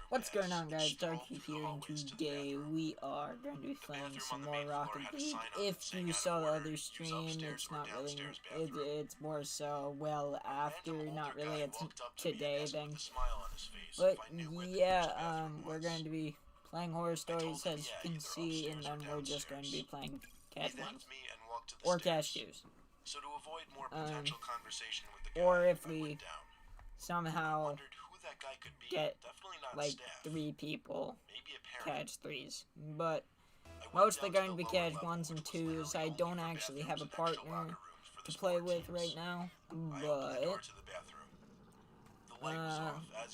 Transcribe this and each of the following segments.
What's going on, guys? Darky here, and today we are going to be playing some more Rocket League. If you saw the other stream, it's not really, it's more so, well, after, not really, it's today then. But, yeah, we're going to be playing horror stories, as you can see, and then we're just going to be playing Cash 1s. Or Cash 2s. Or if we somehow get like 3 people catch 3s, but mostly going to be catch 1s and 2s. I don't actually have a partner to play with right now, but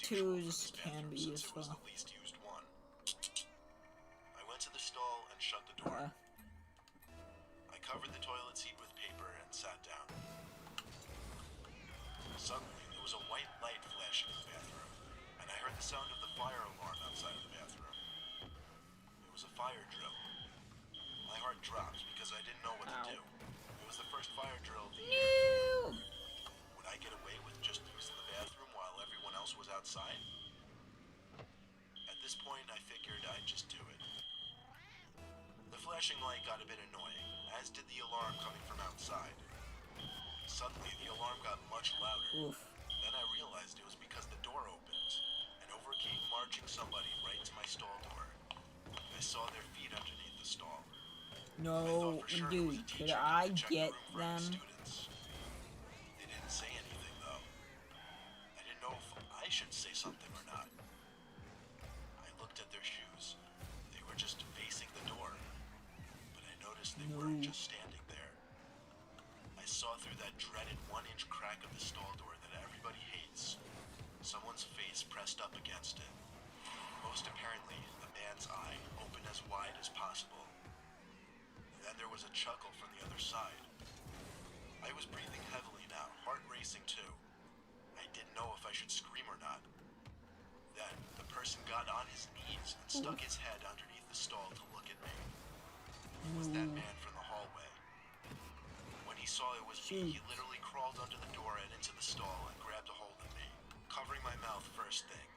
2s can be useful. I went to the stall and shut the door. I covered the toilet seat with paper and sat down. Suddenly, there was a white light flashing in the bathroom, and I heard the sound of the fire alarm outside of the bathroom. It was a fire drill. My heart dropped because I didn't know what to do. It was the first fire drill of the year. Would I get away with just using the bathroom while everyone else was outside? At this point, I figured I'd just do it. The flashing light got a bit annoying, as did the alarm coming from outside. Suddenly, the alarm got much louder. Oof. Then I realized it was because the door opened, and over came marching somebody right to my stall door. I saw their feet underneath the stall. No, dude, could I get them? They didn't say anything, though. I didn't know if I should say something or not. I looked at their shoes. They were just facing the door. But I noticed they weren't just standing there. I saw through that dreaded 1-inch crack of the stall door that everybody hates. Someone's face pressed up against it. Most apparently, the man's eye opened as wide as possible. Then there was a chuckle from the other side. I was breathing heavily now, heart racing too. I didn't know if I should scream or not. Then, the person got on his knees and stuck his head underneath the stall to look at me. It was that man from the hallway. When he saw it was me, he literally crawled under the door and into the stall and grabbed a hold of me, covering my mouth first thing.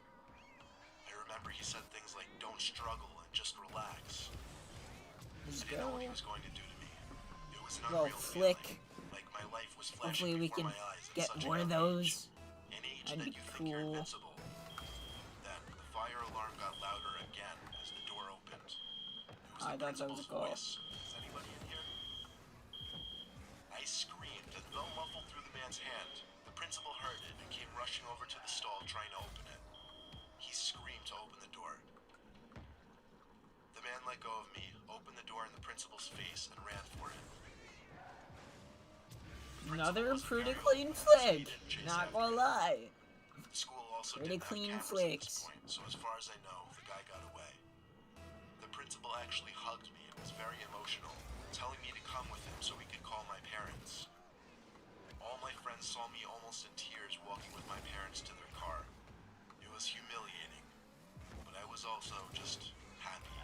I remember he said things like, "Don't struggle and just relax." I didn't know what he was going to do to me. It was an unreal feeling, like my life was flashing before my eyes. Get one of those. An age that you think you're invincible. Then the fire alarm got louder again as the door opened. It was the principal's voice. Is anybody in here? I screamed, and though muffled through the man's hand, the principal heard it and came rushing over to the stall trying to open it. He screamed to open the door. The man let go of me, opened the door in the principal's face, and ran for it. Another pretty clean flick, not gonna lie. The school also pretty didn't clean have cameras flicks. at this point, so as far as I know, the guy got away. The principal actually hugged me and was very emotional, telling me to come with him so we could call my parents. All my friends saw me almost in tears walking with my parents to their car. It was humiliating, but I was also just happy.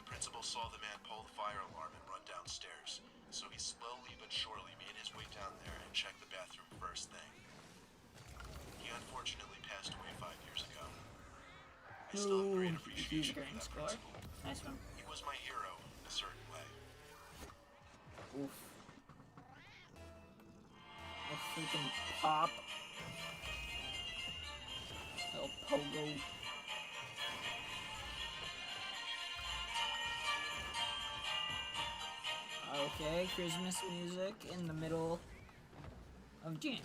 The principal saw the man pull the fire alarm and run downstairs, so he slowly but surely made his way down there and checked the bathroom first thing. He unfortunately passed away 5 years ago. I still have great appreciation for that principal. Nice one. He was my hero in a certain way. Oof. A freaking pop. Little pogo. Okay, Christmas music in the middle of January.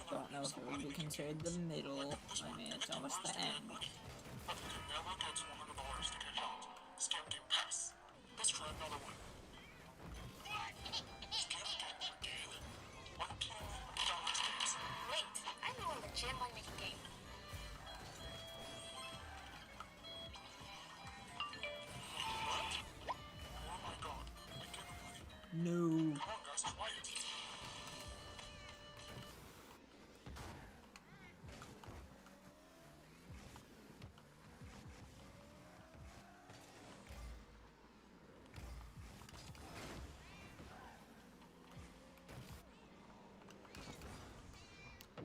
Don't know if it would be considered the middle. I mean, it's almost the end. No.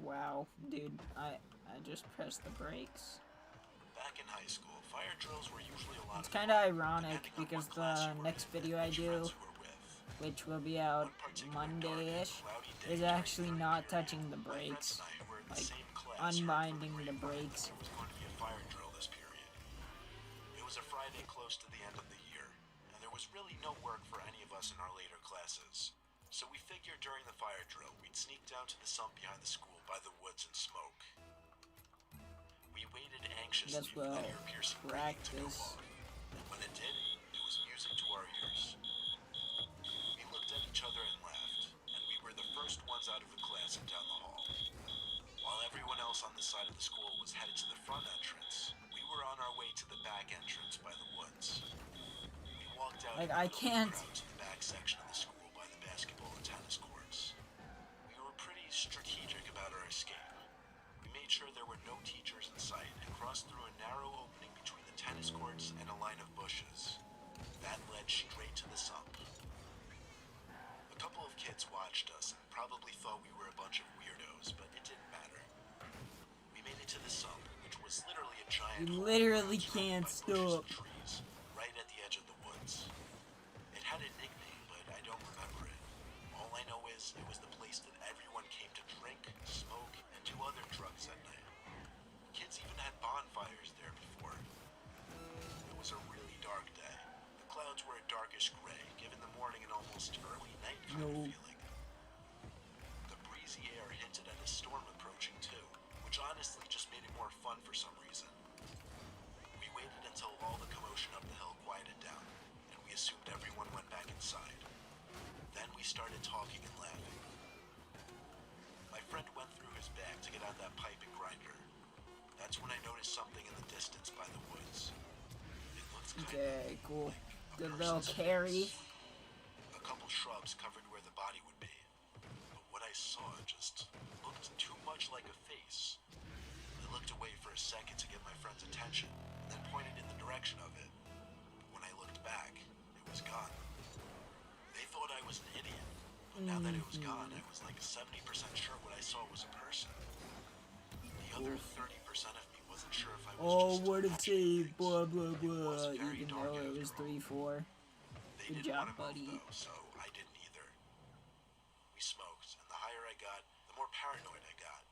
Wow, dude, I just pressed the brakes. Back in high school, fire drills were usually a lot It's of kind of fun, ironic depending on because what class the you were next in video and I which do, friends you were with. which will be out One particular dark and Monday-ish, cloudy day is during actually third not period, touching the my friends brakes. and I, who were in the Like, same class, heard from unbinding the the grapevine that brakes. there was going to be a fire drill this period. It was a Friday close to the end of the year, and there was really no work for any of us in our later classes. So we figured during the fire drill, we'd sneak down to the sump behind the school by the woods and smoke. We waited anxiously for that ear-piercing braking to go off, and when it did, it was music to our ears. We looked at each other and laughed, and we were the first ones out of the class and down the hall. While everyone else on this side of the school was headed to the front entrance, we were on our way to the back entrance by the woods. We walked out Like, in the I middle can't. of the crowd to the back section of the school by the basketball and tennis courts. We were pretty strategic about our escape. We made sure there were no teachers in sight and crossed through a narrow opening between the tennis courts and a line of bushes. That led straight to the sump. A couple of kids watched us and probably thought we were a bunch of weirdos, but it didn't matter. We made it to the sump, which was literally a giant You hole literally surrounded can't by bushes stop. and trees, right at the edge of the woods. It had a nickname, but I don't remember it. All I know is it was the place that everyone came to drink, smoke, and do other drugs at night. Kids even had bonfires there before. It was a really dark day. The clouds were a darkish gray, giving the morning an almost early night kind of feeling. The breezy air hinted at a storm approaching too, which honestly just made it more fun for some reason. We waited until all the commotion up the hill quieted down, and we assumed everyone went back inside. Then we started talking and laughing. My friend went through his bag to get out that pipe and grinder. That's when I noticed something in the distance by the woods. It looks kind Okay, cool. like a Good little person's carry. face. A couple shrubs covered where the body would be. But what I saw just looked too much like a face. I looked away for a second to get my friend's attention, and then pointed in the direction of it. But when I looked back, it was gone. They thought I was an idiot, but now that it was gone, I was like 70% sure what I saw was a person. The other 30% of me wasn't sure if I was just What a imagining save, things. blah blah It was blah. very Even dark though it was after all. 3-4. They Good didn't job, want to buddy. move though, so I didn't either. We smoked, and the higher I got, the more paranoid I got.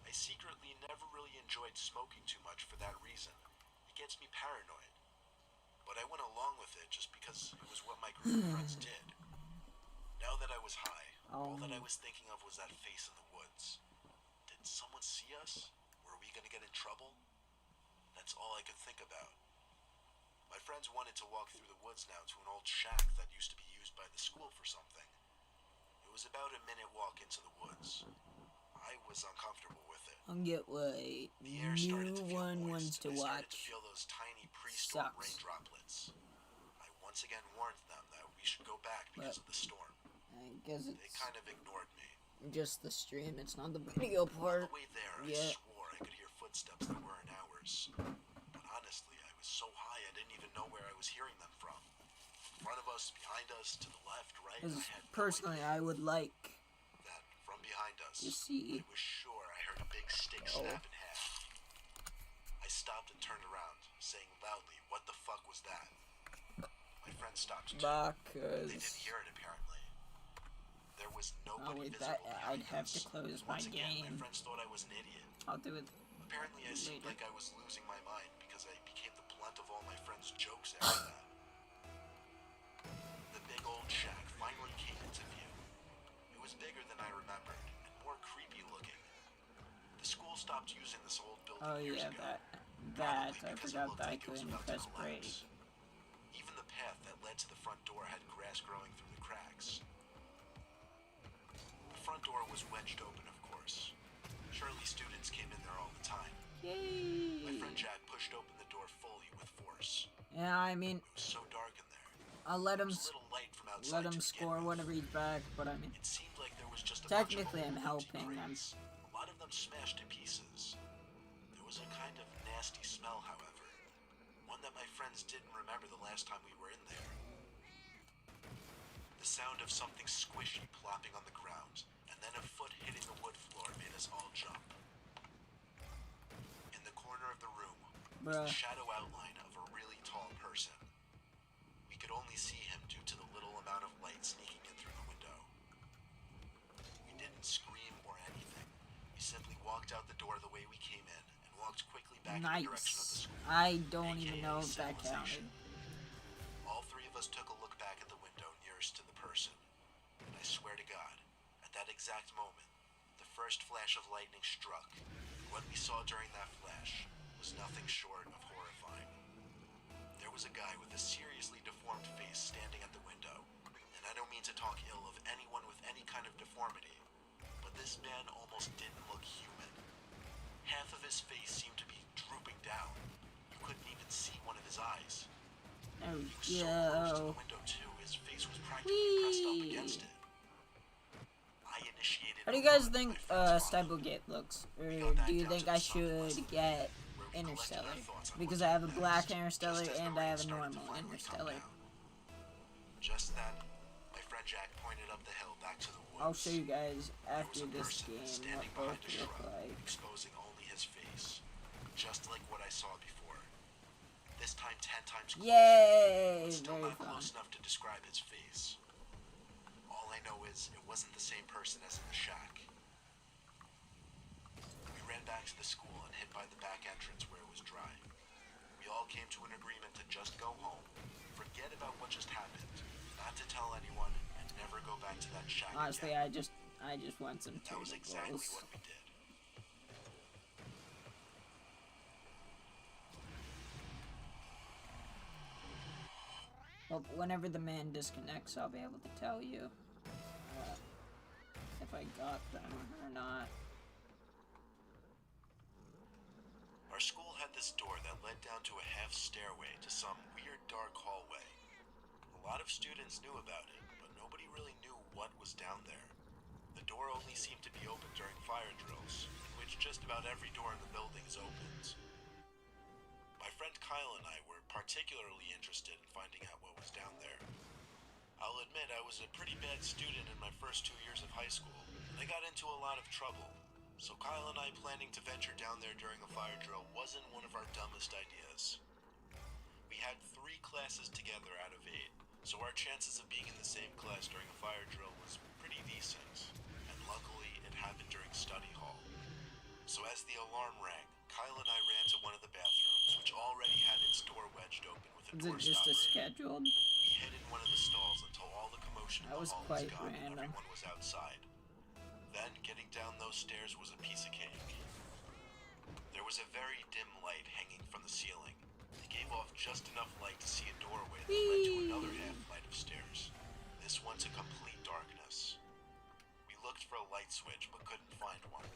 I secretly never really enjoyed smoking too much for that reason. It gets me paranoid. But I went along with it just because it was what my group of friends did. Now that I was high, all that I was thinking of was that face in the woods. Did someone see us? Were we gonna get in trouble? That's all I could think about. My friends wanted to walk through the woods now to an old shack that used to be used by the school for something. It was about a minute walk into the woods. I was uncomfortable with it. I'll get what The air started to new feel one moist, wants to and I started to watch. feel those tiny pre-storm Sucks. rain droplets. I once again warned them that we should go back because of the storm. I guess They it's kind of ignored me. just the stream. It's not the video part. On the way there, I Yeah. swore I could hear footsteps that weren't ours. But honestly, I was so high I didn't even know where I was hearing them from. In front of us, behind us, to the left, right, I had no Personally, idea. I would like Then, from behind us, to see. I was sure I heard a big stick snap in half. I stopped and turned around, saying loudly, "What the fuck was that?" My friend stopped too. They didn't hear it apparently. There was nobody visible behind I'd have us. to close And my once again, game. my friends thought I was an idiot. I'll do it. Apparently, I seemed later. like I was losing my mind because I became the blunt of all my friends' jokes after that. The big old shack finally came into view. It was bigger than I remembered and more creepy looking. The school stopped using this old building Oh years yeah, ago. that Probably I because it forgot looked that I like it was couldn't about to press brake. collapse. Even the path that led to the front door had grass growing through the cracks. The front door was wedged open, of course. Surely students came in there all the time. Yay! My friend Jack pushed open the door fully with force. Yeah, I mean, It was so dark in there. I'll let There him was little light from outside let him to score begin with. whenever he's back. But I mean, It seemed like there was just a technically bunch I'm of old empty helping them. crates. A lot of them smashed to pieces. There was a kind of nasty smell, however. One that my friends didn't remember the last time we were in there. The sound of something squishy plopping on the ground, and then a foot hitting the wood floor made us all was the shadow outline of a really tall person. We could only see him due to the little amount of light sneaking in through the window. We didn't scream or anything. We simply walked out the door the way we came in and walked quickly back in the direction of the school. I don't even know if that counted. All three of us took a look back at the window nearest to the person. And I swear to God, at that exact moment, the first flash of lightning struck. What we saw during that flash was nothing short of horrifying. There was a guy with a seriously deformed face standing at the window. And I don't mean to talk ill of anyone with any kind of deformity, but this man almost didn't look human. Half of his face seemed to be drooping down. You couldn't even see one of his eyes. Oh, he was so close to the window too, his face was practically pressed up against it. I initiated. How do you guys think Stiplegate looks? Or do you think I should get Interstellar? Because I have a black Interstellar and I have a normal Interstellar. Just then, my friend Jack pointed up the hill back to the woods. I'll show you guys after this game what both look like. Exposing only his face, just like what I saw before. This time 10 times closer. Yay! Still Very not fun. close enough to describe his face. All I know is it wasn't the same person as in the shack. We ran back to the school and hid by the back entrance where it was dry. We all came to an agreement to just go home, forget about what just happened, not to tell anyone, and never go back to that shack Honestly, again. I just want some That was exactly tentacles. what we did. Well, whenever the man disconnects, I'll be able to tell you if I got them or not. Our school had this door that led down to a half stairway to some weird dark hallway. A lot of students knew about it, but nobody really knew what was down there. The door only seemed to be open during fire drills, in which just about every door in the building is opened. My friend Kyle and I were particularly interested in finding out what was down there. I'll admit I was a pretty bad student in my first 2 years of high school, and I got into a lot of trouble. So Kyle and I planning to venture down there during a fire drill wasn't one of our dumbest ideas. We had 3 classes together out of 8, so our chances of being in the same class during a fire drill was pretty decent, and luckily it happened during study hall. So as the alarm rang, Kyle and I ran to one of the bathrooms, which already had its door wedged open with a door Is it just stopper. a scheduled? We hid in one of the stalls until all the commotion in That the was hall quite was gone and random. everyone was outside. Then, getting down those stairs was a piece of cake. There was a very dim light hanging from the ceiling. It gave off just enough light to see a doorway that led to another half flight of stairs. This one to complete darkness. We looked for a light switch but couldn't find one.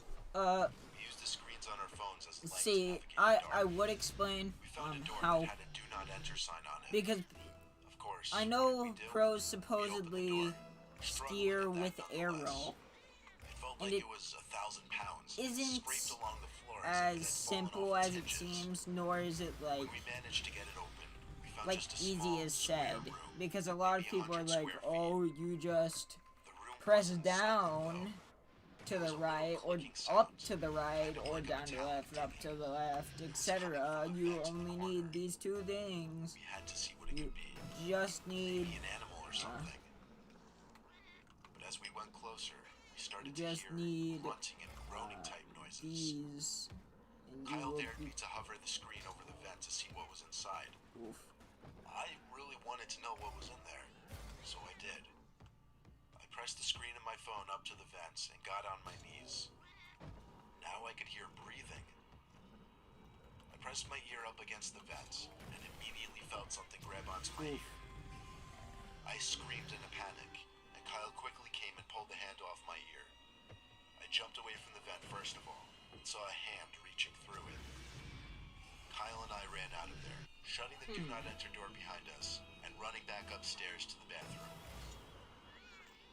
We used the screens on our phones as lights to See, navigate the I dark. would explain We found a door how, that had a do not enter sign on it. because Of course, I what know did we do? pros We opened the supposedly door. We struggled steer to get with that air nonetheless. roll. It felt And like it it was 1,000 pounds. isn't Scraped along the floor as if it had as fallen simple off as its it hinges. seems, nor is it When like we managed to get it open, we found like just a easy small, as square said, room, because a lot of maybe people are 100 like, square feet. oh, you just The room press wasn't silent, down to There was the a little right or clicking up sound, to the right kind of or like a down to the metallic left, up dinging. to the left, It was coming etc. from the You vent in the only corner. need these 2 things. We had to see what it You could be. just need Maybe an animal or something. But as we went closer, we started to just hear need grunting and groaning type noises. these, and you Kyle will dared be. me to hover the screen over the vent to see what was inside. Oof. I really wanted to know what was in there, so I did. I pressed the screen of my phone up to the vents and got on my knees. Now I could hear breathing. I pressed my ear up against the vents and immediately felt something grab onto my Oof. ear. I screamed in a panic, and Kyle quickly came and pulled the hand off my ear. I jumped away from the vent first of all, and saw a hand reaching through it. Kyle and I ran out of there, shutting the do not enter door behind us, and running back upstairs to the bathroom.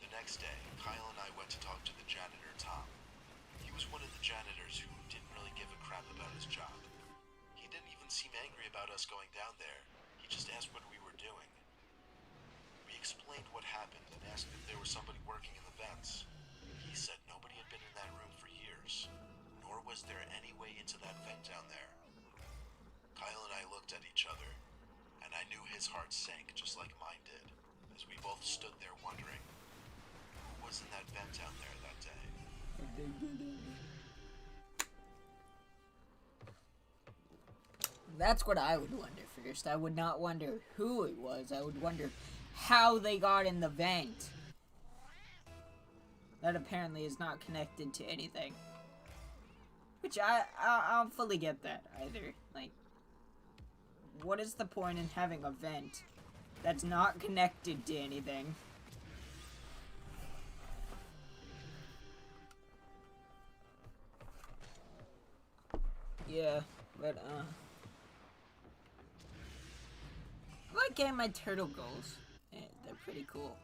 The next day, Kyle and I went to talk to the janitor, Tom. He was one of the janitors who didn't really give a crap about his job. He didn't even seem angry about us going down there. He just asked what we were doing. We explained what happened and asked if there was somebody working in the vents. He said nobody had been in that room. for years, nor was there any way into that vent down there. Kyle at each other, and I knew his heart sank just like mine did, as we both stood there wondering, who was in that vent down there that day? That's what I would wonder first. I would not wonder who it was. I would wonder how they got in the vent. That apparently is not connected to anything. Which I don't fully get that either. Like, what is the point in having a vent that's not connected to anything? Yeah, but I like getting my turtle goals. Yeah, they're pretty cool.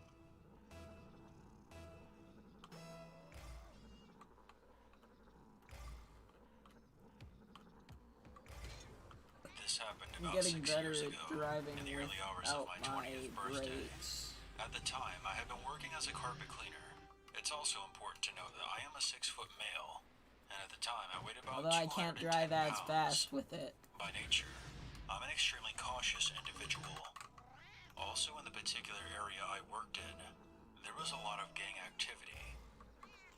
This happened I'm about getting 6 better years at ago, driving in the early hours of without my 20th birthday. brakes. At the time, I had been working as a carpet cleaner. It's also important to note that I am a 6-foot male, and at the time I weighed about Although I can't 210 drive as pounds. fast with it. By nature, I'm an extremely cautious individual. Also, in the particular area I worked in, there was a lot of gang activity.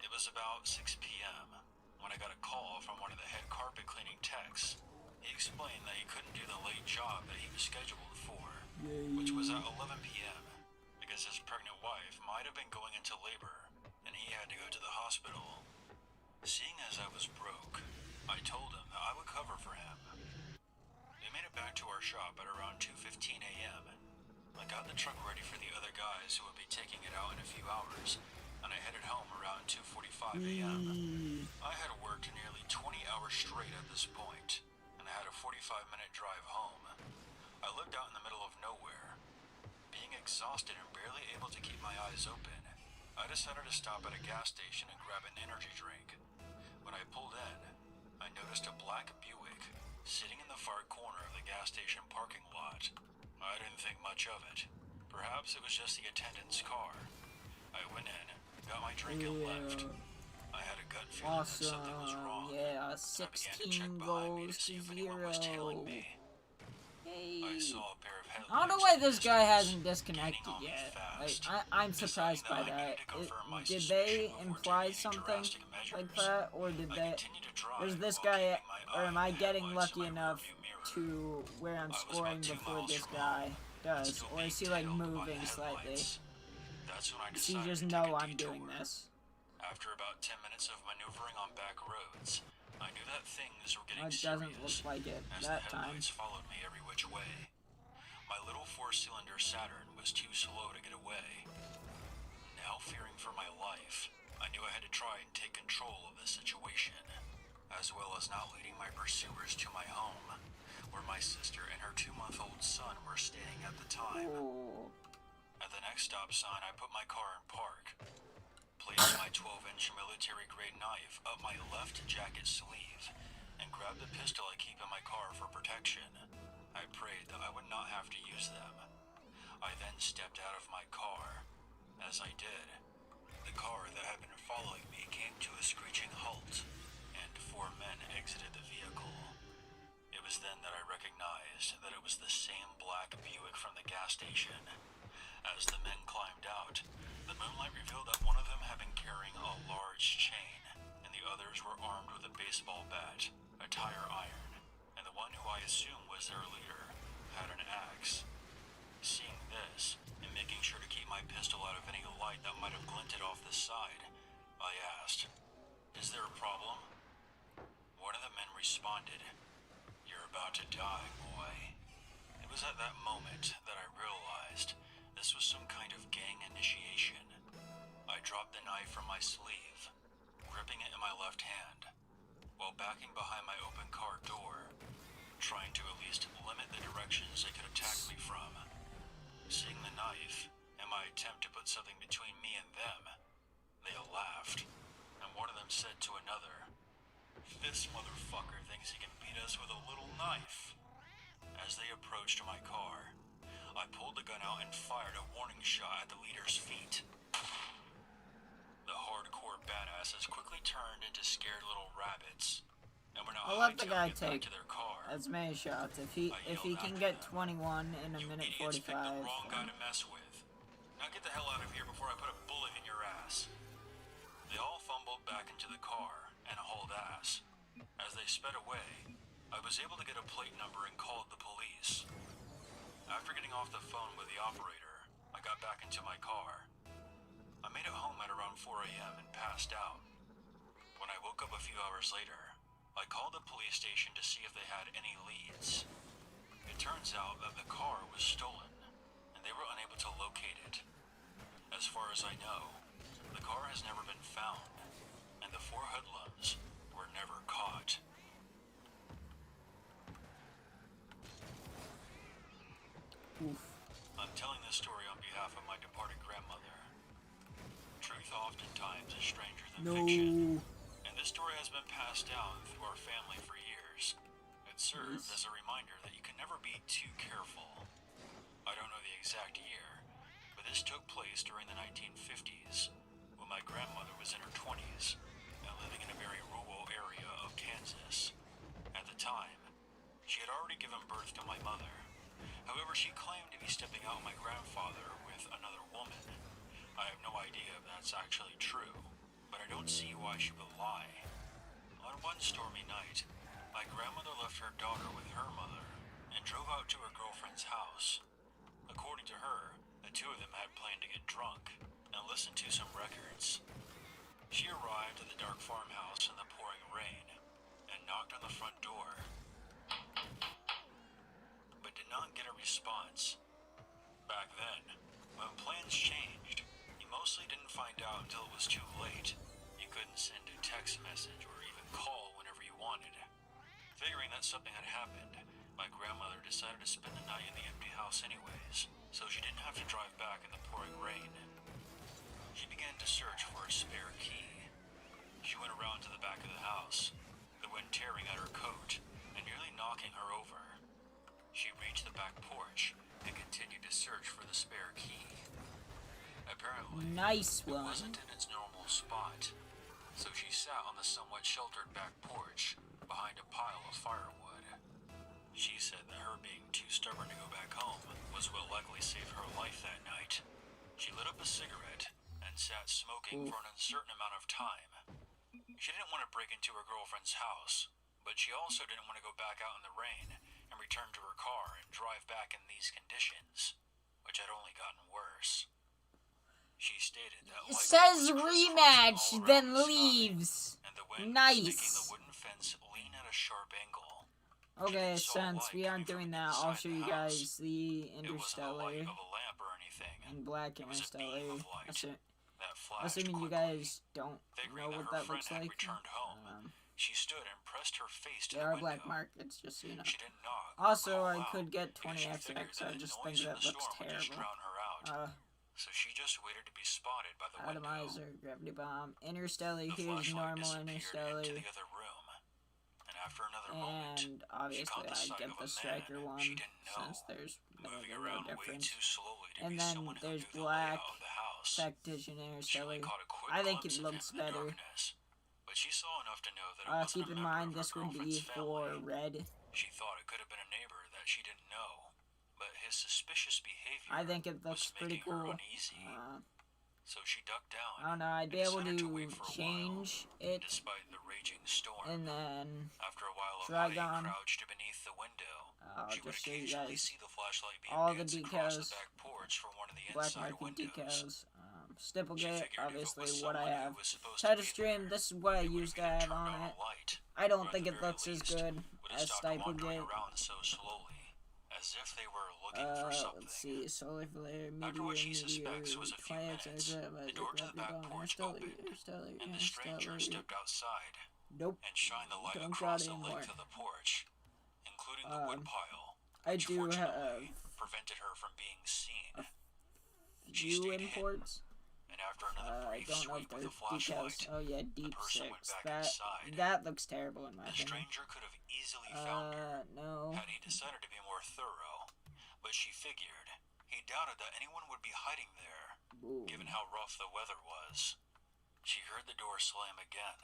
It was about 6 p.m. when I got a call from one of the head carpet cleaning techs. He explained that he couldn't do the late job that he was scheduled for, which was at 11 p.m. because his pregnant wife might have been going into labor, and he had to go to the hospital. Seeing as I was broke, I told him that I would cover for him. We made it back to our shop at around 2:15 a.m. I got the truck ready for the other guys who would be taking it out in a few hours, and I headed home around 2:45 a.m. I had worked nearly 20 hours straight at this point, and I had a 45-minute drive home. I lived out in the middle of nowhere. Being exhausted and barely able to keep my eyes open, I decided to stop at a gas station and grab an energy drink. When I pulled in, I noticed a black Buick sitting in the far corner of the gas station parking lot. I didn't think much of it. Perhaps it was just the attendant's car. I went in, got my drink and left. I had a gut feeling that something was wrong. Yeah, I began to 16 check behind me to goals see to if anyone was 0. tailing me. Yay. I saw a pair of headlights. I don't know why this guy hasn't gaining disconnected on me yet. fast. Like, I'm surprised by Deciding that. I needed to confirm my Did suspicion they before imply taking any something drastic measures. like that, or did I they? continued to drive Or is this while guy, keeping my or eye am on I the getting headlights in lucky my enough rearview mirror. to where I'm I was scoring about 2 before miles this from guy home, does, still or is he being like tailed by the moving slightly? headlights. That's when I Does he decided just to know take a I'm doing detour. this? After about 10 minutes of maneuvering on back roads, I knew that things were getting It doesn't serious, look like it as that the time. headlights followed me every which way. My little 4-cylinder Saturn was too slow to get away. Now fearing for my life, I knew I had to try and take control of the situation, as well as not leading my pursuers to my home, where my sister and her 2-month-old son were staying at the time. Oh. At the next stop sign, I put my car in park, placed my 12-inch military-grade knife up my left jacket sleeve, and grabbed the pistol I keep in my car for protection. I prayed that I would not have to use them. I then stepped out of my car. As I did, the car that had been following me came to a screeching halt, and 4 men exited the vehicle. It was then that I recognized that it was the same black Buick from the gas station. As the men climbed out, the moonlight revealed that one of them had been carrying a large chain, and the others were armed with a baseball bat, a tire iron, and the one who I assumed was their leader had an axe. Seeing this, and making sure to keep my pistol out of any light that might have glinted off the side, I asked, "Is there a problem?" One of the men responded, "You're about to die, boy." It was at that moment that I realized this was some kind of gang initiation. I dropped the knife from my sleeve, gripping it in my left hand, while backing behind my open car door, trying to at least limit the directions they could attack me from. Seeing the knife, and my attempt to put something between me and them, they all laughed, and one of them said to another, "This motherfucker thinks he can beat us with a little knife." As they approached my car, I pulled the gun out and fired a warning shot at the leader's feet. The hardcore badasses quickly turned into scared little rabbits. and were now I'll let the guy hightailing it back take to their car. as many shots. If he can get 21 in a minute 45. You idiots picked the wrong guy to mess with. Now get the hell out of here before I put a bullet in your ass. They all fumbled back into the car and hauled ass. As they sped away, I was able to get a plate number and called the police. After getting off the phone with the operator, I got back into my car. I made it home at around 4 a.m. and passed out. When I woke up a few hours later, I called the police station to see if they had any leads. It turns out that the car was stolen, and they were unable to locate it. As far as I know, the car has never been found, and the 4 hoodlums were never caught. Oof. I'm telling this story on behalf of my departed grandmother. Truth oftentimes is stranger than fiction, and this story has been passed down through our family for years. It serves as a reminder that you can never be too careful. I don't know the exact year, but this took place during the 1950s, when my grandmother was in her 20s and living in a very rural area of Kansas. At the time, she had already given birth to my mother. However, she claimed to be stepping out on my grandfather with another woman. I have no idea if that's actually true, but I don't see why she would lie. On one stormy night, my grandmother left her daughter with her mother and drove out to her girlfriend's house. According to her, the two of them had planned to get drunk and listen to some records. She arrived at the dark farmhouse in the pouring rain and knocked on the front door, but did not get a response. Back then, when plans changed, you mostly didn't find out until it was too late. You couldn't send a text message or even call whenever you wanted. Figuring that something had happened, my grandmother decided to spend the night in the empty house anyways, so she didn't have to drive back in the pouring rain. She began to search for a spare key. She went around to the back of the house, the wind tearing at her coat and nearly knocking her over. She reached the back porch and continued to search for the spare key. Apparently, Nice it one. wasn't in its normal spot, so she sat on the somewhat sheltered back porch behind a pile of firewood. She said that her being too stubborn to go back home was what likely saved her life that night. She lit up a cigarette and sat smoking for an uncertain amount of time. She didn't want to break into her girlfriend's house, but she also didn't want to go back out in the rain and return to her car and drive back in these conditions, which had only gotten worse. She stated that It says rematch, then leaves. and the wind Nice. was making the wooden fence lean at a sharp angle. Okay, since we aren't doing that, I'll show you guys the It wasn't the light Interstellar of a lamp or anything. and Black It was a Interstellar. beam of light that flashed Assuming you quickly. guys don't Figuring know that what her that looks friend had like, returned home, she stood and pressed her face to there the are window. black markets, just so you know. She didn't knock. Also, or I call could out, get because she 20 figured XX, I that just the think noise from that the looks storm would just terrible. drown her out. So she just waited to be spotted by the window. Atomizer, gravity bomb, Interstellar, The here's flashlight normal disappeared Interstellar, into the other room, and after another moment, and she obviously caught the I sight get of the a striker man one, she didn't know, since there's moving no around way difference. too slowly to And be then someone who there's knew the Black layout of the house. Tactician She Interstellar. only caught a quick I think glimpse it of looks him in the better. darkness, but she saw enough to know that it wasn't Keep a in member mind of her this would be girlfriend's for family. red. She thought it could have been a neighbor that she didn't know, but his suspicious behavior I think it looks was pretty making her cool. uneasy. So she ducked down. I don't know, I'd be able to change it, despite the raging storm. and then After a while of drag hiding on. crouched beneath the window, I'll she would just show you occasionally guys see the flashlight beam all the dance across decals, the back porch from one of the black inside market windows. decals, She Stipplegate, figured if it obviously was what I someone who have. was supposed Try to to be stream, there, this is what I they would used to have have either on turned it. a light, I don't or think at it the very looks as least, good would have as stopped wandering Stipplegate. around so slowly, as if they were looking for something. Let's see, solar flare, After what she meteor, suspects was a few 20 minutes, the door to the back porch opened, and the stranger stepped outside Nope. and shined the light Don't across got the anymore. length of the porch, including the woodpile, I which do fortunately have prevented her from being seen. She few stayed imports. and after another I brief don't know if sweep with they're the flashlight, decals. Oh yeah, deep person went 6. back inside. That looks terrible in my the opinion. stranger could have easily found her No. had he decided to be more thorough, but she figured he doubted that anyone would be hiding there, Ooh. given how rough the weather was. She heard the door slam again,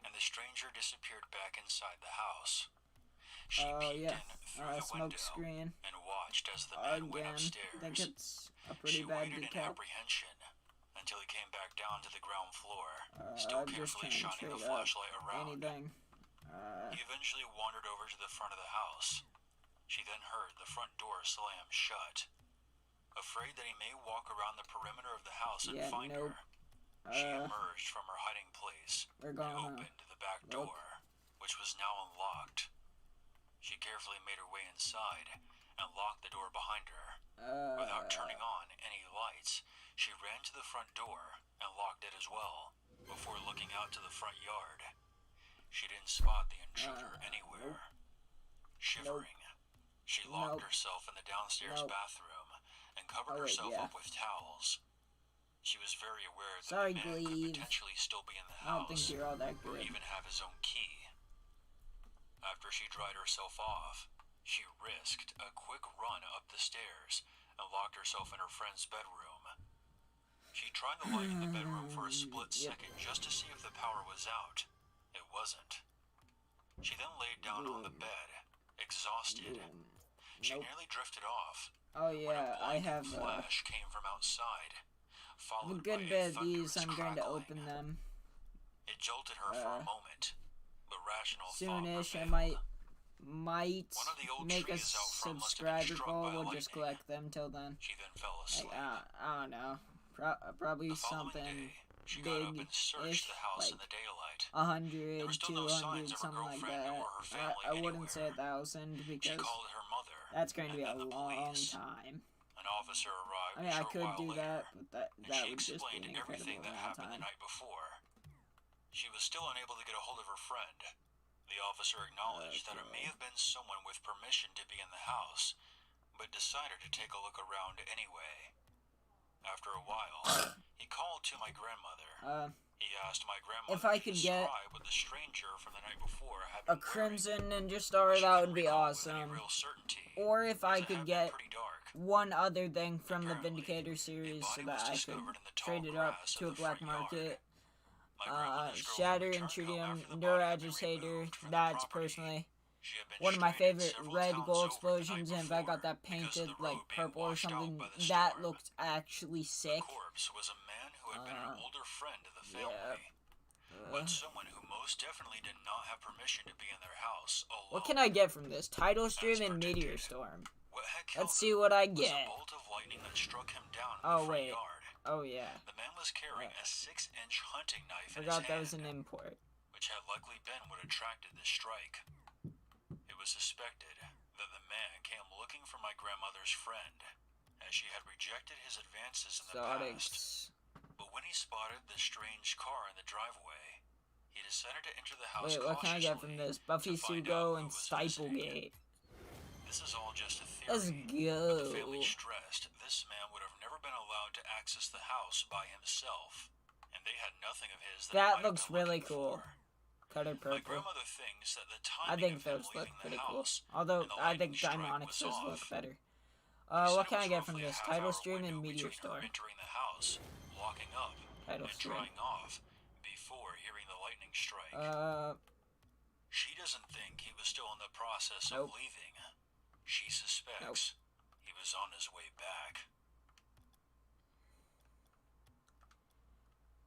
and the stranger disappeared back inside the house. She peeked in through the smoke window screen. and watched as the man went upstairs. I think it's a pretty she bad waited in recap. apprehension until he came back down to the ground floor, still carefully shining the flashlight around. He eventually wandered over to the front of the house. She then heard the front door slam shut. Afraid that he may walk around the perimeter of the house and find her, she emerged from her hiding place and opened the back door, which was now unlocked. She carefully made her way inside and locked the door behind her. Without turning on any lights, she ran to the front door and locked it as well, before looking out to the front yard. She didn't spot the intruder anywhere. Shivering, she locked herself in the downstairs bathroom and covered herself up with towels. She was very aware that the man could potentially still be in the house, I don't think you're all that good. or even have his own key. After she dried herself off, she risked a quick run up the stairs and locked herself in her friend's bedroom. She tried the light in the bedroom for a split second just to see if the power was out. It wasn't. She then laid down on the bed, exhausted. She nearly drifted off. When a blinding flash came from outside, followed by a thunderous I'm going to crackling. open them. It jolted her for a moment, but rational Soonish, I thought might One of the old make a trees out front must have been subscriber struck goal. by We'll just lightning. collect them till then. She then fell asleep. I don't know. Probably The following something day, she got up and searched big-ish, the house like in the daylight. 100, There were still no 200, signs of her something like girlfriend that. or her family I wouldn't say anywhere. 1,000 She because called her mother. that's going to be a and then the long police. time. An officer arrived I mean, a I short could while do later, that, but and that she would just be explained an everything incredible that amount of happened the time. night before. She was still unable to get a hold of her friend. The officer acknowledged that it may have been someone with permission to be in the house, but decided to take a look around anyway. After a while, he called to my grandmother. He asked my grandmother if I to could get describe what the stranger from the night before had a been wearing. Crimson Ninja Star, that would be awesome. Or if I could get one other thing from the Vindicator series so that I could trade it up to a black market. Shatter and Tritium Neuroagitator, that's personally one of my favorite red gold explosions, and if I got that painted like purple or something, that looked actually sick. The corpse was a man who had been an older friend of the family, but someone who most definitely did not have permission to be in their house alone. What can I get from this? Tidal Stream and Meteor Storm. Let's see what I get. A bolt of lightning that struck him down in the front yard. Oh yeah. The man was carrying a 6-inch hunting knife in his Forgot that hand, was an import. which had likely been what attracted the strike. It was suspected that the man came looking for my grandmother's friend, as she had rejected his advances in the past. But when he spotted the strange car in the driveway, he decided to enter the house cautiously. Wait, what can I get from this? Buffy Sugo and Stiplegate. This is all just a theory. Let's go. But the family stressed this man would have never been allowed to access the house by himself, and they had nothing of his that looks really cool. Color purple. My grandmother thinks that the I think those look pretty cool. Although I think Daimonics does look better. What can I get from this? Tidal Stream and Meteor Storm. Entering the house, locking up, Tidal and Stream. drying off before hearing the lightning strike. She doesn't think he was still in the process of leaving. She suspects he was on his way back.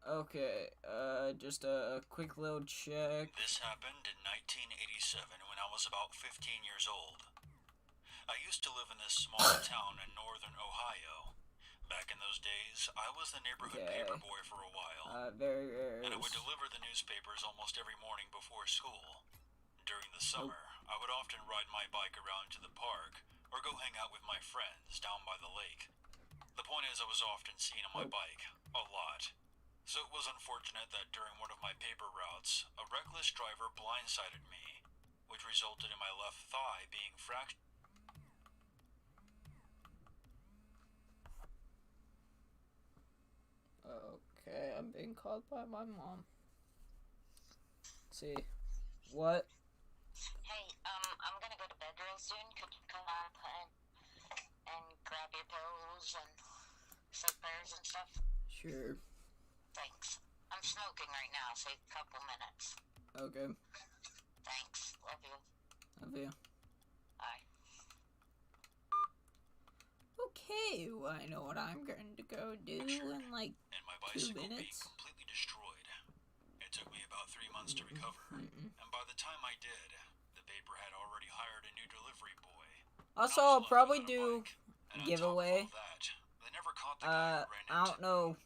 Okay, just a quick little check. This happened in 1987 when I was about 15 years old. I used to live in this small town in northern Ohio. Back in those days, I was the neighborhood paper boy for a while. Very rare. And I would deliver the newspapers almost every morning before school. During the summer, I would often ride my bike around to the park or go hang out with my friends down by the lake. The point is, I was often seen on my bike, a lot. So it was unfortunate that during one of my paper routes, a reckless driver blindsided me, which resulted in my left thigh being fractured. Okay, I'm being called by my mom. Let's see. What? Hey, I'm gonna go to bed real soon. Could you come up and grab your pills and slippers and stuff? Sure. Thanks. I'm smoking right now, so a couple minutes. Okay. Thanks. Love you. Love you. Bye. Okay, well, I know what I'm going to go do in like And my 2 bicycle being minutes. completely destroyed. It took me about 3 months to recover, and by the time I did, the paper had already hired a new delivery boy. Also, I'll probably do giveaway. They never caught the guy who ran I don't know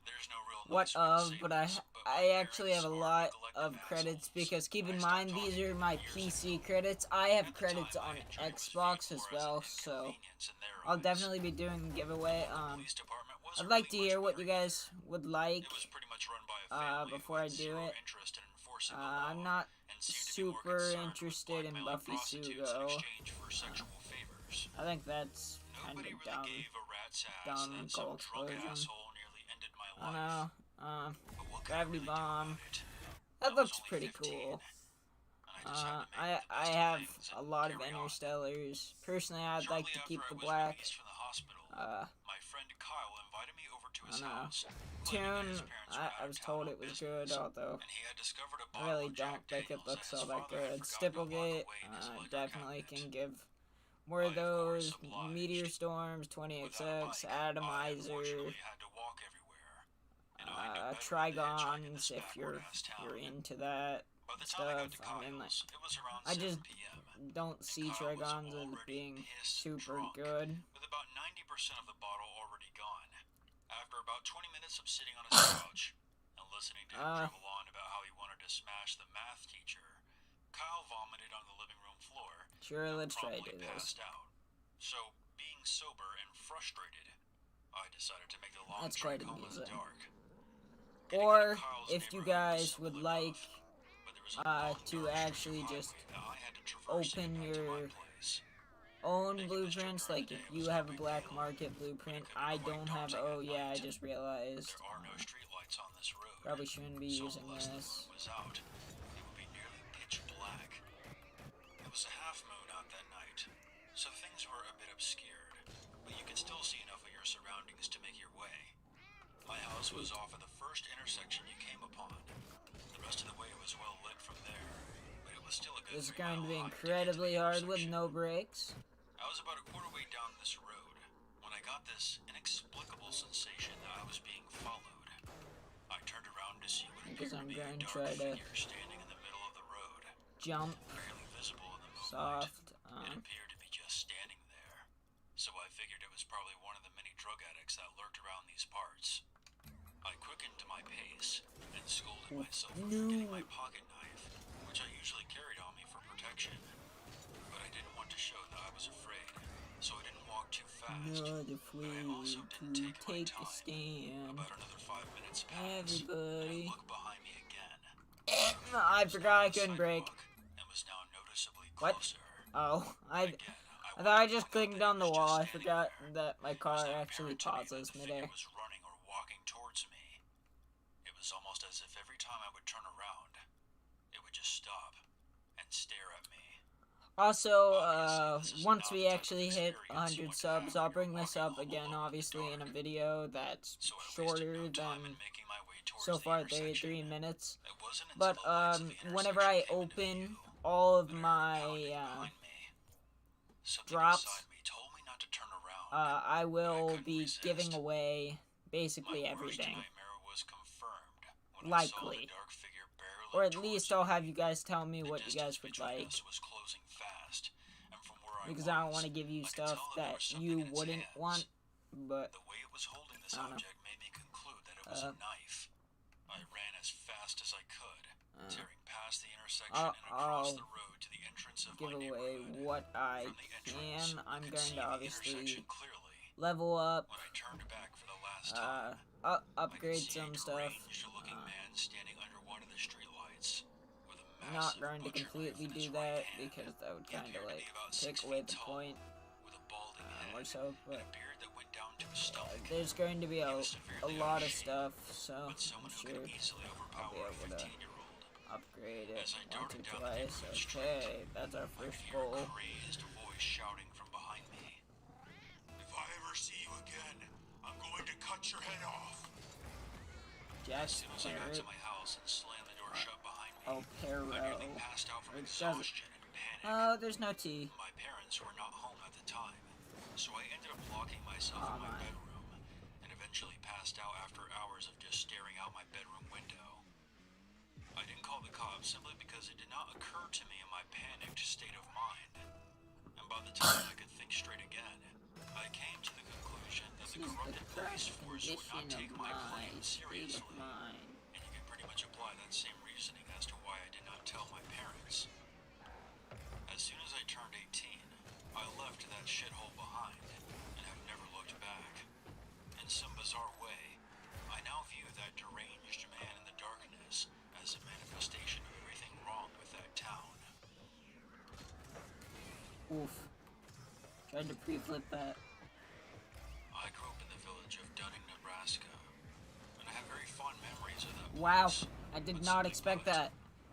There's no real what nice way to say but this, but I my actually have a parents lot are of neglective credits assholes. because keep in I stopped mind these talking are to my them years PC ago. credits. I have At the credits time, on my injury was Xbox viewed as more as an well, so inconvenience in their I'll eyes. definitely be doing a giveaway. The police department wasn't I'd like to really hear much what you better guys would like It was pretty much run by a family before who I had do zero it. interest in enforcing the law I'm not and seemed to be more super concerned with interested in blackmailing Buffy prostitutes in Sugo. exchange for sexual favors. I think that's kind Nobody of really dumb. gave a rat's ass Dumb that goal some drunk explosion. asshole nearly ended my I life. know. But what could Gravity I really bomb. do about it? That I was looks only pretty 15, cool. and I just had to make the I best of have things a and lot of carry on. Interstellars. Personally, I'd like to keep the Shortly after I was black. released from the hospital, my friend Kyle invited me over to I his don't know. house, claiming that Tune, his parents were out I of was town told on it was business, good, although and he had discovered a I bottle really of Jack don't think it Daniels looks that his all that father had good. forgotten to lock Stipplegate, away in his liquor definitely cabinet. can give more I, of of course, those. obliged. Meteor Storms, Without a 20XX, bike, I Atomizer, unfortunately had to walk everywhere. You know, I knew better than to hitchhike in Trigons, this if you're backward-ass town. into that By the time I got stuff. to I mean, like, Kyle's, it was around I 7 just p.m. don't see Kyle was Trigons as already being pissed super drunk, good. with about 90% of the bottle already gone. After about 20 minutes of sitting on his couch and listening to him drivel on about how he wanted to smash the math teacher, Kyle vomited on the living room floor Sure, and let's try to promptly do this. passed out. So, being sober and frustrated, I decided to make the long That's trek quite home in the amusing. dark. Or if you guys would like to actually just open your own blueprints, like if you have a black market blueprint, I don't have. Oh yeah, I just realized. There are no streetlights on this road. Probably shouldn't be So using unless the this. moon was out, it would be nearly pitch black. It was a half moon out that night, so things were a bit obscured, but you could still see enough of your surroundings to make your way. My house was off at the first intersection you came upon. The rest of the way was well lit from there, but it was still a good This is 3 going to be mile hike incredibly to get to the hard with intersection. no brakes. I was about a quarter way down this road when I got this inexplicable sensation that I was being followed. I turned around to see what Because appeared to I'm be a going to dark try to figure standing in the middle of the road, jump barely visible in the moonlight. soft. It appeared to be just standing there, so I figured it was probably one of the many drug addicts that lurked around these parts. I quickened to my pace and scolded myself for forgetting my pocket knife, which I usually carried on me for protection. But I didn't want to show that I was afraid, so I didn't walk too fast. Not But I also afraid didn't to take my take a time. stand. About another 5 minutes passed, and Everybody. I looked behind me again. I forgot I couldn't brake. And was now noticeably What? closer. Oh, I Again, thought I just clicked on the wall. I forgot that my car actually pauses midair. Was running or walking towards me. It was almost as if every time I would turn around, it would just stop and stare at me. Also, once we actually hit 100 subs, I'll bring this up again, obviously, in a video that's shorter than so far 3 minutes. But, whenever I open all of my, drops, I will be giving away basically everything. Likely. Or at least I'll have you guys tell me what you guys would like. Because I don't want to give you stuff that you wouldn't want, but the way it was holding this I don't know. object made me conclude that it was a knife. I ran as fast as I could, tearing past the intersection and across the road to the entrance of give my away neighborhood. what I From the entrance, can. I'm I could going see to the obviously intersection clearly. level up, When I turned back for the last time, upgrade I could see some a stuff. deranged-looking man standing under one of the streetlights with a I'm not massive going to butcher completely knife in do his that right hand. because that would He kind of appeared to like be about take 6 away feet the tall, point. with a balding head Or so, but and a beard that went down to his stomach. there's going to be a lot of stuff, so But I'm someone who sure could easily I'll overpower be a able to 15-year-old. upgrade it As I once or darted down the twice. neighborhood street, Okay, that's our I first could hear a goal. crazed voice shouting from behind me. If I ever see you again, I'm going to cut your head off. As Jack's soon as I got parrot. to my house and slammed the door shut behind me, Oh, Pero. I nearly passed out from It doesn't. exhaustion and panic. Oh, there's no T. My parents were not home at the time, so I ended up locking myself in my bedroom and eventually passed out after hours of just staring out my bedroom window. I didn't call the cops simply because it did not occur to me in my panicked state of mind. And by the time I could think straight again, I came to the conclusion that the corrupted police force would not take my claim seriously. And you can pretty much apply that same reasoning as to why I did not tell my parents. As soon as I turned 18, I left that shithole behind and have never looked back. In some bizarre way, I now view that deranged man in the darkness as a manifestation of everything wrong with that town. Oof. Tried to pre-flip that. I grew up in the village of Dunning, Nebraska, and I have very fond memories of that place. Wow, I did not expect that.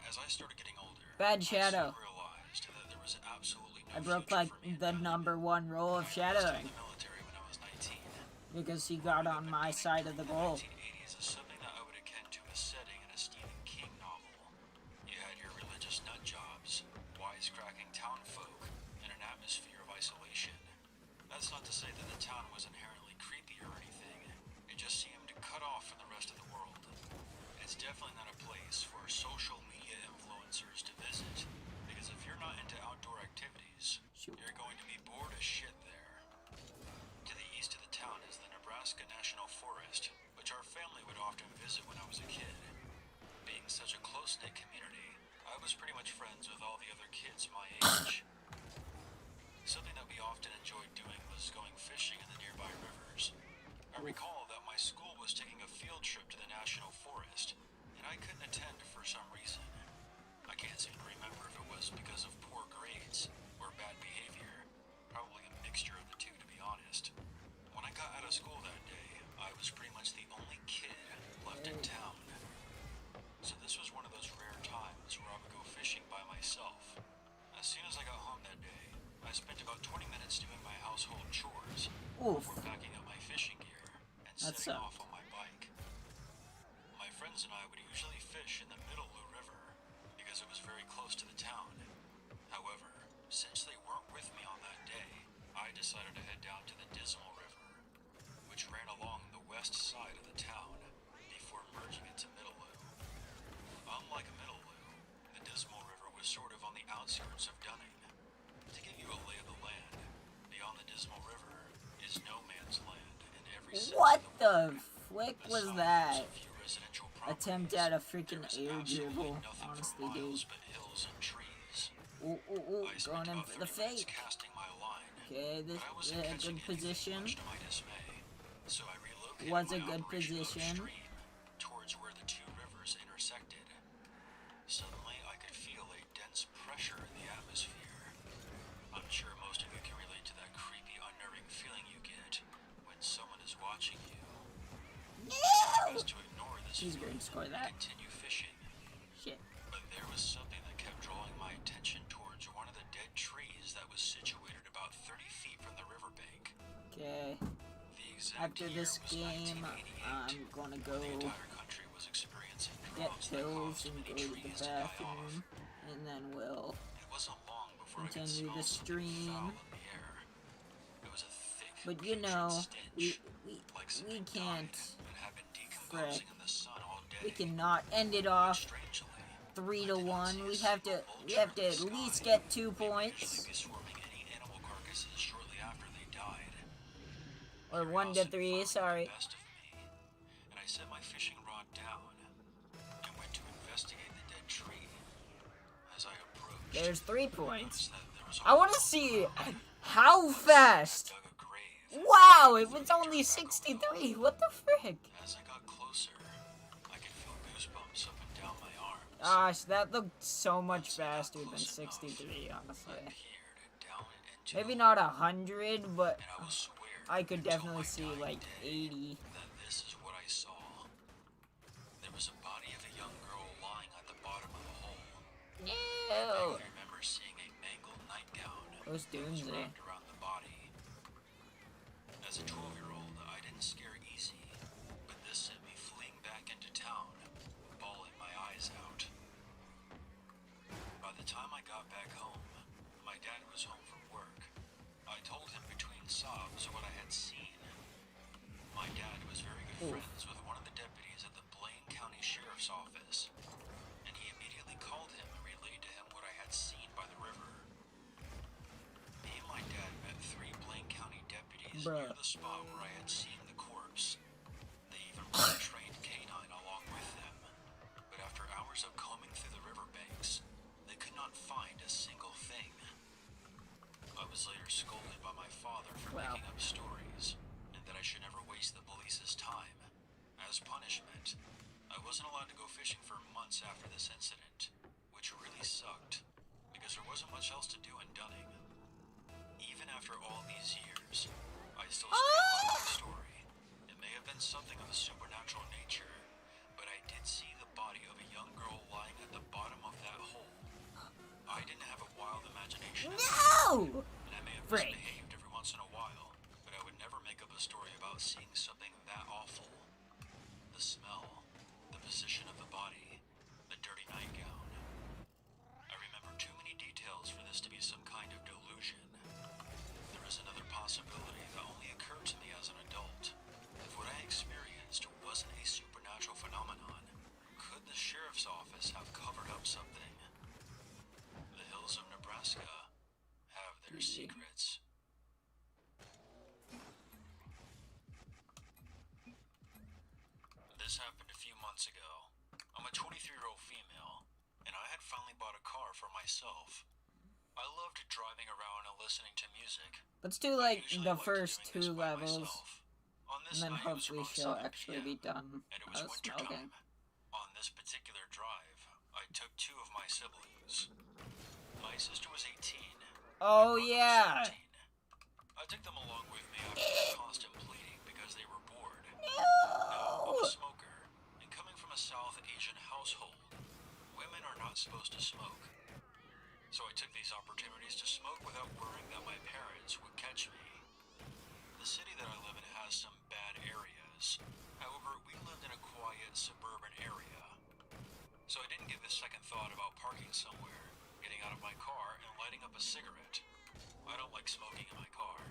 As I started getting older, Bad Shadow. I realized that there was absolutely no I broke future like for me in the that. #1 rule of I shadowing enlisted in the military when I was 19. because he got on my side of the goal. The 1980s is something that I would akin to a setting in a Stephen King novel. You had your religious nut jobs, wisecracking town folk, and an atmosphere of isolation. That's not to say that the town was inherently creepy or anything. It just seemed cut off from the rest of the world. It's definitely not a place for social media influencers to visit, because if you're not into outdoor activities, you're going to be bored as shit there. To the east of the town is the Nebraska National Forest, which our family would often visit when I was a kid. Being such a close-knit community, I was pretty much friends with all the other kids my age. Something that we often enjoyed doing was going fishing in the nearby rivers. I recall that my school was taking a field trip to the National Forest, and I couldn't attend for some reason. I can't seem to remember if it was because of poor grades or bad behavior. Probably a mixture of the two, to be honest. When I got out of school that day, I was pretty much the only kid left in town. So this was one of those rare times where I would go fishing by myself. As soon as I got home that day, I spent about 20 minutes doing my household chores before packing up my fishing gear and setting off on my bike. My friends and I would usually fish in the Middleloo River because it was very close to the town. However, since they weren't with me on that day, I decided to head down to the Dismal River, which ran along the west side of the town before merging into Middleloo. Unlike Middleloo, the Dismal River was sort of on the outskirts of Dunning. To give you a lay of the land, beyond the Dismal River is no man's land in every sense What of the the word. flick Aside was from that? a few residential Attempt properties, at a freaking there was air absolutely dribble. nothing Honestly, for dude. miles but hills and trees. Ooh, I spent going in about for the 30 minutes fake. casting my line, Okay, this but I is wasn't a catching good anything, position. much to my dismay. So I relocated Was my a good operation position. upstream towards where the two rivers intersected. Suddenly, I could feel a dense pressure in the atmosphere. I'm sure most of you can relate to that creepy, unnerving feeling you get when someone is watching you. I was to ignore this He's feeling going to score and that. continue fishing. Shit. But there was something that kept drawing my attention towards one of the dead trees that was situated about 30 feet from the riverbank. Okay. The exact After year this was game, 1988, I'm gonna when go the entire country was experiencing get droughts that pills caused and many go to the trees to die off. bathroom, and then we'll It wasn't long before I could continue smell the something stream. foul in the air. It was a thick, But you putrid know, stench, like we something can't. died and had been decomposing Frick. in the sun all day. We cannot end it But off strangely, 3 I to did not 1. see a We have to. single We have to vulture at in the least sky. get 2 They would points, usually be swarming any animal carcasses shortly after they died. or 1 to 3. Curiosity finally Sorry. got the best of me, and I set my fishing rod down and went to investigate the dead tree. As I approached, There's 3 I points. noticed that there was a I want to hole see in the ground. how fast. Dug a grave. Wow, it was only 63. What the frick? As I got closer, I could feel goosebumps up and down my arms. Gosh, that looked so much As I got faster than close enough, 63, I honestly. peered down into Maybe the not 100, but and I will swear I could until definitely my see dying like day 80. that this is what I saw. There was a body of a young girl lying at the bottom of the hole. I No! remember seeing a mangled nightgown Those that was Doomsday. wrapped around the body. As a 12-year-old, I didn't scare easy, but this sent me fleeing back into town, bawling my eyes out. dad was home from work. I told him between sobs what I had seen. My dad was very good friends with one of the deputies at the Blaine County Sheriff's Office, and he immediately called him and relayed to him what I had seen by the river. Me and my dad met 3 Blaine County deputies near the spot where I had seen the corpse. They even brought a trained canine along with them. But after hours of combing through the riverbanks, they could not find a single thing. I was later scolded by my father for making up stories, and that I should never waste the police's time. As punishment, I wasn't allowed to go fishing for months after this incident, which really sucked, because there wasn't much else to do in Dunning. Even after all these years, I still stand by my story. It may have been something of a supernatural nature, but I did see the body of a young girl lying at the bottom of that hole. I didn't have a wild imagination. No! And I may have misbehaved every once in a while, but I would never make up a story about seeing something that awful. The smell, the position of the body, the dirty nightgown. I remember too many details for this to be some kind of delusion. There is another possibility that only occurred to me as an adult. If what I experienced wasn't a supernatural phenomenon, could the sheriff's office have covered up something? The hills of Nebraska have their secrets. This happened a few months ago. I'm a 23-year-old female, and I had finally bought a car for myself. I loved driving around and listening to music. Let's do like the first 2 levels, and then hopefully she'll actually be done smoking. On this particular drive, I took 2 of my siblings. My sister was 18. Oh yeah! I took them along with me after their constant pleading because they were bored. No! Now, I'm a smoker, and coming from a South Asian household, women are not supposed to smoke. So I took these opportunities to smoke without worrying that my parents would catch me. The city that I live in has some bad areas. However, we lived in a quiet suburban area. So I didn't give a second thought about parking somewhere, getting out of my car, and lighting up a cigarette. I don't like smoking in my car.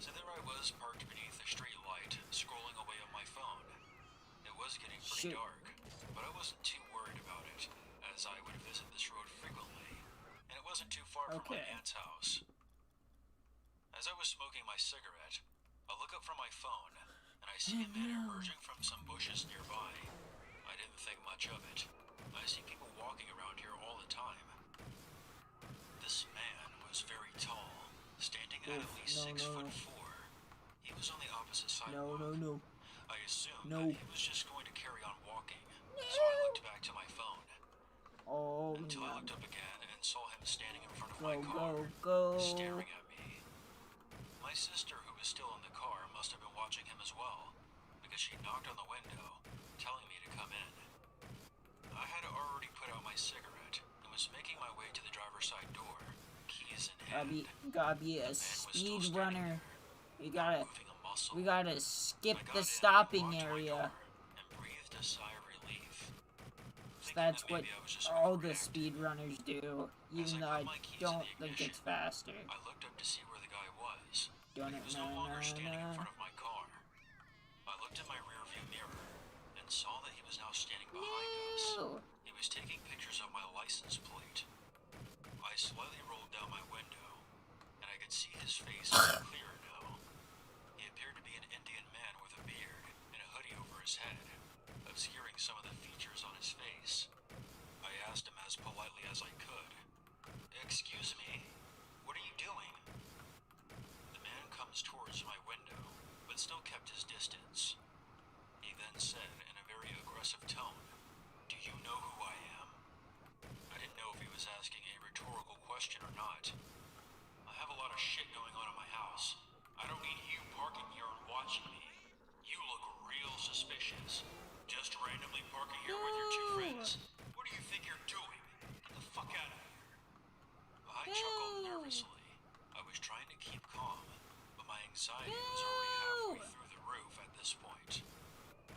So there I was, parked beneath a street light, scrolling away on my phone. It was getting pretty dark, but I wasn't too worried about it, as I would visit this road frequently, and it wasn't too far from my aunt's house. As I was smoking my cigarette, I look up from my phone, and I see a man emerging from some bushes nearby. I didn't think much of it. I see people walking around here all the time. This man was very tall, standing at least 6'4". He was on the opposite sidewalk. I assumed that he was just going to carry on walking, so I looked back to my phone. Until I looked up again and saw him standing in front of my car, staring at me. My sister, who was still in the car, must have been watching him as well, because she knocked on the window, telling me to come in. I had already put out my cigarette and was making my way to the driver's side door, keys in hand. Gotta be a speed runner. We gotta skip the stopping area. And breathed a sigh of relief. So that's what all the speed runners do, even though I don't think it's faster. I looked up to see where the guy was. He was no longer standing in front of my car. I looked in my rearview mirror and saw that he was now standing behind us. He was taking pictures of my license plate. I slightly rolled down my window, and I could see his face very clearer now. He appeared to be an Indian man with a beard and a hoodie over his head, obscuring some of the features on his face. I asked him as politely as I could, "Excuse me, what are you doing?" The man comes towards my window, but still kept his distance. He then said in a very aggressive tone, "Do you know who I am?" I didn't know if he was asking a rhetorical question or not. I have a lot of shit going on in my house. I don't need you parking here and watching me. You look real suspicious. Just randomly parking here with your 2 friends. What do you think you're doing? Get the fuck out of here. I chuckled nervously. I was trying to keep calm, but my anxiety was already halfway through the roof at this point.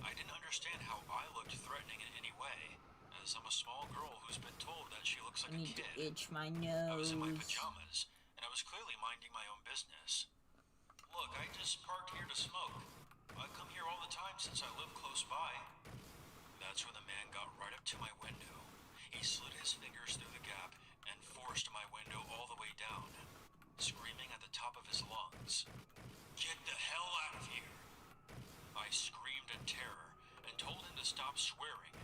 I didn't understand how I looked threatening in any way, as because I'm a small girl who's been told that she looks I like a need to kid. itch my I was in my nose. pajamas, and I was clearly minding my own business. Look, I just parked here to smoke. I come here all the time since I live close by. That's when the man got right up to my window. He slid his fingers through the gap and forced my window all the way down, screaming at the top of his lungs, "Get the hell out of here!" I screamed in terror and told him to stop swearing,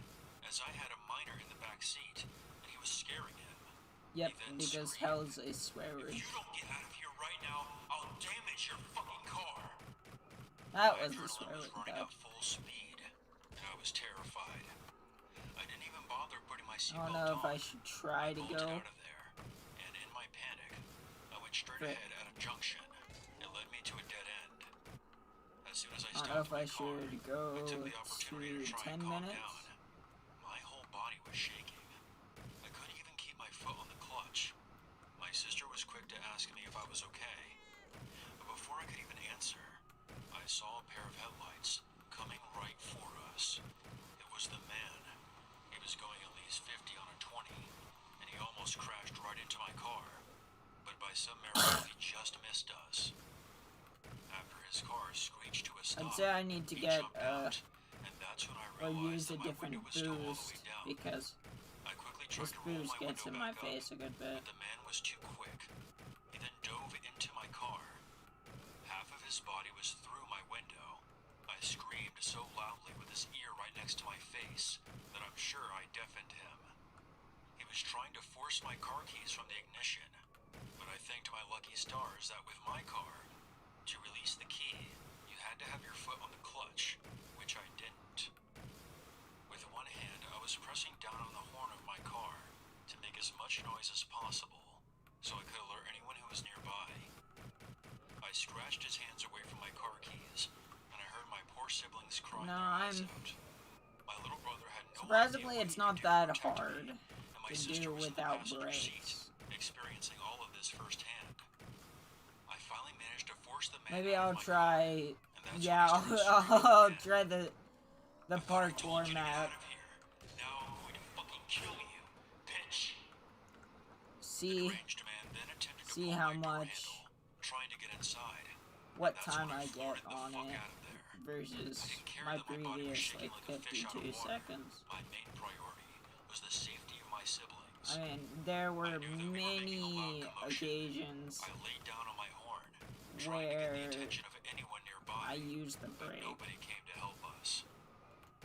as I had a minor in the back seat, and he was scaring him. Yep, because hell's a swear word. "If you don't get out of here right now, I'll damage your fucking car." That My was the adrenaline swear was word, running though. at full speed, and I was terrified. I didn't even bother putting my I seatbelt don't know if on. I should try to bolted go. out of there, and in my panic, I went straight Frick. ahead at a junction. It led me to a dead end. As soon as I I don't know stopped if my I car, should go I took the opportunity to try 10 and calm minutes. down. My whole body was shaking. I couldn't even keep my foot on the clutch. My sister was quick to ask me if I was okay. But before I could even answer, I saw a pair of headlights coming right for us. It was the man. He was going at least 50 on a 20, and he almost crashed right into my car. But by some miracle, he just missed us. After his car screeched to a stop, I'd say I need to he get, jumped out, and that's when I or realized use a that my different window was still all the boost, way down. because I quickly tried this to roll boost my gets window in my back up, face a good bit. but the man was too quick. He then dove into my car. Half of his body was through my window. I screamed so loudly with his ear right next to my face that I'm sure I deafened him. He was trying to force my car keys from the ignition, but I thanked my lucky stars that with my car, to release the key, you had to have your foot on the clutch, which I didn't. With one hand, I was pressing down on the horn of my car to make as much noise as possible, so I could alert anyone who was nearby. I scratched his hands away from my car keys, and I heard my poor siblings crying their eyes out. My little brother had no Surprisingly, idea it's what not he could do that to protect hard me, and my to sister do was in the without passenger seat, brakes. experiencing all of this firsthand. I finally managed to force the man Maybe out I'll of my try. car, and that's Yeah, when he started I'll screaming try again. the "I thought I parkour told you to get map. out of here. Now I'm going to fucking kill you, bitch." The See deranged man then attempted to see pull how my door much, handle, trying to get inside. what And that's time when I get farted the on fuck it out of there. versus I didn't care my that my body was previous shaking like like a fish out of 52 water. seconds. My main priority was the safety of my siblings. I mean, there were I knew that we were making a loud many commotion. occasions I laid down on my horn, trying to get the where attention of anyone nearby, I used the but brake. nobody came to help us.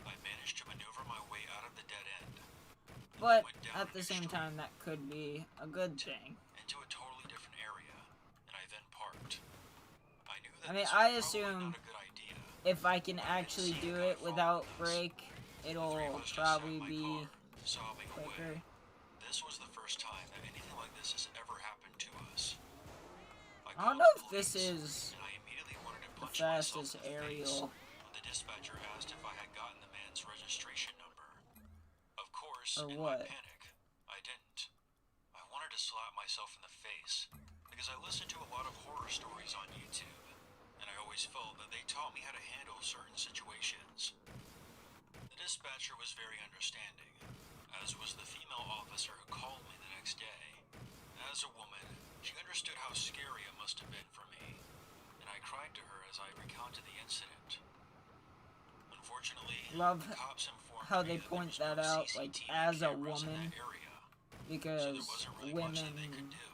I managed to maneuver my way out of the dead end, But went down at a the new same street time, that could be a good thing. into a totally different area, and I then parked. I knew that I mean, this I was probably assume not a good idea. if I can actually do it without brake, The three it'll of us just sat probably in my be car, sobbing quicker. away. This was the first time that anything like this has ever happened to us. I don't called know the if this police, is and I immediately wanted to the punch myself fastest in the face aerial. when the dispatcher asked if I had gotten the man's registration number. Of course, Or in what? my panic, I didn't. I wanted to slap myself in the face because I listened to a lot of horror stories on YouTube, and I always felt that they taught me how to handle certain situations. The dispatcher was very understanding, as was the female officer who called me the next day. As a woman, she understood how scary it must have been for me, and I cried to her as I recounted the incident. Unfortunately, Love the cops informed how me they that point there was that no out, like, CCTV as a cameras in woman, that area, so because there wasn't really much that they could women, do,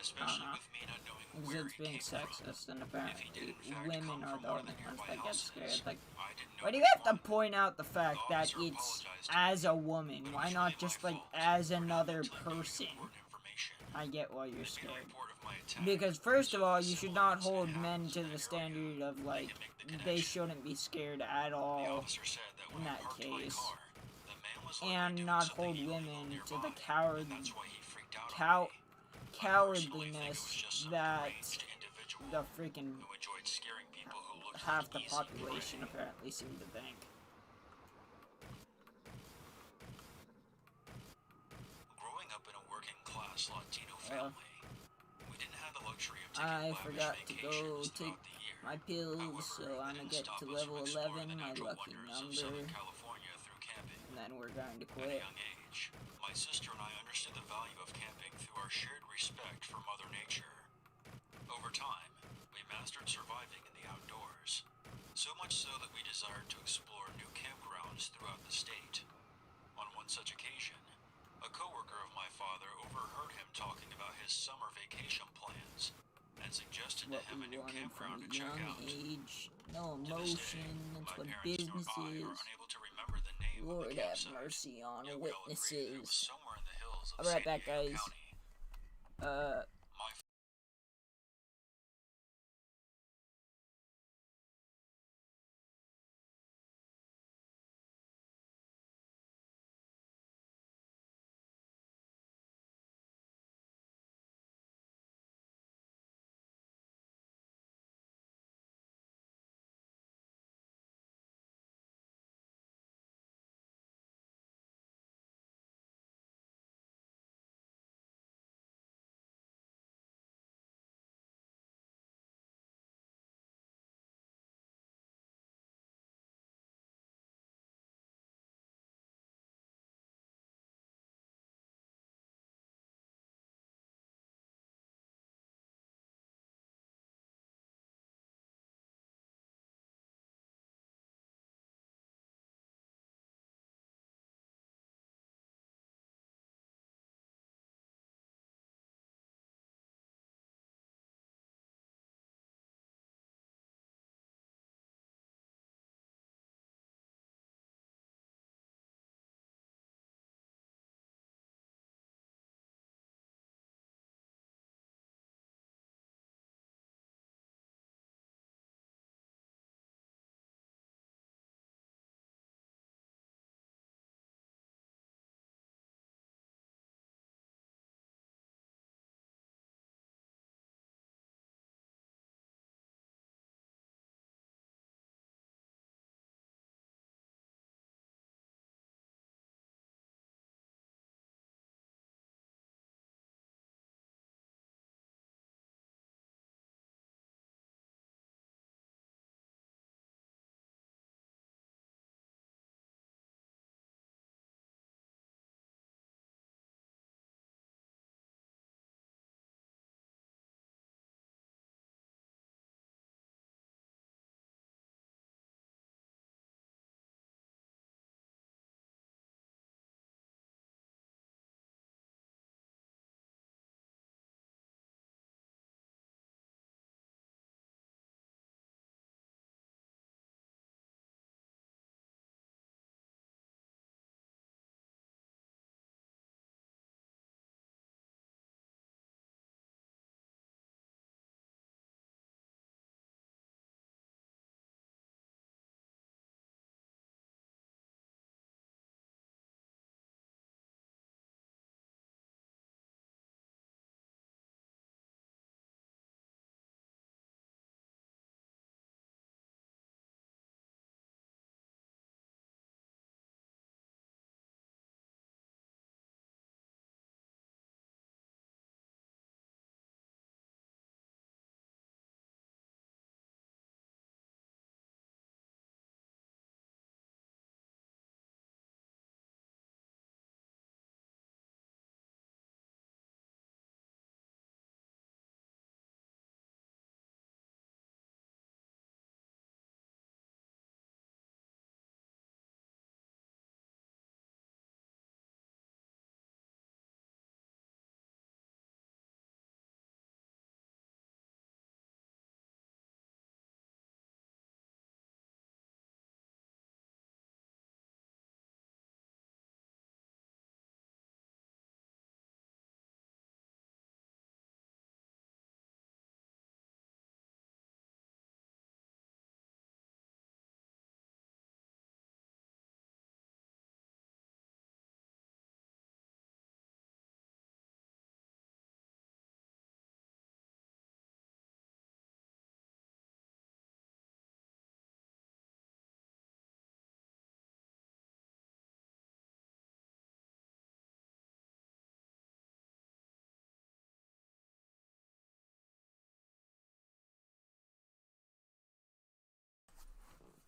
especially know, with me not knowing because where it's he being came from. sexist, and If he apparently did in fact women come are from the one of only the ones nearby that get houses, scared. Like, I didn't know why do you which have to one. point out the fact The that officer it's apologized to as me, a woman? but it Why was not really just my like fault as for not another mentally knowing person? important information. I get why I you're made a scared. report of my attack, Because first of so all, if a you should similar not hold incident men happens to in the that standard area, of they like can make the they connection. shouldn't be scared at The all officer said that in when I that parked my case, car, the man was likely and doing not something hold illegal women to nearby, the and that's why he freaked out on cow me. I personally think it cowardliness was just some that deranged individual the freaking who enjoyed scaring people who looked half like the easy population prey. apparently seem to think. Growing up in a working-class Latino family, we didn't have the luxury of taking I lavish forgot to go vacations take throughout the year. my pills, However, so that I'm gonna didn't get stop to us level from exploring 11, the my natural lucky wonders of number, Southern California through camping. and then we're going to At a quit. young age, my sister and I understood the value of camping through our shared respect for Mother Nature. Over time, we mastered surviving in the outdoors, so much so that we desired to explore new campgrounds throughout the state. On one such occasion, a coworker of my father overheard him talking about his summer vacation plans and suggested to What him we a new wanted from campground a to check young out. age. No To this day, emotion. That's my what parents nor business I is. are unable to remember the name of the Lord have campsite. mercy on Yet we all agree that it was witnesses. somewhere in the hills of I'll be right San back, Diego guys. County. My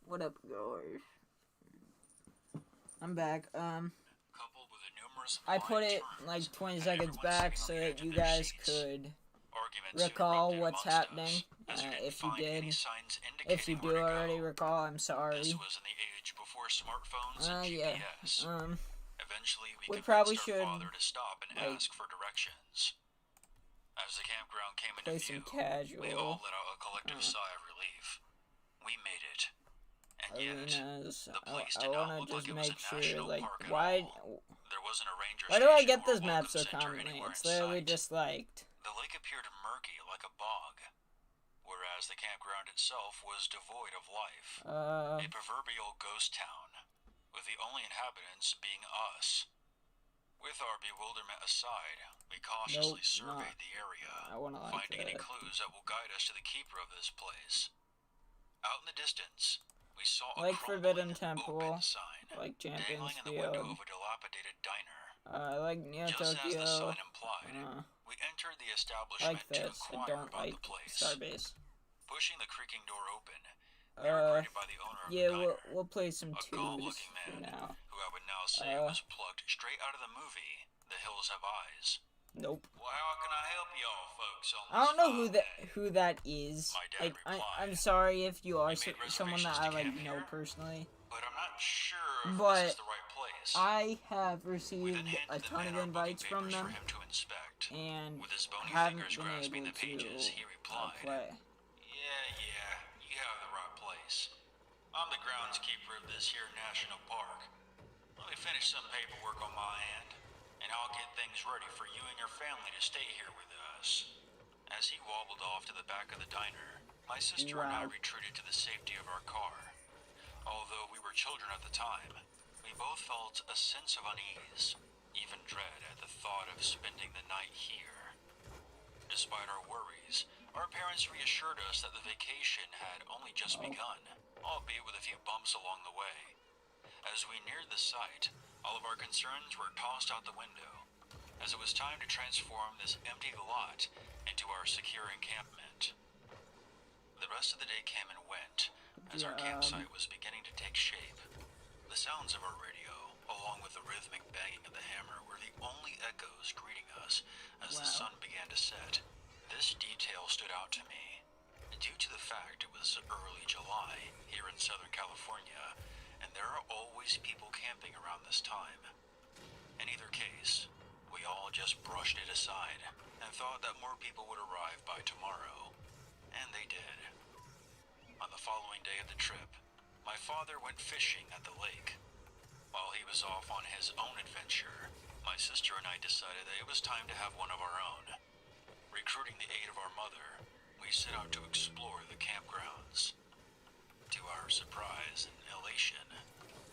What up, guys? I'm back. coupled with a numerous I put it terms, like 20 and seconds everyone back sitting so on the that edge you of their guys seats. could Arguments recall erupted what's amongst happening. us, as we didn't If you find any did, signs if you indicating do where to already go. recall, I'm This sorry. was in the age before smartphones and Yeah. GPS. Eventually, we We convinced probably our should father to stop and like ask for directions. As the campground came into play view, some casual we all let out a collective sigh of relief. We made it. And yet, arenas. the place I did not wanna look just like it was make a sure, national like, park at why all. There wasn't a ranger do I station get or this a map welcome so center commonly? anywhere It's in literally sight. disliked. The lake appeared murky like a bog, whereas the campground itself was devoid of life. A proverbial ghost town, with the only inhabitants being us. With our bewilderment aside, we cautiously surveyed the area, finding any clues that will guide us to the keeper of this place. Out in the distance, we saw a Forbidden open Temple, sign like Champions dangling in the window Field. of a dilapidated diner. Like Neo Just Tokyo. as the sign implied, we entered the establishment Like this. to I inquire don't about like the place. Starbase. Pushing the creaking door open, we were greeted by the owner of the diner, we'll play some a twos gaunt-looking for man now. who I would now say was plucked straight out of the movie The Hills Have Eyes. Nope. Well, how can I help y'all folks on this I don't know fine who that is. My dad Like, replied, I'm sorry if you are "You made someone that reservations I to like camp know here? personally. But I'm not sure if But this is the right place." I have We received then a handed the ton man of our invites booking from papers for them, him to inspect. and With his bony haven't fingers been grasping able the pages, he to replied, play. Yeah, you have the right place. I'm the groundskeeper of this here national park. Let me finish some paperwork on my end, and I'll get things ready for you and your family to stay here with us. As he wobbled off to the back of the diner, my sister and I retreated to the safety of our car. Although we were children at the time, we both felt a sense of unease, even dread at the thought of spending the night here. Despite our worries, our parents reassured us that the vacation had only just begun, albeit with a few bumps along the way. As we neared the site, all of our concerns were tossed out the window, as it was time to transform this empty lot into our secure encampment. The rest of the day came and went, as our campsite was beginning to take shape. The sounds of our radio, along with the rhythmic banging of the hammer, were the only echoes greeting us as the sun began to set. This detail stood out to me, due to the fact it was early July here in Southern California, and there are always people camping around this time. In either case, we all just brushed it aside and thought that more people would arrive by tomorrow, and they did. On the following day of the trip, my father went fishing at the lake. While he was off on his own adventure, my sister and I decided that it was time to have one of our own. Recruiting the aid of our mother, we set out to explore the campgrounds. To our surprise and elation,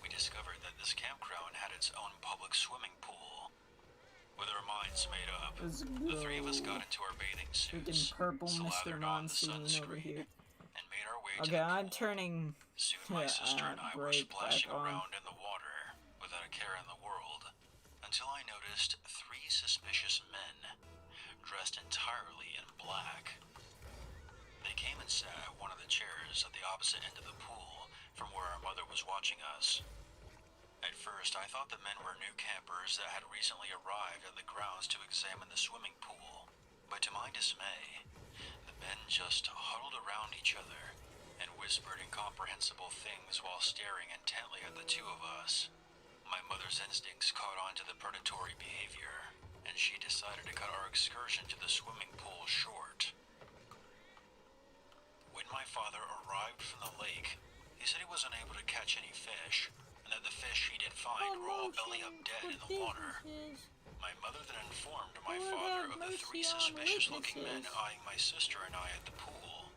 we discovered that this campground had its own public swimming pool. With our minds made up, the three of us got into our bathing suits, Purple Mr. slathered on the Monsoon over here. sunscreen, and made our way to Okay, the pool. I'm turning Soon my sister and I were break splashing back on. around in the water without a care in the world, until I noticed three suspicious men, dressed entirely in black. They came and sat at one of the chairs at the opposite end of the pool from where our mother was watching us. At first, I thought the men were new campers that had recently arrived at the grounds to examine the swimming pool, but to my dismay, the men just huddled around each other and whispered incomprehensible things while staring intently at the two of us. My mother's instincts caught on to the predatory behavior, and she decided to cut our excursion to the swimming pool short. When my father arrived from the lake, he said he was unable to catch any fish, and that the fish he did find were all belly up dead in the water. My mother then informed my father of the three suspicious-looking men eyeing my sister and I at the pool.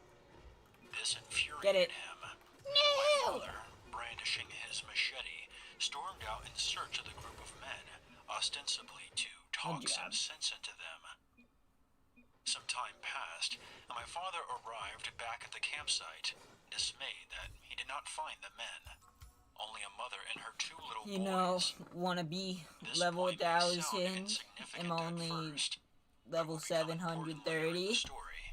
This infuriated him. My father, brandishing his machete, stormed out in search of the group of men, ostensibly to talk some sense into them. Some time passed, and my father arrived back at the campsite, dismayed that he did not find the men. Only a mother and her two little boys. Wanna be This level point may 1000. sound I'm insignificant only at first, level but will become important later in the 730. story.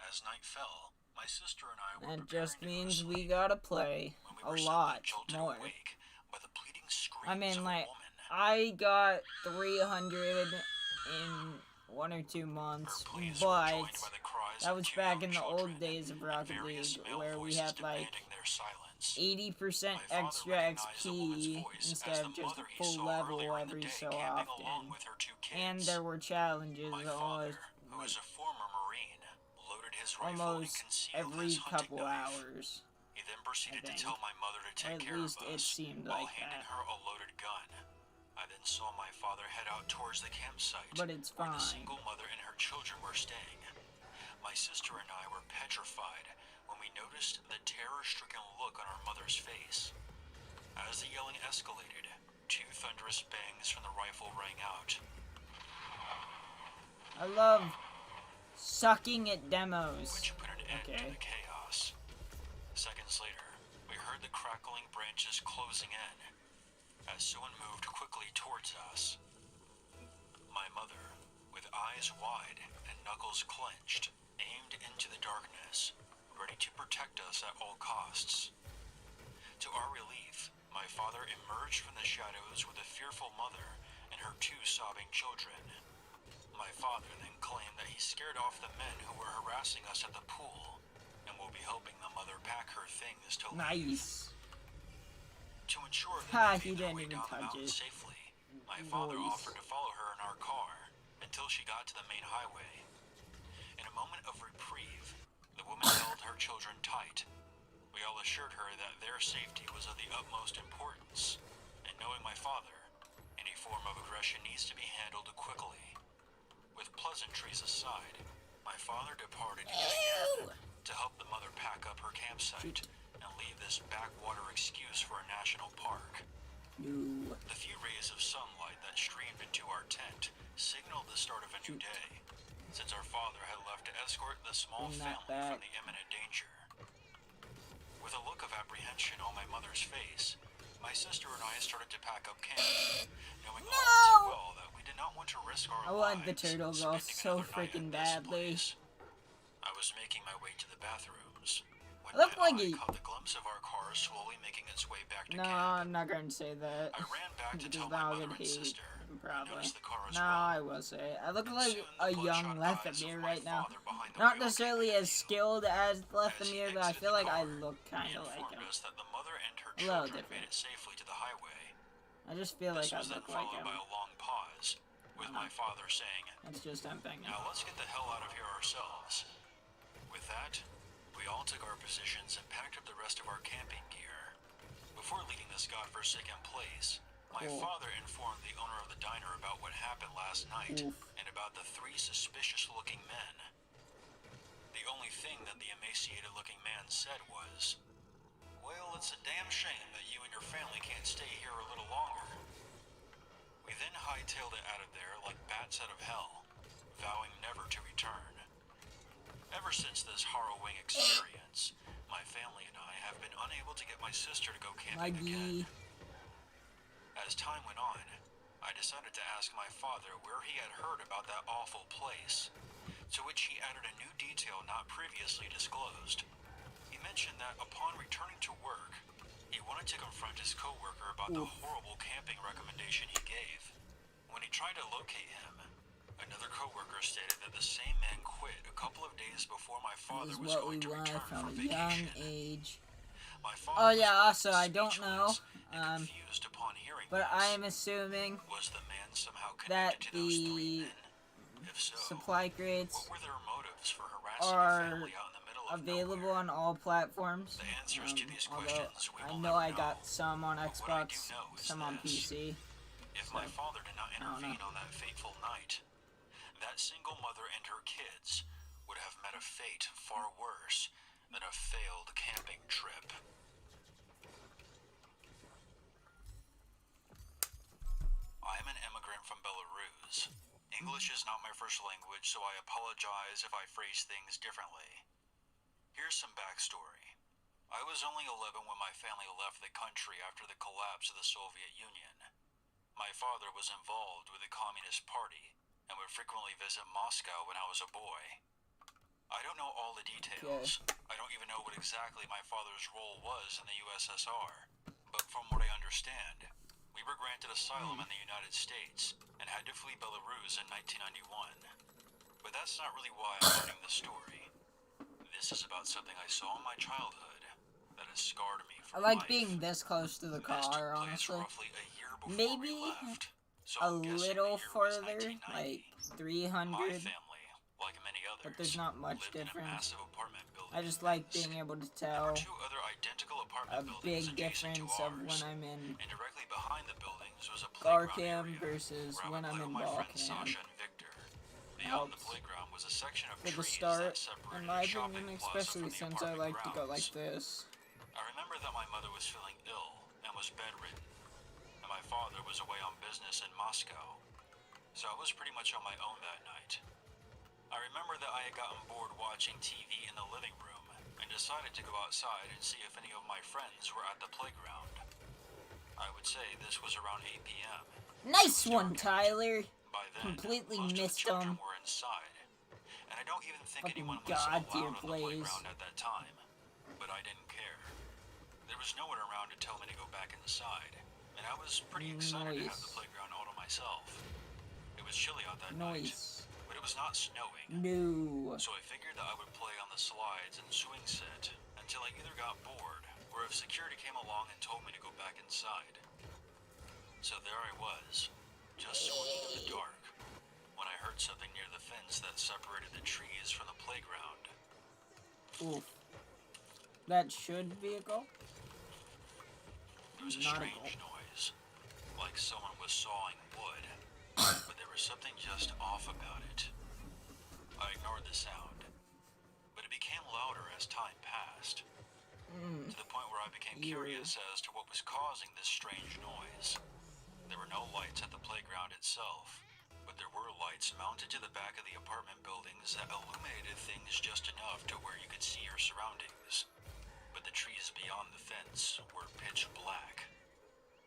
As night fell, my sister and I were That preparing just to go to means we sleep gotta play when we a were lot suddenly jolted more. awake by the pleading screams I mean, of like, a woman. I got 300 in 1 or 2 months, Her pleas were but joined by the cries that of was two back young in the children old days of and Rocket various League, male where we voices had, like, demanding their silence. 80% My father extra recognized the woman's XP voice instead as of the just mother a he full saw level earlier in the every day, so camping along often. with her 2 kids. And there were challenges My father, who is a former Marine, loaded his rifle and almost concealed every his hunting couple knife. hours. He then proceeded to think. tell my mother to Or take at care of least it us seemed while like handing that. her a loaded gun. I then saw my father head out towards the campsite But it's where the fine. single mother and her children were staying. My sister and I were petrified when we noticed the terror-stricken look on our mother's face. As the yelling escalated, 2 thunderous bangs from the rifle rang out. I love sucking at demos. Which put an end to the chaos. Seconds later, we heard the crackling branches closing in as someone moved quickly towards us. My mother, with eyes wide and knuckles clenched, aimed into the darkness, ready to protect us at all costs. To our relief, my father emerged from the shadows with a fearful mother and her 2 sobbing children. My father then claimed that he scared off the men who were harassing us at the pool and will be helping the mother pack her things to leave. Nice. To ensure that He they made their didn't way even down the touch mountain it. safely, my father Voice. offered to follow her in our car until she got to the main highway. In a moment of reprieve, the woman held her children tight. We all assured her that their safety was of the utmost importance, and knowing my father, any form of aggression needs to be handled quickly. With pleasantries aside, my father departed yet again to help the mother pack up her campsite and leave this backwater excuse for a national park. No. The few rays of sunlight that streamed into our tent signaled the start of a new day, since our father had left to escort the small family from the imminent danger. With a look of apprehension on my mother's face, my sister and I started to pack up camp, knowing all too well that we did not want to risk our I lives want the turtle girl spending so another night freaking at this badly. place. I was making my way to the bathrooms when Look my like eye he- caught the glimpse of our car slowly making its way back to No, camp. I'm not going to say that. I ran back to Because tell now my I'll mother get and hate. sister. I Probably. noticed the car as No, well. I will say it. I look And like soon a the young bloodshot eyes Lethamyr of right my now. father behind the Not wheel necessarily came as into view. skilled as As he Lethamyr, but I exited feel the like I car, look he kind of like informed him. us that the mother and her A little children different. made it safely to the highway. I just feel This like I was then look like followed him. by a long pause, with my father saying, That's just I'm thinking. "Now let's get the hell out of here ourselves." With that, we all took our positions and packed up the rest of our camping gear. Before leaving this godforsaken place, my father informed the owner of the diner about what happened last night and about the 3 suspicious-looking men. The only thing that the emaciated-looking man said was, "Well, it's a damn shame that you and your family can't stay here a little longer." We then hightailed it out of there like bats out of hell, vowing never to return. Ever since this harrowing experience, my family and I have been unable to get my sister to go camping again. As time went on, I decided to ask my father where he had heard about that awful place, to which he added a new detail not previously disclosed. He mentioned that upon returning to work, he wanted to confront his coworker about the horrible camping recommendation he gave. When he tried to locate him, another coworker stated that the same man quit a couple of days before my father was going to return from vacation. My father Oh yeah, also I don't know, and confused upon hearing but this. I am assuming Was the man somehow that connected to those 3 the men? If so, supply crates what were their motives for harassing a are family out in the middle of available nowhere? on all platforms. The answers to these Although questions we I will know never I got some on But what I do Xbox, know is some on this. PC. If my father did not don't know. intervene on that fateful night, that single mother and her kids would have met a fate far worse than a failed camping trip. I am an immigrant from Belarus. English is not my first language, so I apologize if I phrase things differently. Here's some backstory. I was only 11 when my family left the country after the collapse of the Soviet Union. My father was involved with the Communist Party and would frequently visit Moscow when I was a boy. I don't know all the details. I don't even know what exactly my father's role was in the USSR. But from what I understand, we were granted asylum in the United States and had to flee Belarus in 1991. But that's not really why I'm learning the story. This is about something I saw in my childhood that has scarred me for I like life. being this close to the This took car, place honestly. roughly a year before Maybe we left. So a I'm guessing little the year was further, 1990. like My 300, family, like many others, but there's not much lived in a difference. massive apartment building I just in like Minsk. being able to There were tell two other identical a apartment buildings big adjacent to difference of when ours, I'm in and directly behind the buildings was a car playground cam area versus where I when would I'm play in with my ball friends cam. Sasha and Victor. Beyond the Helps playground was a section of for the trees start, that separated in my a shopping opinion, plaza especially from the since I apartment like to go grounds. like this. I remember that my mother was feeling ill and was bedridden, and my father was away on business in Moscow, so I was pretty much on my own that night. I remember that I had gotten bored watching TV in the living room and decided to go outside and see if any of my friends were at the playground. I would say this was around 8 p.m. Nice one, Tyler. By then, Completely most missed of the children them. were inside, and I don't even think Fucking anyone was God, allowed dear on the Blaze. playground at that time, but I didn't care. There was no one around to tell me to go back inside, and I was pretty excited to have the playground all to myself. It was chilly out that night, but it was not snowing. No. So I figured that I would play on the slides and swing set until I either got bored or if security came along and told me to go back inside. So there I was, just swinging in the dark, when I heard something near the fence that separated the trees from the playground. Oof. That should be a goal. It was a Not a strange goal. noise, like someone was sawing wood, but there was something just off about it. I ignored the sound, but it became louder as time passed, to the point where I became curious as to what was causing this strange noise. There were no lights at the playground itself, but there were lights mounted to the back of the apartment buildings that illuminated things just enough to where you could see your surroundings. But the trees beyond the fence were pitch black.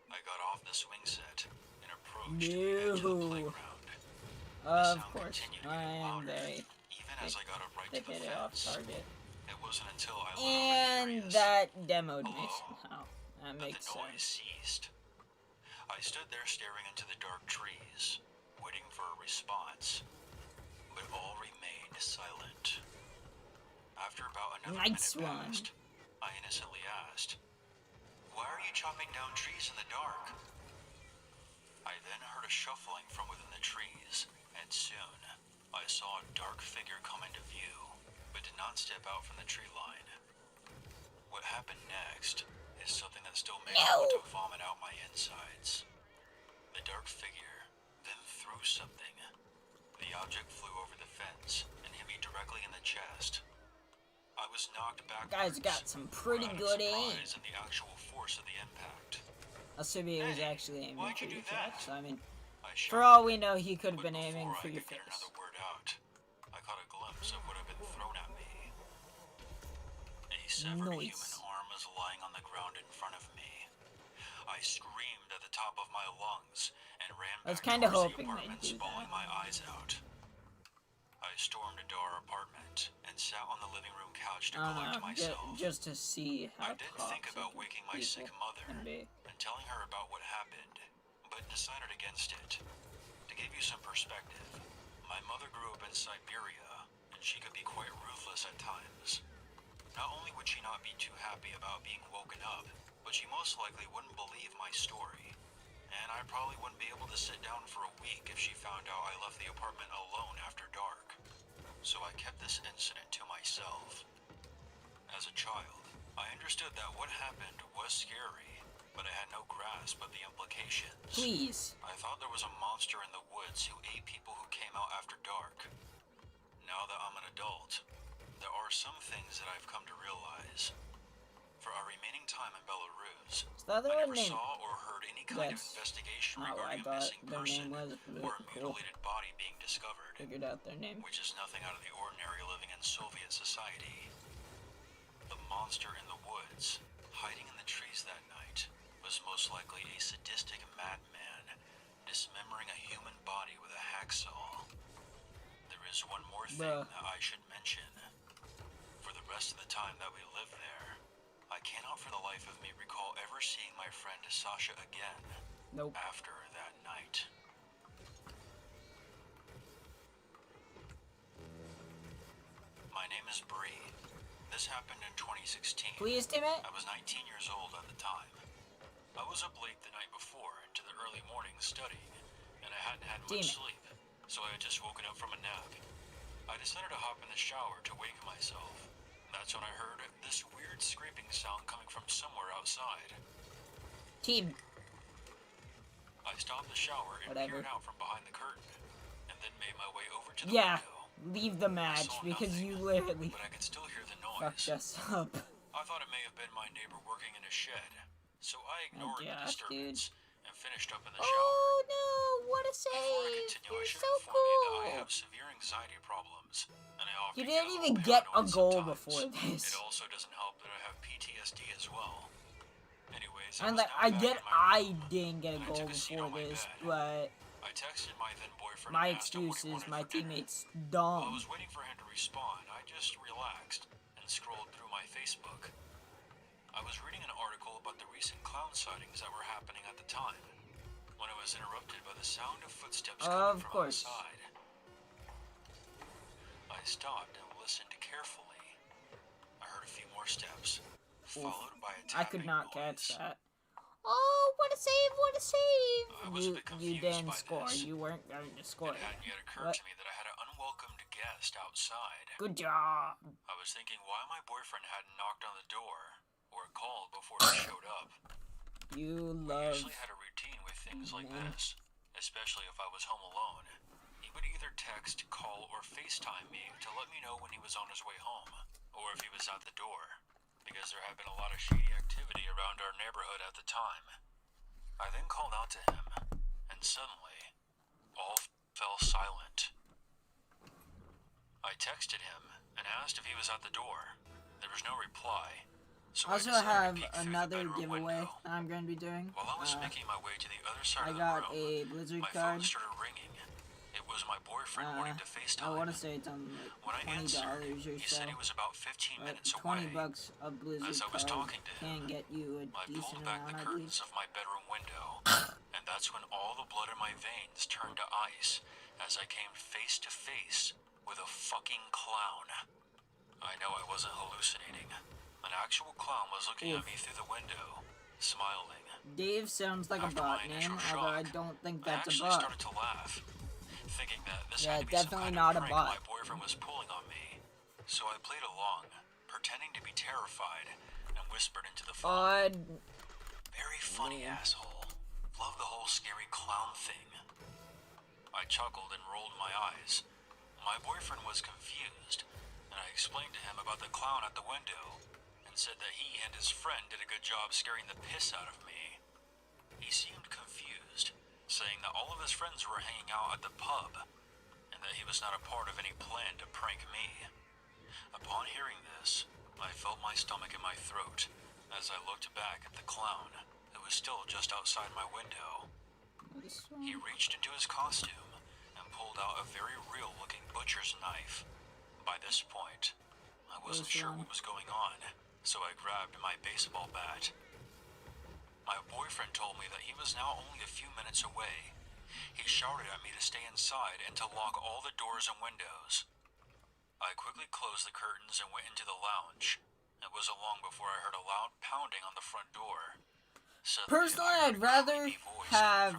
I got off the swing set and approached the edge of the playground. Of course, and even as I got up right they to the hit it off fence. target. It wasn't until I lit And that demoed me somehow. That makes the noise sense. ceased. I stood there staring into the dark trees, waiting for a response, but all remained silent. After about another minute passed, I innocently asked, "Why are you chopping down trees in the dark?" I then heard a shuffling from within the trees, and soon I saw a dark figure come into view, but did not step out from the tree line. What happened next is something that still makes me want to vomit out my insides. The dark figure then threw something. The object flew over the fence and hit me directly in the chest. I was knocked backwards. Guy's got some pretty good aim. And the actual force of the impact. Assuming it was actually aiming for your chest. I mean, I for all we know, he could have been aiming for your Get face. another word out, I caught a glimpse of what had been thrown at me. A severed human arm was lying on the ground in front of me. I screamed at the top of my lungs and ran back towards the apartment, bawling my eyes out. I stormed into our apartment and sat on the living room couch to collect myself. Just to see how I did think about waking my sick mother and telling her about what happened, but decided against it. To give you some perspective, my mother grew up in Siberia, and she could be quite ruthless at times. Not only would she not be too happy about being woken up, but she most likely wouldn't believe my story. And I probably wouldn't be able to sit down for a week if she found out I left the apartment alone after dark. So I kept this incident to myself. As a child, I understood that what happened was scary, but I had no grasp of the implications. Please. I thought there was a monster in the woods who ate people who came out after dark. Now that I'm an adult, there are some things that I've come to realize. For our remaining time in Belarus, I never saw or heard any kind of investigation regarding a missing person or a mutilated body being discovered. Figured out their name. Which is nothing out of the ordinary living in Soviet society. The monster in the woods, hiding in the trees that night, was most likely a sadistic madman, dismembering a human body with a hacksaw. There is one more thing that I should mention. For the rest of the time that we lived there, I cannot for the life of me recall ever seeing my friend Sasha again. Nope. After that night. My name is Bree. This happened in 2016. Please, teammate. I was 19 years old at the time. I was up late the night before into the early morning studying, and I hadn't had much sleep, so I had just woken up from a nap. I decided to hop in the shower to wake myself. That's when I heard this weird scraping sound coming from somewhere outside. Team. I stopped the shower and peered out from behind the curtain, and then made my way over to the window. Leave the match because you literally but I could still hear the noise. fucked us up. I thought it may have been my neighbor working in a shed, so I ignored the disturbance and finished up in the shower. Oh no, what a save! Before I continue, You're I should so inform you that I cool. have severe anxiety problems, and I often You didn't get even get a goal before this. It also doesn't help that I have PTSD as well. Anyways, And like, I didn't get a goal before this, but I texted my then boyfriend. My excuse is my teammate's dumb. While I was waiting for him to respond, I just relaxed and scrolled through my Facebook. I was reading an article about the recent clown sightings that were happening at the time, when I was interrupted by the sound of footsteps coming from outside. I stopped and listened carefully. I heard a few more steps, followed by a tapping I could not noise. catch that. Oh, what a save, what a save! I was a bit confused You didn't by score, this. you weren't going to score. It hadn't yet occurred to me that I had an unwelcomed guest outside. Good job. I was thinking why my boyfriend hadn't knocked on the door or called before he showed up. You We love... usually had a routine with things like this, especially if I was home alone. He would either text, call, or FaceTime me to let me know when he was on his way home, or if he was at the door, because there had been a lot of shady activity around our neighborhood at the time. I then called out to him, and suddenly, all fell silent. I texted him and asked if he was at the door. There was no reply. So I also have another giveaway I'm going to be doing. While I was making my way to the other side of the I got room, a Blizzard my card. phone started ringing. It was my boyfriend wanting to FaceTime. I want to say it's on When I like $20 answered, or he so. said he was about 15 But minutes 20 away. bucks of Blizzard As I was card talking to can him, get you a I decent pulled back amount, the I believe. curtains of my bedroom window, and that's when all the blood in my veins turned to ice as I came face to face with a fucking clown. I know I wasn't hallucinating. An actual clown was looking at me through the window, smiling. Dave sounds like a bot name, although I don't think that's a I actually bot. started to laugh, thinking that this Yeah, had to be some definitely kind not a of prank bot. my boyfriend was pulling on me. So I played along, pretending to be terrified, and whispered into the phone. Very funny, asshole. Love the whole scary clown thing. I chuckled and rolled my eyes. My boyfriend was confused, and I explained to him about the clown at the window, and said that he and his friend did a good job scaring the piss out of me. He seemed confused, saying that all of his friends were hanging out at the pub, and that he was not a part of any plan to prank me. Upon hearing this, I felt my stomach in my throat as I looked back at the clown who was still just outside my window. He reached into his costume and pulled out a very real-looking butcher's knife. By this point, I wasn't sure what was going on, so I grabbed my baseball bat. My boyfriend told me that he was now only a few minutes away. He shouted at me to stay inside and to lock all the doors and windows. I quickly closed the curtains and went into the lounge. It wasn't long before I heard a loud pounding on the front door. Suddenly, Personally, I'd rather have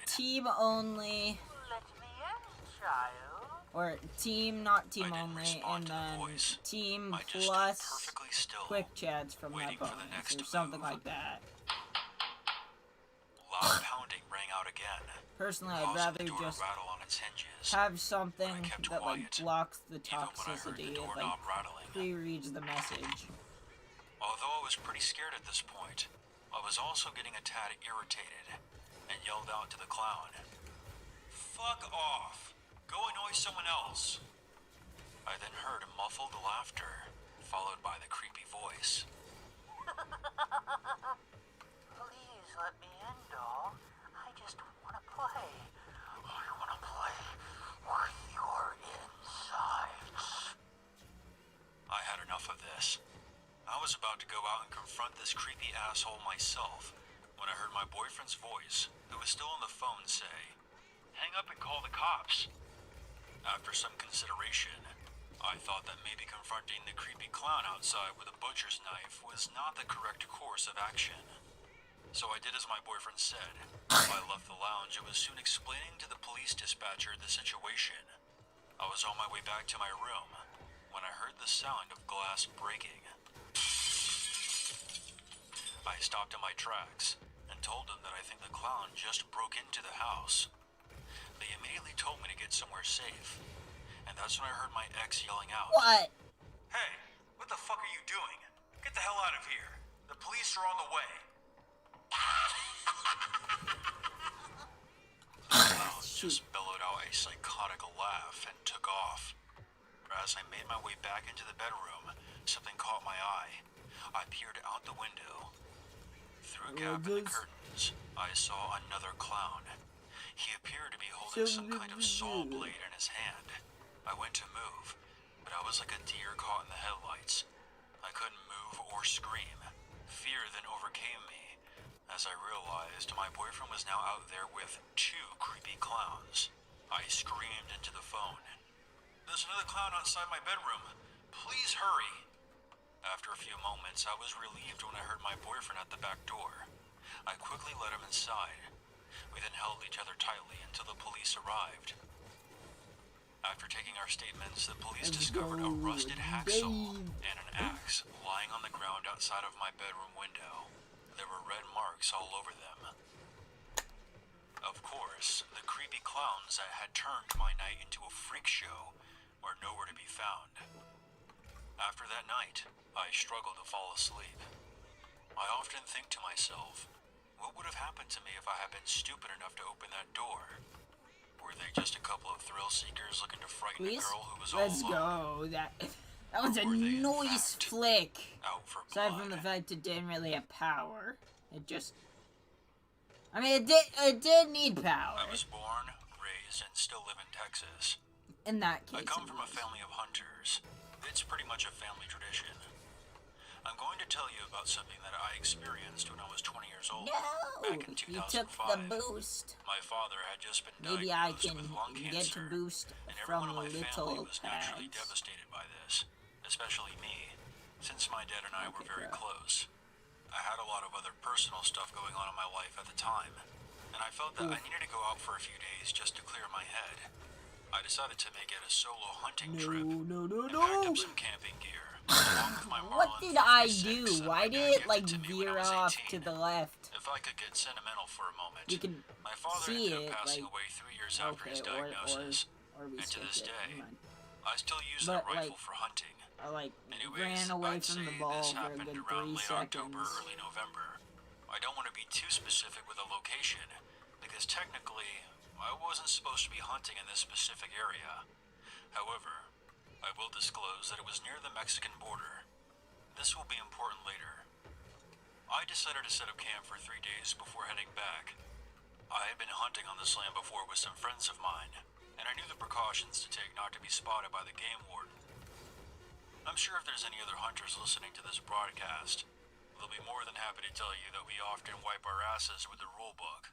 team only, Let me in, child. or team, not team only, and then team plus quick chats from my opponents, or something like that. Loud pounding rang out again. Personally, I'd rather just have something that like blocks the toxicity and like pre-reads the message. Although I was pretty scared at this point, I was also getting a tad irritated and yelled out to the clown, "Fuck off! Go annoy someone else!" I then heard muffled laughter, followed by the creepy voice. Please let me in, doll. I just want to play. I want to play with your insides. I had enough of this. I was was about to go out and confront this creepy asshole myself when I heard my boyfriend's voice, who was still on the phone, say, "Hang up and call the cops." After some consideration, I thought that maybe confronting the creepy clown outside with a butcher's knife was not the correct course of action. So I did as my boyfriend said. I left the lounge and was soon explaining to the police dispatcher the situation. I was on my way back to my room when I heard the sound of glass breaking. I stopped in my tracks and told them that I think the clown just broke into the house. They immediately told me to get somewhere safe, and that's when I heard my ex yelling out, What? "Hey, what the fuck are you doing? Get the hell out of here. The police are on the way." I just bellowed out a psychotic laugh and took off. As I made my way back into the bedroom, something caught my eye. I peered out the window. Through a gap in the curtains, I saw another clown. He appeared to be holding some kind of saw blade in his hand. I went to move, but I was like a deer caught in the headlights. I couldn't move or scream. Fear then overcame me, as I realized my boyfriend was now out there with 2 creepy clowns. I screamed into the phone, "There's another clown outside my bedroom. Please hurry." After a few moments, I was relieved when I heard my boyfriend at the back door. I quickly let him inside. We then held each other tightly until the police arrived. After taking our statements, the police discovered a rusted hacksaw and an axe lying on the ground outside of my bedroom window. There were red marks all over them. Of course, the creepy clowns that had turned my night into a freak show were nowhere to be found. After that night, I struggled to fall asleep. I often think to myself, what would have happened to me if I had been stupid enough to open that door? Were they just a couple of thrill seekers looking to frighten a girl who was all alone? Let's go. That was a noise flick. Out for Aside blood? from the fact it didn't really have power. It just... I mean, it did need power. I was born, raised, and still live in Texas. In that case, I come from a family of hunters. It's pretty much a family tradition. I'm going to tell you about something that I experienced when I was 20 years old. No! Back in You 2005. took the boost. My father had just been Maybe I diagnosed can with lung get cancer, to boost and from everyone in my family little was naturally pads. devastated by this, especially me, since my dad and I were very close. I had a lot of other personal stuff going on in my life at the time, and I felt that I needed to go out for a few days just to clear my head. I decided to make it a solo hunting trip and packed up some camping gear. Along with my What Marlin did I 56 do? that Why my did dad it, like, gifted to me when I veer was off 18. to the left? If I could get sentimental for a moment, You can my father see ended it, up passing like, away 3 years after his diagnosis, or we and to skipped this it. day, Never mind. I still use But, that rifle like, for hunting. I, like, Anyways, ran away I'd from say the ball this for a happened good around 3 late seconds. October, early November. I don't want to be too specific with a location, because technically, I wasn't supposed to be hunting in this specific area. However, I will disclose that it was near the Mexican border. This will be important later. I decided to set up camp for 3 days before heading back. I had been hunting on this land before with some friends of mine, and I knew the precautions to take not to be spotted by the game warden. I'm sure if there's any other hunters listening to this broadcast, they'll be more than happy to tell you that we often wipe our asses with the rulebook.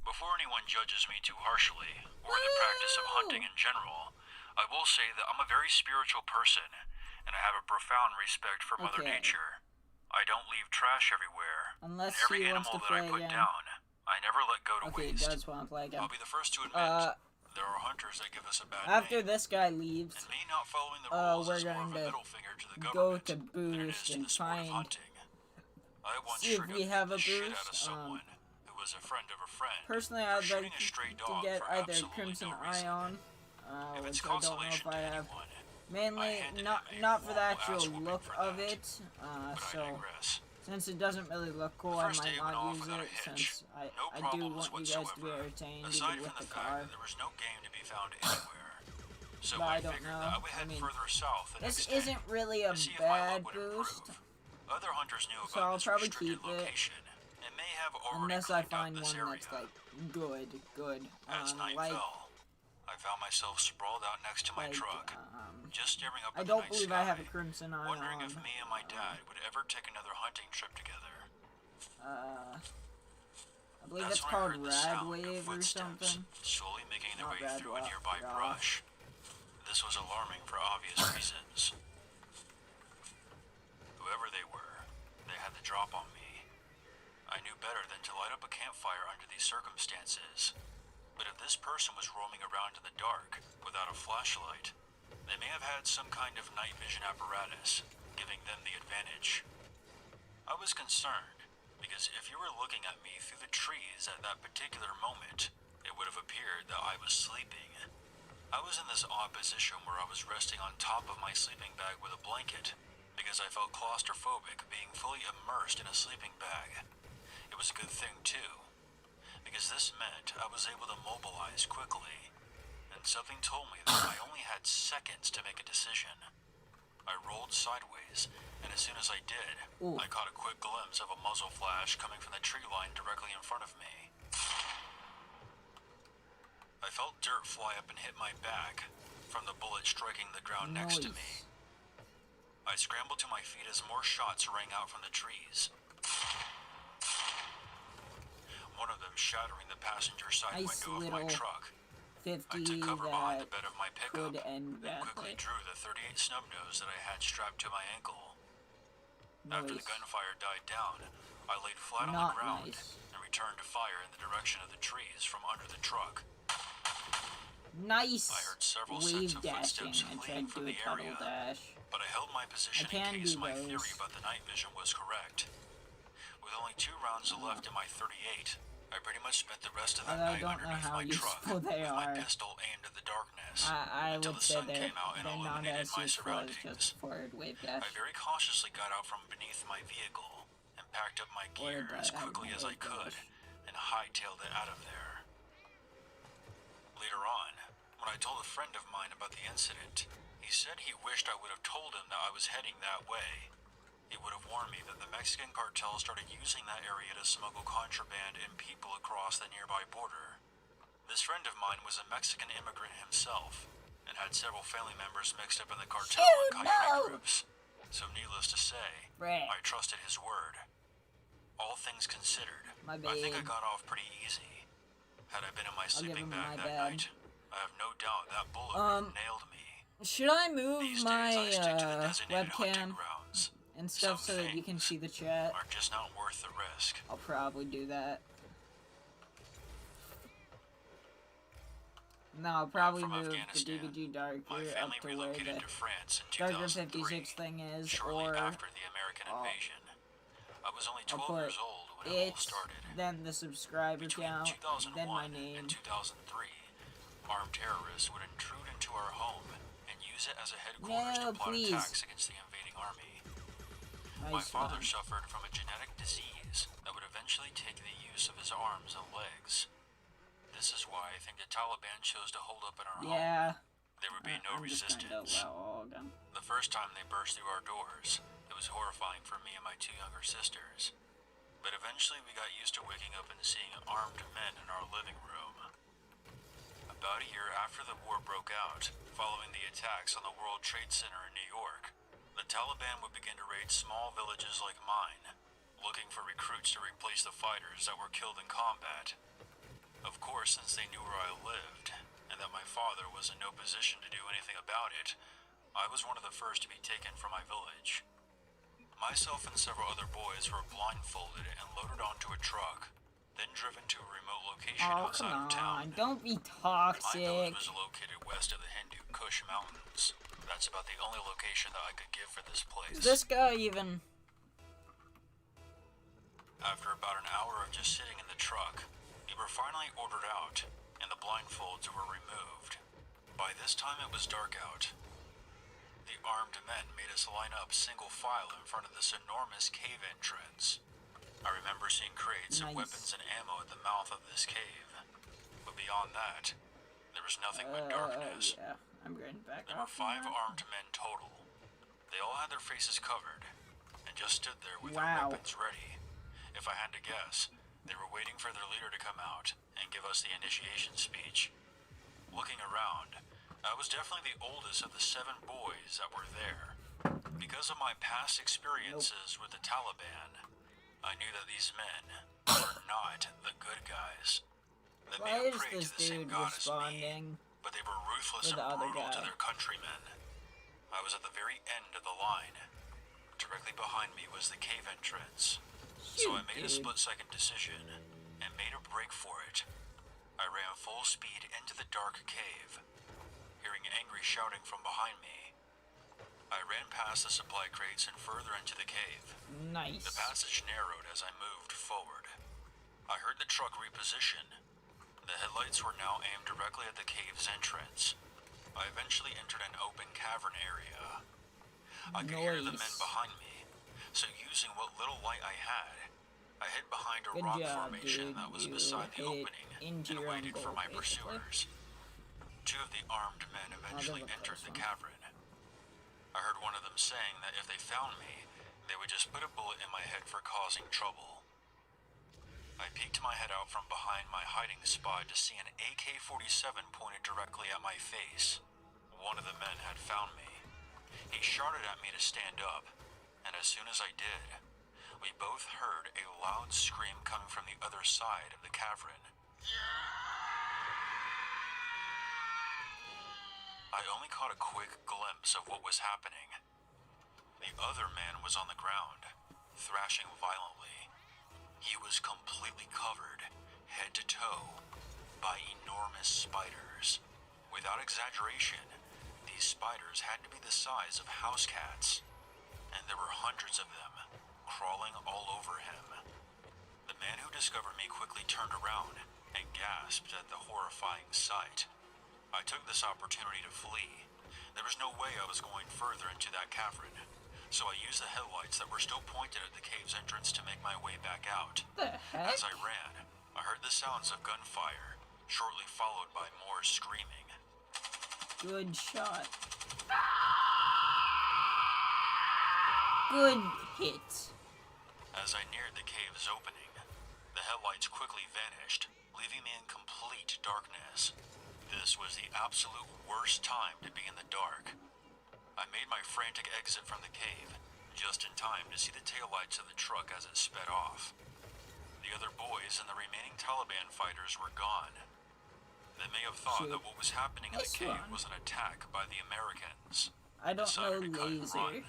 Before anyone judges me too harshly, or the practice of hunting in general, I will say that I'm a very spiritual person, and I have a profound respect for Mother Nature. I don't leave trash everywhere. Unless and every he wants animal to that I play put again. down, I never let go to Okay, he waste. does want to play again. I'll be the first to admit, there are hunters that give us a bad After name. this guy leaves, And me not following the rules we're is more of going a to middle finger to the go government to than it is Boost to and the sport of find, hunting. I once see if sure we got have the a shit out of Boost. someone who was a friend of a friend. Personally, for I'd shooting like a stray to dog get for either absolutely Crimson no reason. Ion, If it's which I don't know consolation if I to have. anyone, Mainly, handed not him a not for the horrible actual ass-whooping look for of that. it. but I So digress. since it doesn't really look cool, The I first might day went not off use without a it. hitch. Since No I do problems want you guys to be whatsoever, entertained, aside even from with the the fact car. that there was no game to be found anywhere. So But I I don't figured know. that I would I head mean, further south the This next day isn't really a to see if my bad luck would boost, improve. Other hunters knew so about I'll this probably restricted keep it. location and may have already unless I cleaned up find this one area. that's like good. As night Like fell, I found myself sprawled out next to my truck. just staring up I at the don't night believe sky, I have a crimson eye wondering on. if me and my dad would ever take another hunting trip together. I believe That's it's when I called heard the sound of Radwave or footsteps something. slowly making their Not way through a Radwave, nearby gosh. brush. This was alarming for obvious reasons. Whoever they were, they had the drop on me. I knew better than to light up a campfire under these circumstances. But if this person was roaming around in the dark without a flashlight, they may have had some kind of night vision apparatus, giving them the advantage. I was concerned, because if you were looking at me through the trees at that particular moment, it would have appeared that I was sleeping. I was in this odd position where I was resting on top of my sleeping bag with a blanket, because I felt claustrophobic being fully immersed in a sleeping bag. It was a good thing, too, because this meant I was able to mobilize quickly, and something told me that I only had seconds to make a decision. I rolled sideways, and as soon as I did, I caught a quick glimpse of a muzzle flash coming from the tree line directly in front of me. I felt dirt fly up and hit my back from the bullet striking the ground next to me. I scrambled to my feet as more shots rang out from the trees. One of them shattering the passenger side window of my truck. 50 I took cover behind the bed of my could pickup, end then quickly drew the .38 snub-nose that I had strapped to my ankle. After the gunfire died down, I laid flat on the ground and returned to fire in the direction of the trees from under the truck. Nice. I heard several wave sets of dashing. footsteps I fleeing tried to from do a the tunnel area, dash. but I held my position in case my theory about the night vision was correct. With only 2 rounds left in my .38, I pretty much spent the rest of the night underneath my truck with my pistol aimed at the darkness until the sun came out and illuminated my surroundings. I very cautiously got out from beneath my vehicle and packed up my gear as quickly as I could and hightailed it out of there. Later on, when I told a friend of mine about the incident, he said he wished I would have told him that I was heading that way. He would have warned me that the Mexican cartel started using that area to smuggle contraband and people across the nearby border. This friend of mine was a Mexican immigrant himself, and had several family members mixed up in the cartel and coyote groups. So needless to say, I trusted his word. All things considered, I think I got off pretty easy. Had I been in my sleeping bag that night, I have no doubt that bullet would have nailed me. Should I move These my days I stick to the designated webcam hunting grounds. and stuff so that you can see the chat? Are just not worth the risk. I'll probably do that. No, I'll probably move the DBG Darker up to where the Darker 56 thing is, or after the American invasion. I was only 12 I'll years old when it all started. then the subscriber count, then my name. And 2003, armed terrorists would intrude into our home and use it as a headquarters to plot attacks against the invading army. My father suffered from a genetic disease that would eventually take the use of his arms and legs. This is why I think the Taliban chose to hold up in our home. There would be no resistance. The first time they burst through our doors, it was horrifying for me and my 2 younger sisters. But eventually we got used to waking up and seeing armed men in our living room. About a year after the war broke out, following the attacks on the World Trade Center in New York, the Taliban would begin to raid small villages like mine, looking for recruits to replace the fighters that were killed in combat. Of course, since they knew where I lived, and that my father was in no position to do anything about it, I was one of the first to be taken from my village. Myself and several other boys were blindfolded and loaded onto a truck, then driven to a remote location outside of town. Don't be toxic. My village was located west of the Hindu Kush Mountains. That's about the only location that I could give for this place. This guy even... After about an hour of just sitting in the truck, we were finally ordered out, and the blindfolds were removed. By this time it was dark out. The armed men made us line up single file in front of this enormous cave entrance. I remember seeing crates of weapons and ammo at the mouth of this cave. But beyond that, there was nothing but darkness. I'm going back. There were 5 armed men total. They all had their faces covered, and just stood there with their weapons ready. If I had to guess, they were waiting for their leader to come out and give us the initiation speech. Looking around, I was was definitely the oldest of the 7 boys that were there. Because of my past experiences with the Taliban, I knew that these men were not the good guys. They may Why have is prayed this to the same dude God as me, responding but they were ruthless to and the other brutal to guy? their countrymen. I was at the very end of the line. Directly behind me was the cave entrance. So I made a split-second decision and made a break for it. I ran full speed into the dark cave, hearing angry shouting from behind me. I ran past the supply crates and further into the cave. Nice. The passage narrowed as I moved forward. I heard the truck reposition. The headlights were now aimed directly at the cave's entrance. I eventually entered an open cavern area. I could hear the men behind me, so using what little light I had, I hid behind a rock formation that was beside the opening and waited for my pursuers. 2 of the armed men eventually entered the cavern. I heard one of them saying that if they found me, they would just put a bullet in my head for causing trouble. I peeked my head out from behind my hiding spot to see an AK-47 pointed directly at my face. One of the men had found me. He shouted at me to stand up, and as soon as I did, we both heard a loud scream coming from the other side of the cavern. I only caught a quick glimpse of what was happening. The other man was on the ground, thrashing violently. He was completely covered, head to toe, by enormous spiders. Without exaggeration, these spiders had to be the size of house cats, and there were hundreds of them, crawling all over him. The man who discovered me quickly turned around and gasped at the horrifying sight. I took this opportunity to flee. There was no way I was going further into that cavern, so I used the headlights that were still pointed at the cave's entrance to make my way back out. The heck? As I ran, I heard the sounds of gunfire, shortly followed by more screaming. Good shot. Good hit. As I neared the cave's opening, the headlights quickly vanished, leaving me in complete darkness. This was the absolute worst time to be in the dark. I made my frantic exit from the cave, just in time to see the taillights of the truck as it sped off. The other boys and the remaining Taliban fighters were gone. They may have thought that what was happening in the cave was an attack by the Americans. I don't know Decided to cut and laser. run.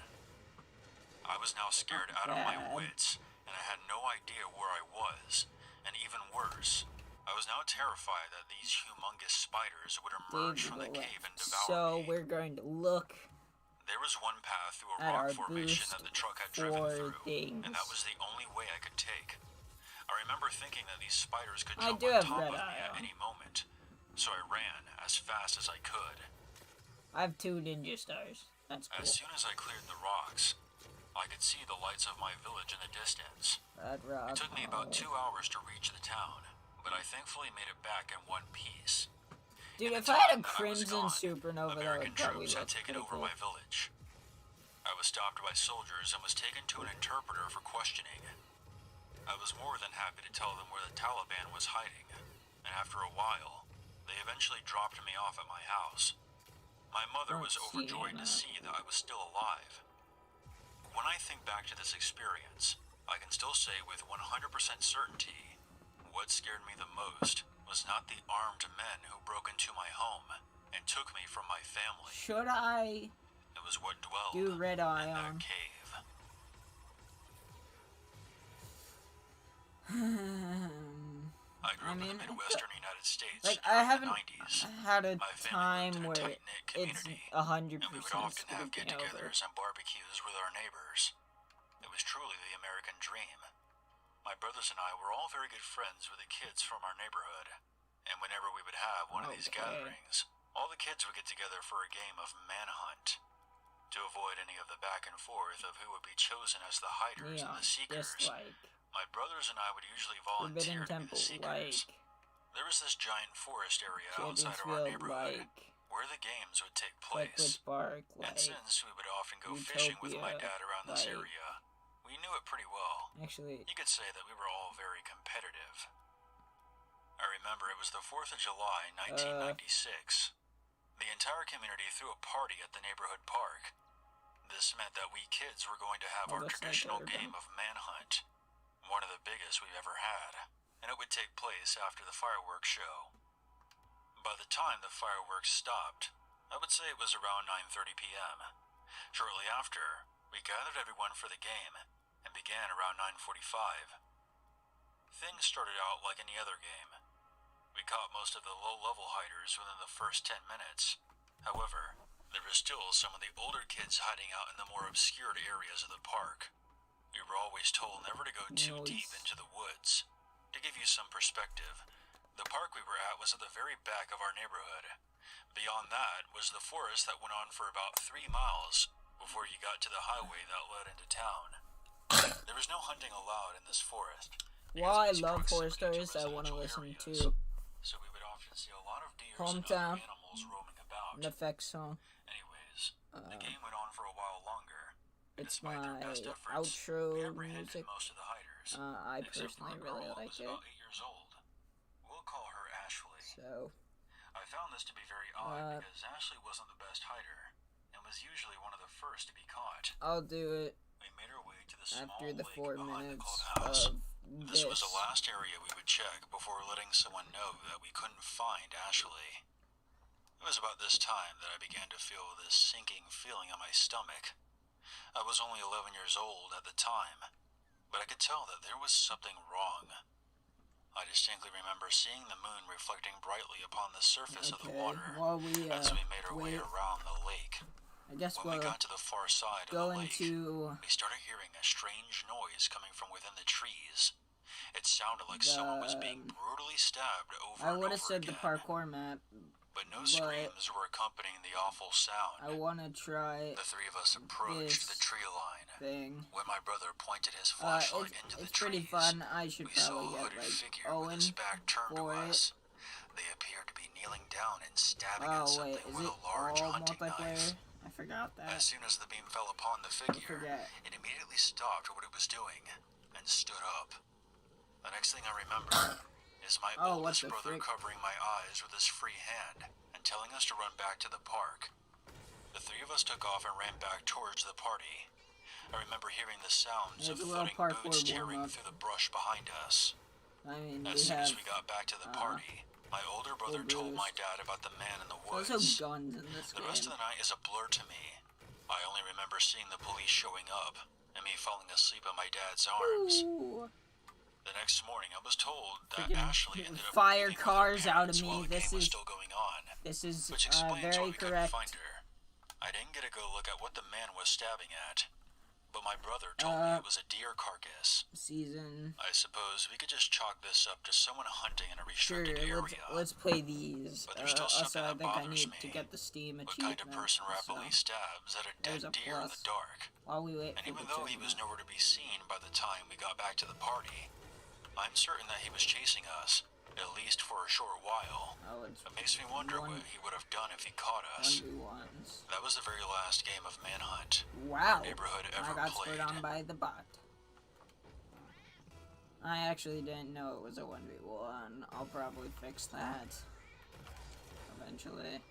I was now scared out of my wits, and I had no idea where I was. And even worse, I was now terrified that these humongous spiders would emerge from the cave and devour So me. we're going to look There was one path through a at our rock formation boost that the truck had driven for through, things. and that was the only way I could take. I remember thinking that these spiders could I jump do on have top red of me eye at on. any moment, so I ran as fast as I could. I have 2 ninja stars. That's cool. As soon as I cleared the rocks, I could see the lights of my village in the distance. Red rock. It took me about 2 hours to reach the town, but I thankfully made it back in one piece. Dude, In if the I had a time that I was crimson gone, supernova, that American would probably troops look had taken pretty over cool. my village. I was stopped by soldiers and was taken to an interpreter for questioning. I was more than happy to tell them where the Taliban was hiding, and after a while, they eventually dropped me off at my house. My mother was overjoyed to see that I was still alive. When I think back to this experience, I can still say with 100% certainty, what scared me the most was not the armed men who broke into my home and took me from my family. Should I It was what dwelled do red eye in that on? cave. I grew up in the Midwestern United States like, during I haven't the 90s. had a My family time lived in a where tight-knit it's community, 100% and we would often have screwing over. get-togethers and barbecues with our neighbors. It was truly the American dream. My brothers and I were all very good friends with the kids from our neighborhood, and whenever we would have one of these gatherings, all the kids would get together for a game of manhunt. To avoid any of the back and forth of who would be chosen as the hiders and the seekers, just like my brothers and I would usually Forbidden volunteer to be Temple, the seekers. like There was this giant forest area outside of Championsville, our neighborhood like where the games would take Liquid place. Park, And like since we would often go fishing with my Utopia, dad around this like- area, we knew it pretty well. actually, You could say that we were all very competitive. I remember it was the 4th of July, 1996. The entire community threw a party at the neighborhood park. This meant that we kids were going to have our traditional game of manhunt, one of the biggest we've ever had, and it would take place after the fireworks show. By the time the fireworks stopped, I would say it was around 9:30 p.m. Shortly after, we gathered everyone for the game and began around 9:45. Things started out like any other game. We caught most of the low-level hiders within the first 10 minutes. However, there were still some of the older kids hiding out in the more obscured areas of the park. We were always told never to go too deep into the woods. To give you some perspective, the park we were at was at the very back of our neighborhood. Beyond that was the forest that went on for about 3 miles before you got to the highway that led into town. There was no hunting allowed in this forest. While I love horror stories, I want to listen to So we would often see a lot of deer Hometown, and other animals roaming about. NEFFEX song. Anyways, the game went on for a while longer. It's Despite my their best efforts, outro we apprehended music. most of the hiders. I Except personally for a girl really who like was it. about 8 years old. We'll call her Ashley. So, I found this to be very odd because Ashley wasn't the best hider and was usually one of the first to be caught. I'll do it We made our way to the small after the lake 4 behind the minutes clubhouse. of This was the last area we would check before letting someone know that we couldn't find Ashley. It was about this time that I began to feel this sinking feeling on my stomach. I was only 11 years old at the time, but I could tell that there was something wrong. I distinctly remember seeing the moon reflecting brightly upon the surface of the water as we made our way around the lake. I guess When we got to the far side of go the lake, into we started hearing a strange noise coming from within the trees. It sounded like someone was being brutally stabbed over I and would over have said again. the parkour map, But no screams were accompanying the awful sound. I want to try The three of us approached the this tree line. thing. When my brother pointed his flashlight into the It's pretty trees, fun. I should we saw probably a get hooded like figure with Owen his back turned to for it. us. They appeared to be kneeling down and stabbing at Oh something wait, is with it a large all hunting multiplayer? knife. I forgot As that. soon as the beam fell upon the figure, forget. it immediately stopped what it was doing and stood up. The next thing I remember is my oldest brother covering my eyes with his free hand and telling us to run back to the park. The three of us took off and ran back towards the party. I remember hearing the sounds of thudding boots tearing through the brush behind us. I mean, As soon as we got back to the party, my older brother told my dad about the man in the woods. There's also guns in this The game. rest of the night is a blur to me. I only remember seeing the police showing up and me falling asleep in my dad's arms. Ooh. The next morning, I was told that Freaking Ashley ended up fire meeting with her cars out of parents while me. the This game was is still going on, this is which explains why very we couldn't correct. find her. I didn't get to go look at what the man was stabbing at, but my brother told me it was a deer carcass. Season. I suppose we could just chalk this up to someone hunting in a Sure, restricted area. let's play these. But there's still Also, something I that think I bothers need me. to get the Steam What achievement. kind of person rapidly So, stabs at a there's dead a deer in plus. the dark? while we wait And for even the though he was tournament. nowhere to be seen by the time we got back to the party, I'm certain that he was chasing us, at least for a short while. Oh, it's It makes me wonder what he would have done if he caught us. 1v1s. That was the very last game of Manhunt Wow. neighborhood I ever got played. spurred on by the bot. I actually didn't know it was a 1v1. I'll probably fix that eventually.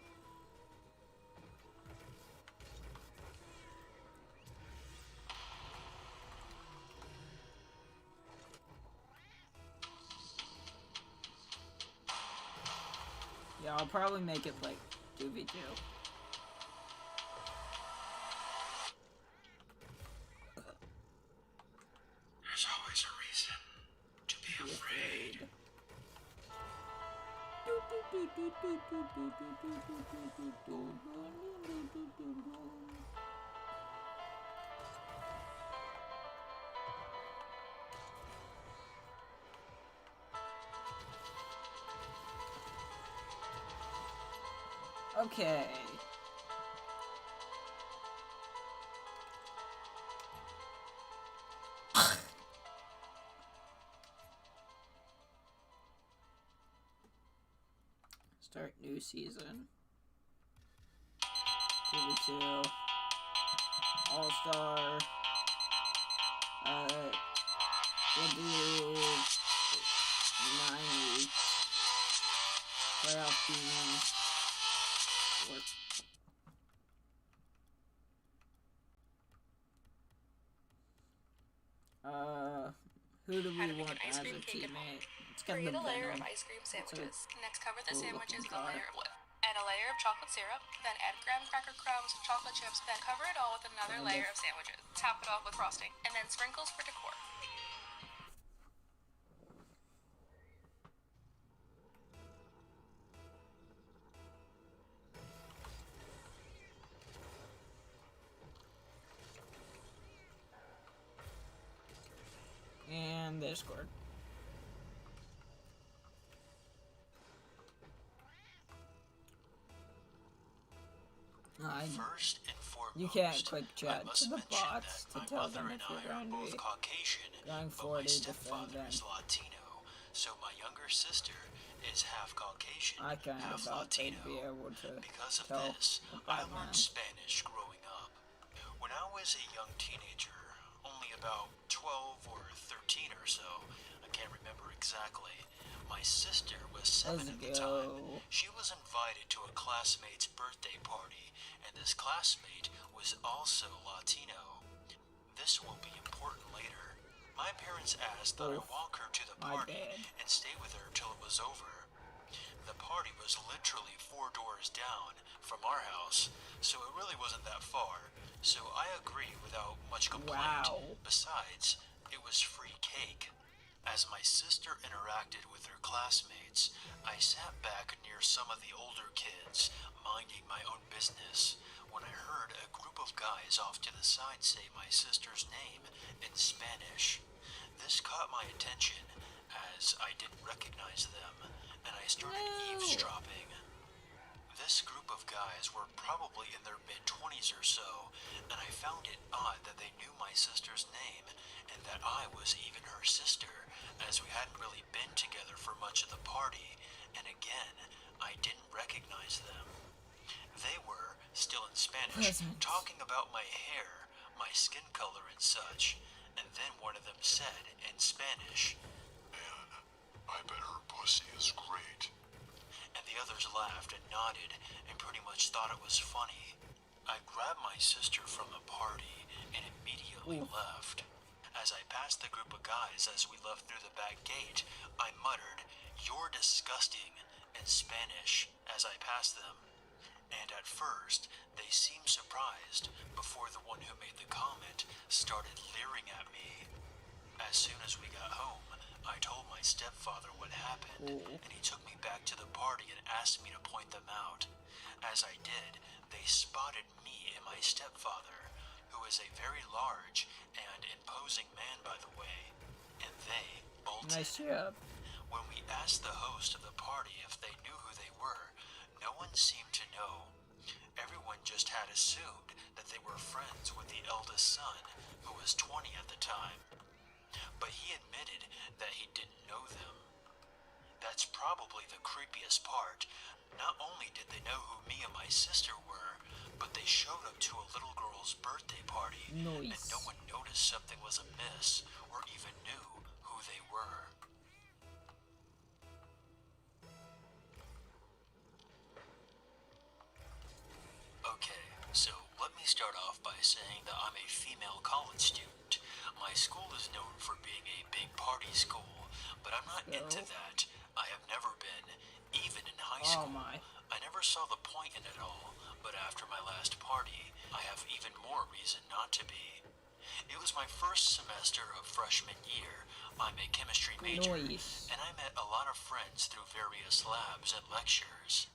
Yeah, I'll probably make it like 2v2. There's always a reason to be afraid. Okay. Start new season. 2v2. All-Star. We'll do 9 weeks. Playoff teams. Discord. Who do we want as a teammate? It's got the Create a layer Venom. of ice cream sandwiches. Next, cover the Cool sandwiches with a looking layer of whip. Add a layer of chocolate syrup, then add graham cracker crumbs and chocolate chips, then cover it all with another layer of sandwiches. Top it off with frosting, and then sprinkles for decor. And Discord. First and foremost, you can't click chat I must to the mention bots that to my tell mother them and if I you're are going to both be Caucasian, going but for my to defend stepfather them. is Latino, so my younger sister is half Caucasian, I kind of half thought they'd Latino. be able to Because of tell this, I about learned that. Spanish growing up. When I was a young teenager, only about 12 or 13 or so, I can't remember exactly, my sister was 7 Let's at the time. go. She was invited to a classmate's birthday party, and this classmate was also Latino. This will be important later. My parents asked that I Oof, walk her to the my party bad. and stay with her till it was over. The party was literally 4 doors down from our house, so it really wasn't that far, so I agreed without much complaint. Wow. Besides, it was free cake. As my sister interacted with her classmates, I sat back near some of the older kids, minding my own business, when I heard a group of guys off to the side say my sister's name in Spanish. This caught my attention, as I didn't recognize them, and I started eavesdropping. This group of guys were probably in their mid-20s or so, and I found it odd that they knew my sister's name, and that I was even her sister, as we hadn't really been together for much of the party, and again, I didn't recognize them. They were, still in Spanish, talking about my hair, my skin color and such, and then one of them said, in Spanish, "Man, I bet her pussy is great." And the others laughed and nodded and pretty much thought it was funny. I grabbed my sister from the party and immediately left. As I passed the group of guys as we left through the back gate, I muttered, "You're disgusting," in Spanish as I passed them. And at first, they seemed surprised before the one who made the comment started leering at me. As soon as we got home, I told my stepfather what happened, and he took me back to the party and asked me to point them out. As I did, they spotted me and my stepfather, who is a very large and imposing man, by the way, and they bolted. Nice job. When we asked the host of the party if they knew who they were, no one seemed to know. Everyone just had assumed that they were friends with the eldest son, who was 20 at the time. But he admitted that he didn't know them. That's probably the creepiest part. Not only did they know who me and my sister were, but they showed up to a little girl's birthday party, and no one noticed something was amiss or even knew who they were. Okay, so let me start off by saying that I'm a female college student. My school is known for being a big party school, but I'm not into that. I have never been, even in high school. I never saw the point in it all, but after my last party, I have even more reason not to be. It was my first semester of freshman year. I'm a chemistry major, and I met a lot of friends through various labs and lectures.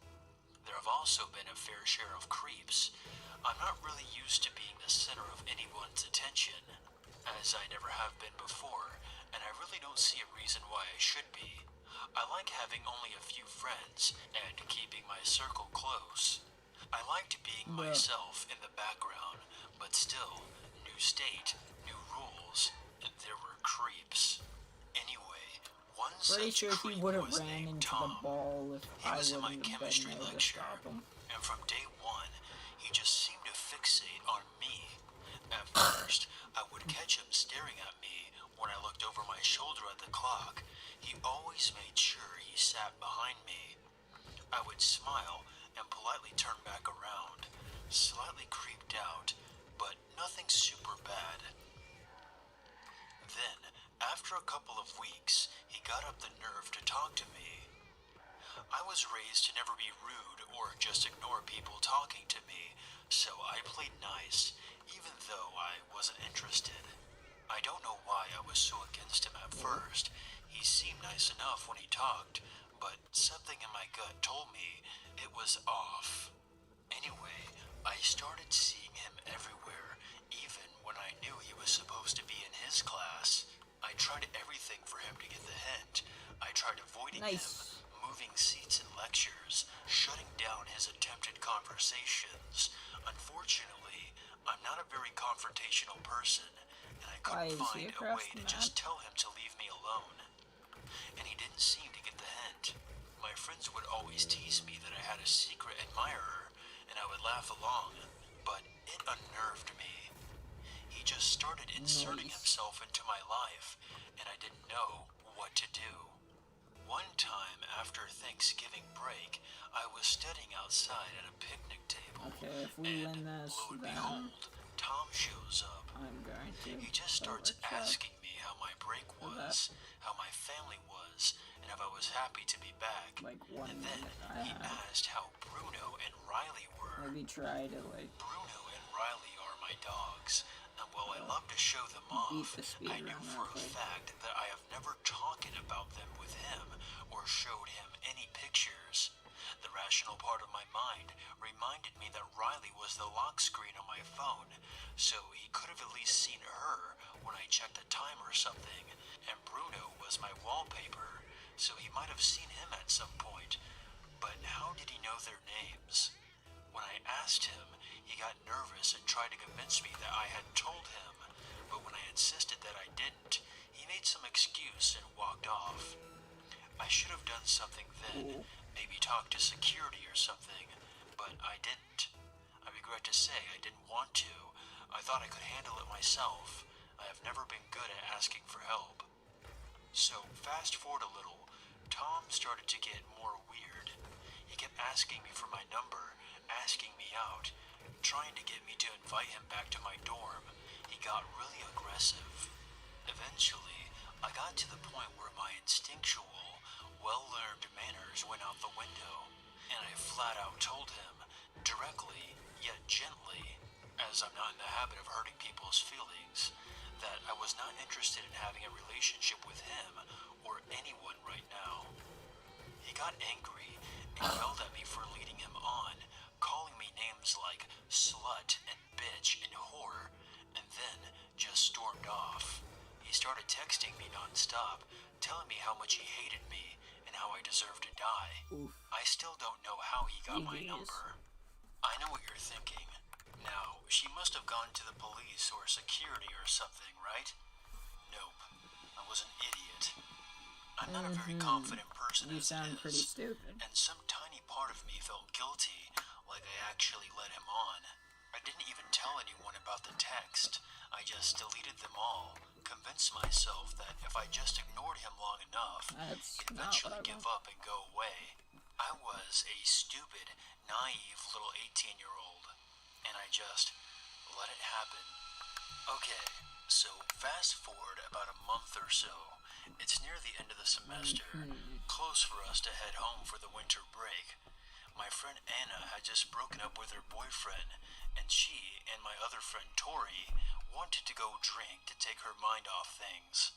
There have also been a fair share of creeps. I'm not really used to being the center of anyone's attention, as I never have been before, and I really don't see a reason why I should be. I like having only a few friends and keeping my circle close. I liked being myself in the background, but still, new state, new rules, and there were creeps. Anyway, one Pretty such sure he creep would have was ran named into Tom. the ball if He I was in wouldn't my have been chemistry there to lecture, stop him. and from day one, he just seemed to fixate on me. At first, I would catch him staring at me when I looked over my shoulder at the clock. He always made sure he sat behind me. I would smile and politely turn back back around, slightly creeped out, but nothing super bad. Then, after a couple of weeks, he got up the nerve to talk to me. I was raised to never be rude or just ignore people talking to me, so I played nice, even though I wasn't interested. I don't know why I was so against him at first. He seemed nice enough when he talked, but something in my gut told me it was off. Anyway, I started seeing him everywhere, even when I knew he was supposed to be in his class. I tried everything for him to get the hint. I tried avoiding him, moving seats in lectures, shutting down his attempted conversations. Unfortunately, I'm not a very confrontational person, and I couldn't find a way to just tell him to leave me alone. And he didn't seem to get the hint. My friends would always tease me that I had a secret admirer, and I would laugh along, but it unnerved me. He just started inserting himself into my life, and I didn't know what to do. One time after Thanksgiving break, I was studying outside at a picnic table, and lo and behold, Tom shows up. He just starts asking me how my break was, how my family was, and if I was happy to be back. And then he asked how Bruno and Riley were. Bruno and Riley are my dogs, and while I love to show them off, I knew for a fact that I have never talked about them with him or showed him any pictures. The rational part of my mind reminded me that Riley was the lock screen on my phone, so he could have at least seen her when I checked the time or something, and Bruno was my wallpaper, so he might have seen him at some point. But how did he know their names? When I asked him, he got nervous and tried to convince me that I had told him, but when I insisted that I didn't, he made some excuse and walked off. I should have done something then, maybe talk to security or something, but I didn't. I regret to say I didn't want to. I thought I could handle it myself. I have never been good at asking for help. So, fast forward a little, Tom started to get more weird. He kept asking me for my number, asking me out, trying to get me to invite him back to my dorm. He got really aggressive. Eventually, I got to the point where my instinctual, well-learned manners went out the window, and I flat out told him, directly yet gently, as I'm not in the habit of hurting people's feelings, that I was not interested in having a relationship with him or anyone right now. He got angry and yelled at me for leading him on, calling me names like slut and bitch and whore, and then just stormed off. He started texting me non-stop, telling me how much he hated me and how I deserved to die. I still don't know how he got my number. I know what you're thinking. Now, she must have gone to the police or security or something, right? Nope. I was an idiot. I'm not a very confident person as it is, and some tiny part of me felt guilty, like I actually led him on. I didn't even tell anyone about the text. I just deleted them all, convinced myself that if I just ignored him long enough, he'd eventually give up and go away. I was a stupid, naive little 18-year-old, and I just let it happen. Okay, so fast forward about a month or so. It's near the end of the semester, close for us to head home for the winter break. My friend Anna had just broken up with her boyfriend, and she and my other friend Tori wanted to go drink to take her mind off things.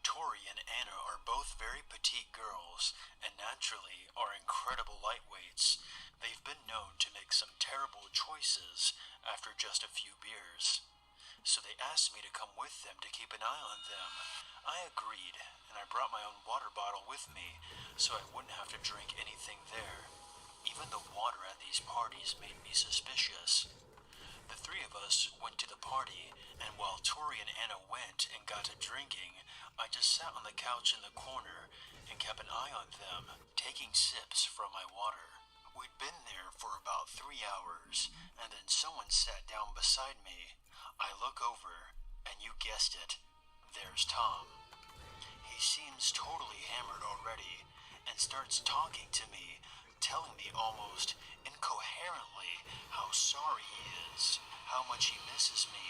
Tori and Anna are both very petite girls, and naturally are incredible lightweights. They've been known to make some terrible choices after just a few beers. So they asked me to come with them to keep an eye on them. I agreed, and I brought my own water bottle with me, so I wouldn't have to drink anything there. Even the water at these parties made me suspicious. The three of us went to the party, and while Tori and Anna went and got to drinking, I just sat on the couch in the corner and kept an eye on them, taking sips from my water. We'd been there for about 3 hours, and then someone sat down beside me. I look over, and you guessed it, there's Tom. He seems totally hammered already, and starts talking to me, telling me almost incoherently how sorry he is, how much he misses me,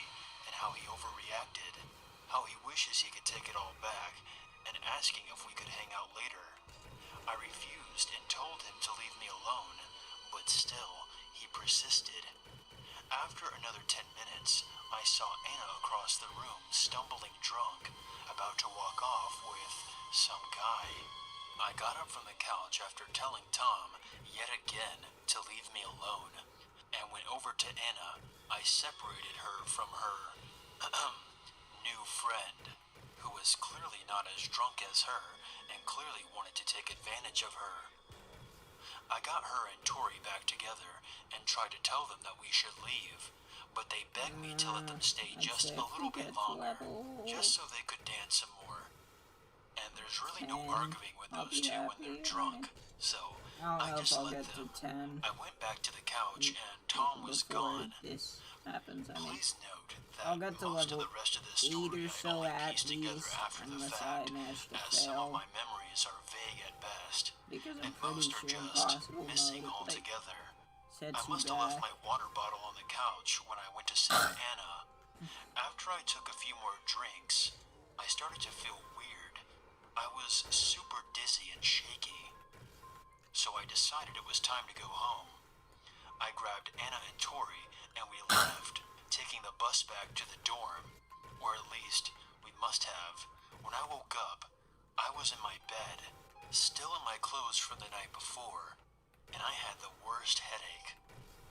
and how he overreacted, how he wishes he could take it all back, and asking if we could hang out later. I refused and told him to leave me alone, but still, he persisted. After another 10 minutes, I saw Anna across the room, stumbling drunk, about to walk off with some guy. I got up from the couch after telling Tom, yet again, to leave me alone, and went over to Anna. I separated her from her new friend, who was clearly not as drunk as her and clearly wanted to take advantage of her. I got her and Tori back together and tried to tell them that we should leave, but they begged me to let them stay just a little bit longer, just so they could dance some more. And there's really no arguing with those two when they're drunk, so I just let them. I went back to the couch and Tom was gone. This happens, Please note I'll that get to most of level the rest of this 8 story or I so only at pieced together least, after the unless I fact, manage to as some of fail. my memories are vague at best, Because I'm and pretty most are sure just Impossible missing Mode, like, altogether. said I must have left my water bottle on the couch when I went to see Anna. After I took a few more drinks, I started to feel weird. I was super dizzy and shaky, so I decided it was time to go home. I grabbed Anna and Tori and we left, taking the bus back to the dorm, or at least we must have. When I woke up, I was in my bed, still in my clothes from the night before, and I had the worst headache.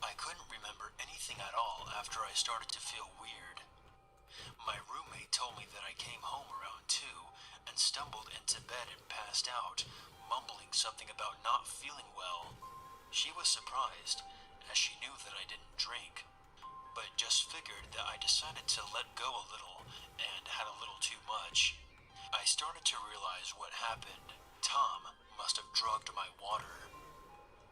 I couldn't remember anything at all after I started to feel weird. My roommate told me that I came home around 2 and stumbled into bed and passed out, mumbling something about not feeling well. She was surprised, as she knew that I didn't drink, but just figured that I decided to let go a little and had a little too much. I started to realize what happened. Tom must have drugged my water.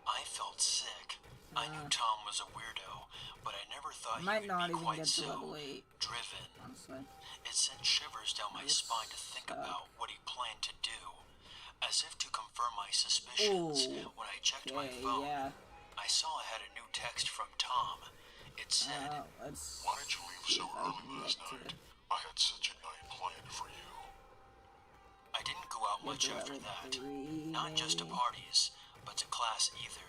I felt sick. I knew Tom was a weirdo, but I never thought he would be quite so driven. honestly. It sent shivers down my spine to think about what he planned to do. As if to confirm my suspicions, when I checked my phone, I saw I had a new text from Tom. It said, Why did you leave so early last night? I had such a night planned for you. I didn't go out much after that. Not just to parties, but to class either.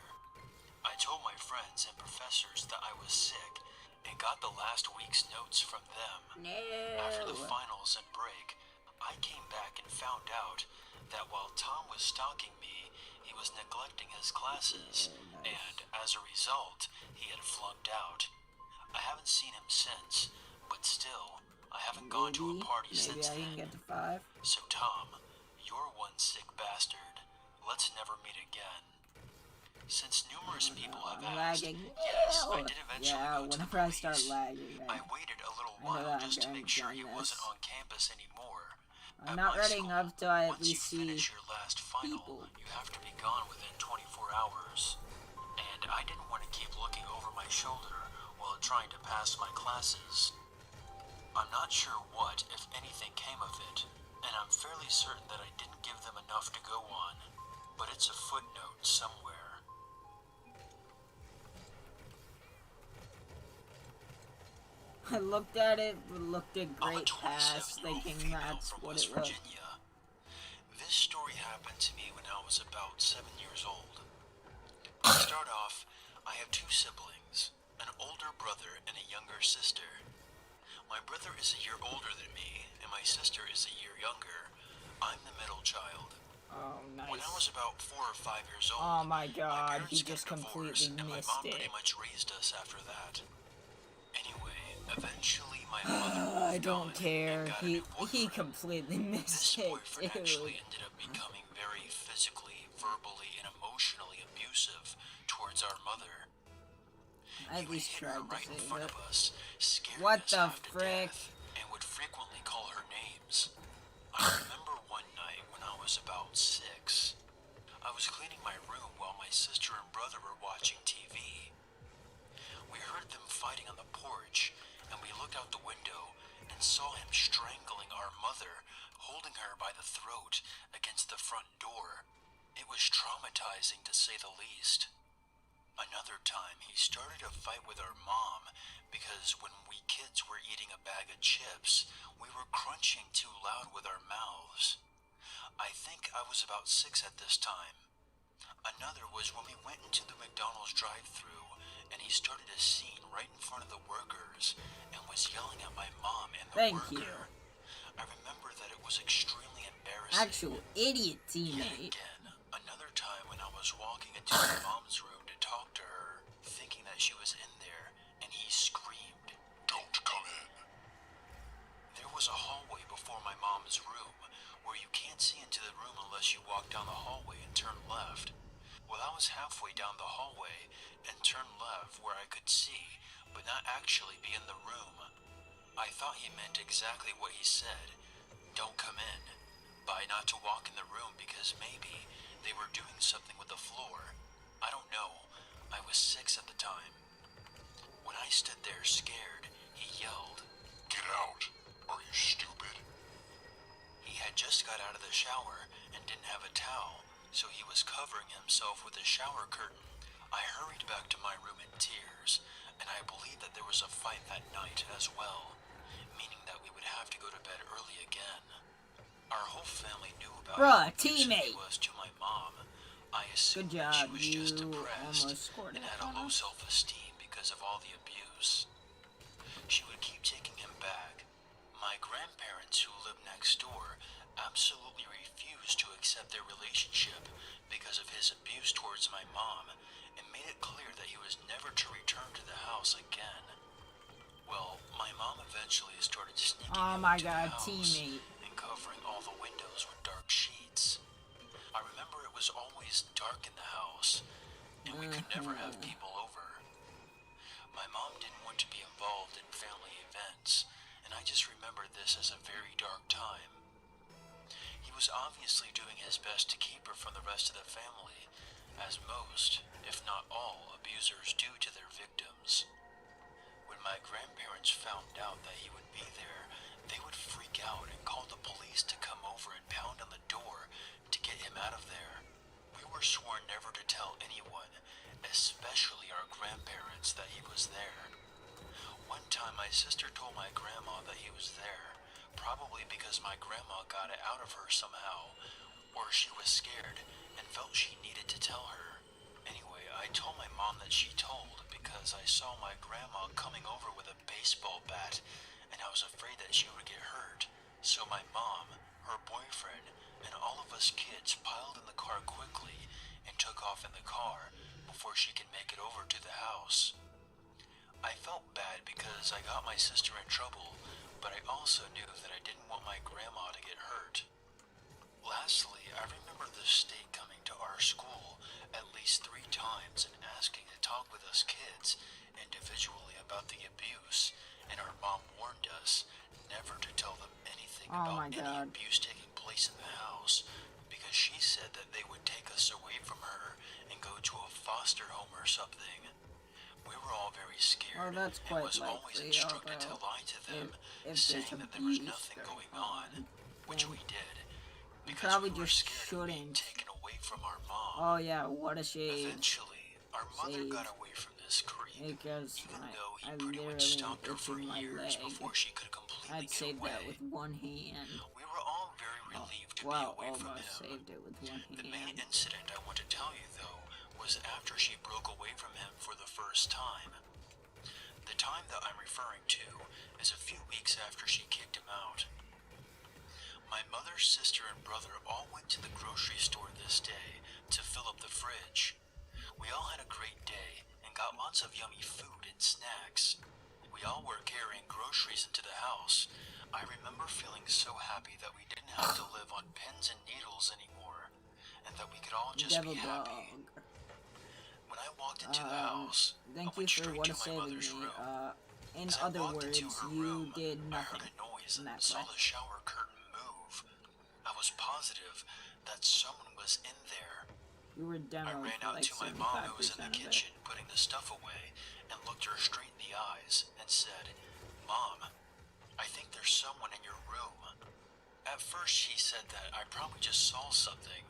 I told my friends and professors that I was sick and got the last week's notes from them. After the finals and break, I came back and found out that while Tom was stalking me, he was neglecting his classes, and as a result, he had flunked out. I haven't seen him since, but still, I haven't gone to a party since I can then. get to 5. So Tom, you're one sick bastard. Let's never meet again. Since numerous people have asked, yes, I did eventually go to the whenever I police. start lagging, I waited a little while just to make sure he wasn't on campus anymore. I'm At not my running school, up till I at once you least see finish your last final, people. you have to be gone within 24 hours. And I didn't want to keep looking over my shoulder while trying to pass my classes. I'm not sure what, if anything, came of it, and I'm fairly certain that I didn't give them enough to go on, but it's a footnote somewhere. I looked at it, looked at I'm a Great Pass, 27-year-old thinking female that's from what West it was. Virginia. This story happened to me when I was about 7 years old. To start off, I have 2 siblings, an older brother and a younger sister. My brother is a year older than me, and my sister is a year younger. I'm the middle child. Oh, nice. When I was about 4 or 5 years old, Oh my god, parents he just got a divorce, completely and my missed mom it. pretty much raised us after that. Anyway, eventually my mother moved I don't on care. and got a new He boyfriend. completely This missed it, boyfriend dude. actually ended up becoming very physically, verbally, and emotionally abusive towards our mother. I He at would least hit her tried to right in save front it. of us, scaring What us the half to frick? death, and would frequently call her names. I remember one night when I was about 6. I was cleaning my room while my sister and brother were watching TV. We heard them fighting on the porch, and we looked out the window and saw him strangling our mother, holding her by the throat against the front door. It was traumatizing to say the least. fight with our mom because when we kids were eating a bag of chips, we were crunching too loud with our mouths. I think I was about 6 at this time. Another was when we went into the McDonald's drive-thru and he started a scene right in front of the workers and was yelling at my mom and the worker. I remember that it was extremely embarrassing. Actual idiot teammate. Yet again, another time when I was walking into my mom's room to talk to her, thinking that she was in there, and he screamed, "Don't come in." There was a hallway before my mom's room, where you can't see into the room unless you walk down the hallway and turn left. Well, I was halfway down the hallway and turned left where I could see, but not actually be in the room. I thought he meant exactly what he said, "Don't come in," by not to walk in the room because maybe they were doing something with the floor. I don't know. I was 6 at the time. When I stood there scared, he yelled, "Get out! Are you stupid?" He had just got out of the shower and didn't have a towel, so he was covering himself with a shower curtain. I hurried back to my room in tears, and I believe that there was a fight that night as well, meaning that we would have to go to bed early again. Our whole family knew about how abusive he was to my mom. I assumed that she was just depressed and had a low self-esteem because of all the abuse. She would keep taking him back. My grandparents, who lived next door, absolutely refused to accept their relationship because of his abuse towards my mom and made it clear that he was never to return to the house again. Well, my mom eventually started sneaking into the house and covering all the windows with dark sheets. I remember it was always dark in the house, and we could never have people over. My mom didn't want to be involved in family events, and I just remember this as a very dark time. He was obviously doing his best to keep her from the rest of the family, as most, if not all, abusers do to their victims. When my grandparents found out that he would be there, they would freak out and call the police to come over and pound on the door to get him out of there. We were sworn never to tell anyone, especially our grandparents, that he was there. One time my sister told my grandma that he was there, probably because my grandma got it out of her somehow, or she was scared and felt she needed to tell her. Anyway, I told my mom that she told because I saw my grandma coming over with a baseball bat, and I was afraid that she would get hurt. So my mom, her boyfriend, and all of us kids piled in the car quickly and took off in the car before she could make it over to the house. I felt bad because I got my sister in trouble, but I also knew that I didn't want my grandma to get hurt. Lastly, I remember the state coming to our school at least 3 times and asking to talk with us kids individually about the abuse, and our mom warned us never to tell them anything about any abuse taking place in the house, because she said that they would take us away from her and go to a foster home or something. We were all very scared and was always instructed to lie to them, saying that there was nothing going on, which we did, because we were scared of being taken away from our mom. Oh yeah, what a shame. Eventually, our mother got away from this creep, even though he pretty much stopped her for years before she could completely get away. That with one hand. We were all very relieved to be away from him. Saved it with one hand. The main incident I want to tell you, though, was after she broke away from him for the first time. The time that I'm referring to is a few weeks after she kicked him out. My mother, sister, and brother all went to the grocery store this day to fill up the fridge. We all had a great day and got lots of yummy food and snacks. We all were carrying groceries into the house. I remember feeling so happy that we didn't have to live on pins and needles anymore, and that we could all just be happy. When I walked into the house, I went straight to my mother's room. In As other I walked words, into her you room, did I heard nothing a noise in and that saw way. the shower curtain move. I was positive that someone was in there. You were I demoed ran for out like to my mom, who was in 75% the of it. kitchen putting the stuff away, and looked her straight in the eyes and said, "Mom, I think there's someone in your room." At first she said that I probably just saw something,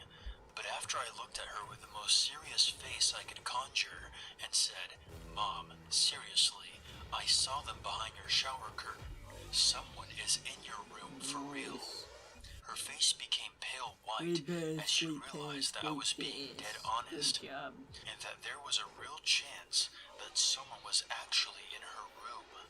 But after I looked at her with the most serious face I could conjure and said, "Mom, seriously, I saw them behind your shower curtain. Someone is in your room for real." Her face became pale white as she realized that I was being dead honest, and that there was a real chance that someone was actually in her room.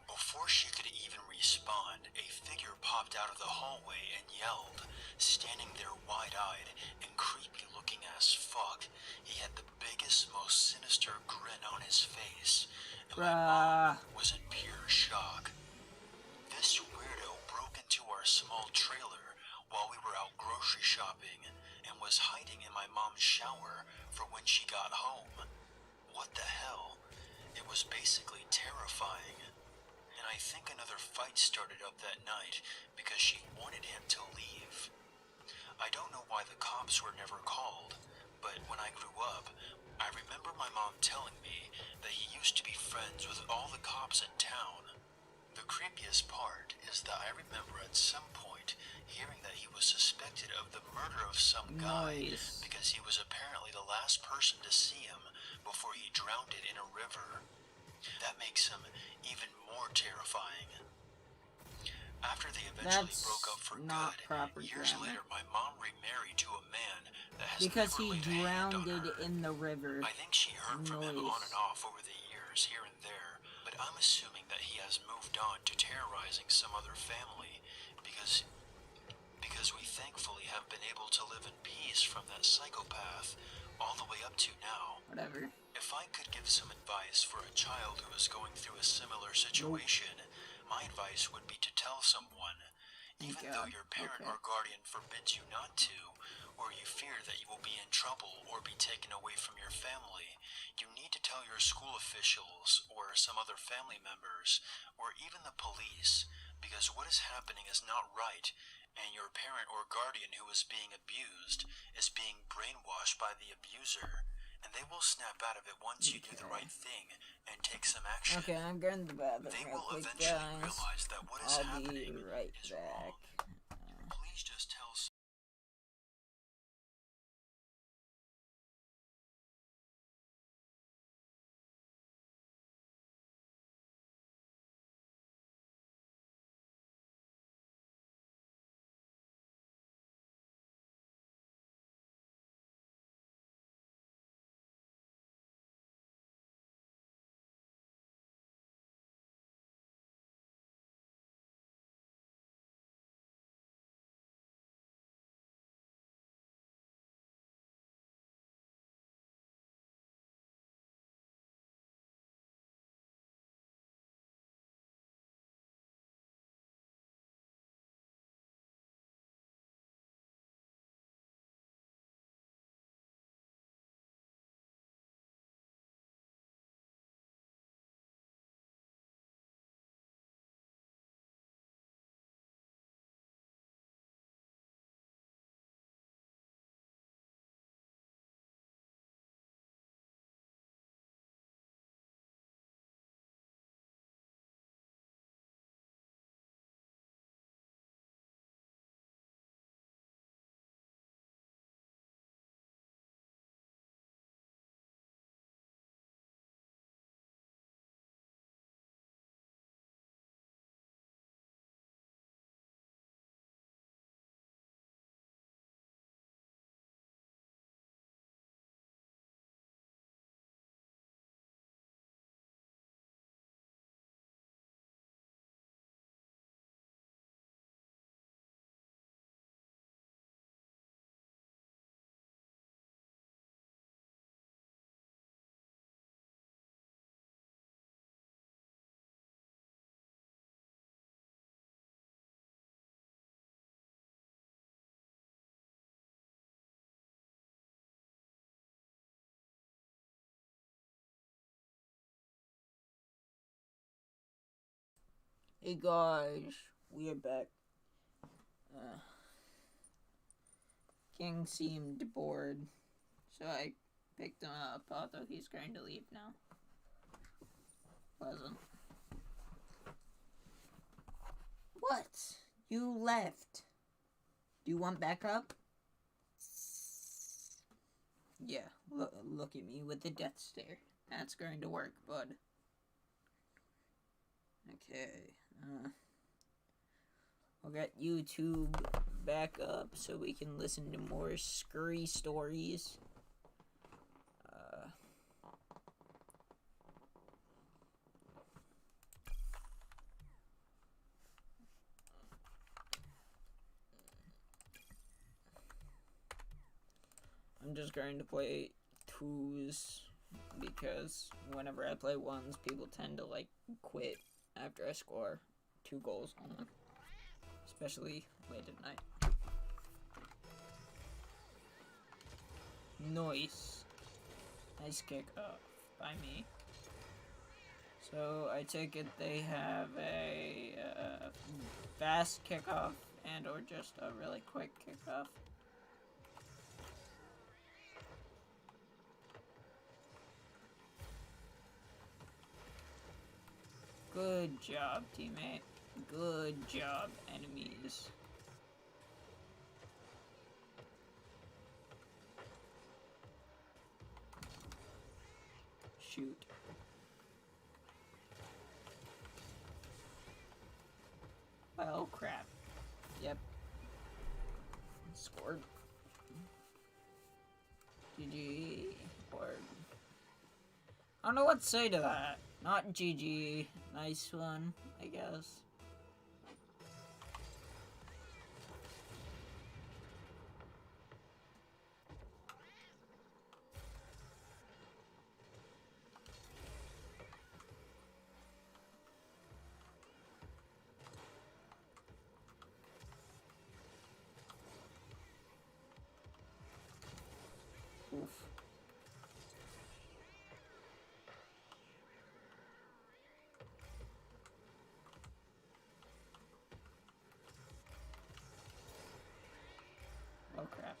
Before she could even respond, a figure popped out of the hallway and yelled, standing there wide-eyed and creepy-looking as fuck. He had the biggest, most sinister grin on his face, and my mom was in pure shock. This weirdo broke into our small trailer while we were out grocery shopping and was hiding in my mom's shower for when she got home. What the hell? It was basically terrifying. And I think another fight started up that night because she wanted him to leave. I don't know why the cops were never called, but when I grew up, I remember my mom telling me that he used to be friends with all the cops in town. The creepiest part is that I remember at some point hearing that he was suspected of the murder of some guy because he was apparently the last person to see him before he drowned it in a river. That makes him even more terrifying. After they eventually broke up for good, years later my mom remarried to a man that has because never he laid a hand on drowned her. in the river. I think she heard from him on and off over the years here and there, but I'm assuming that he has moved on to terrorizing some other family because we thankfully have been able to live in peace from that psychopath all the way up to now. Whatever. If I could give some advice for a child who is going through a similar situation, my advice would be to tell someone, even though your parent or guardian forbids you not to, or you fear that you will be in trouble or be taken away from your family, you need to tell your school officials or some other family members, or even the police, because what is happening is not right, and your parent or guardian who is being abused is being brainwashed by the abuser, and they will snap out of it once you do the right thing and take some action. Okay, I'm going to the bathroom They real will quick, eventually guys. realize that what is I'll happening be right is back. wrong. Please just tell Hey guys, we are back. King seemed bored, so I picked him up, although he's going to leave now. Wasn't. What? You left. Do you want backup? Yeah, look at me with the death stare. That's going to work, bud. Okay, we'll get YouTube back up so we can listen to more scurry stories. I'm just going to play 2s because whenever I play 1s, people tend to like quit after I score 2 goals on them, especially late at night. Nice kick up by me. So I take it they have a fast kickoff and or just a really quick kickoff. Good job, teammate. Good job, enemies. Shoot. Oh, crap. Yep. Scored. GG. Or... I don't know what to say to that. Not GG. Nice one, I guess. Oof. Oh crap.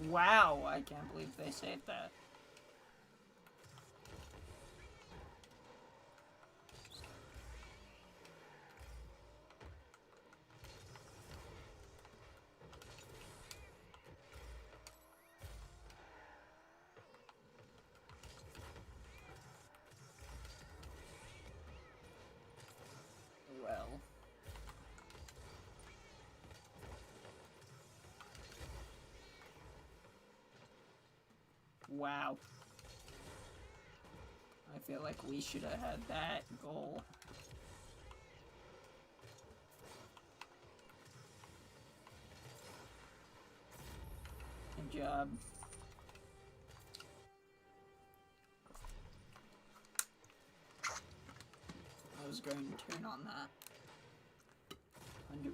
Wow, I can't believe they saved that. Well. Wow. I feel like we should have had that goal. Good job. I was going to turn on that. 100%.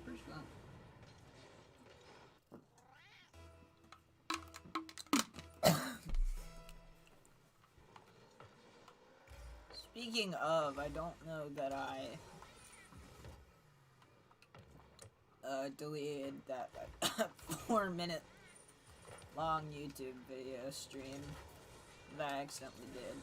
Speaking of, I don't know that I deleted that 4-minute long YouTube video stream that I accidentally did.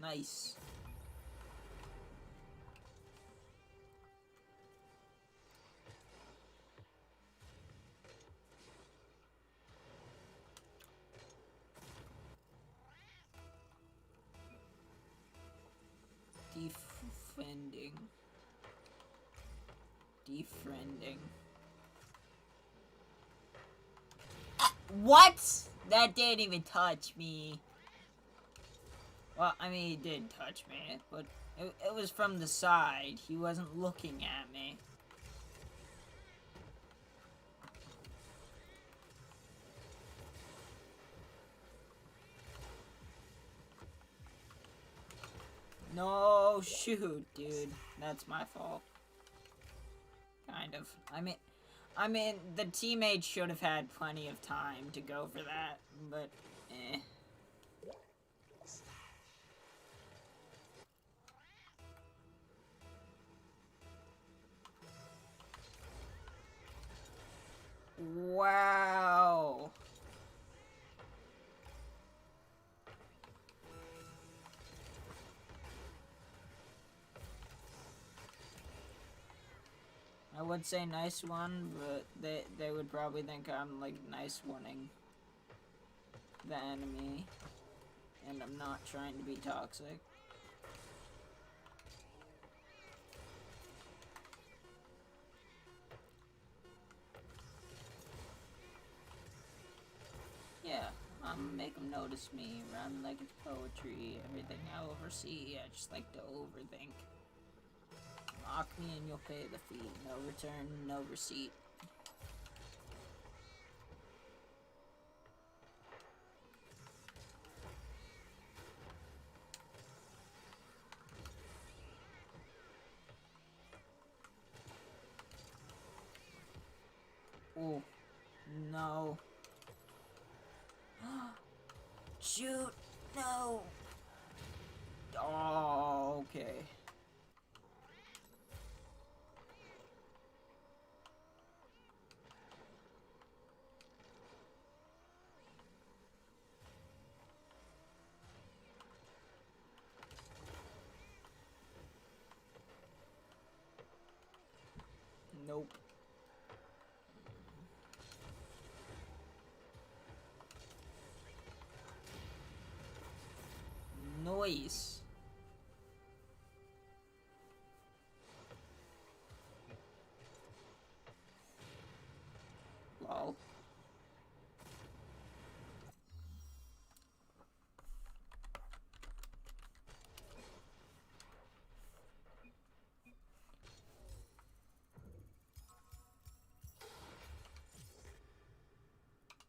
Nice. Defriending. What? That didn't even touch me. Well, I mean, he did touch me, but it was from the side. He wasn't looking at me. No, shoot, dude. That's my fault. kind of. I mean, the teammate should have had plenty of time to go for that, but, eh. Wow. I would say nice one, but they would probably think I'm, like, nice oneing the enemy, and I'm not trying to be toxic. Yeah, make them notice me, run like it's poetry, everything I oversee, I just like to overthink. Mock me and you'll pay the fee, no return, no receipt. Oh, no. Shoot, no. Oh, okay. Nope. Noise. Lol.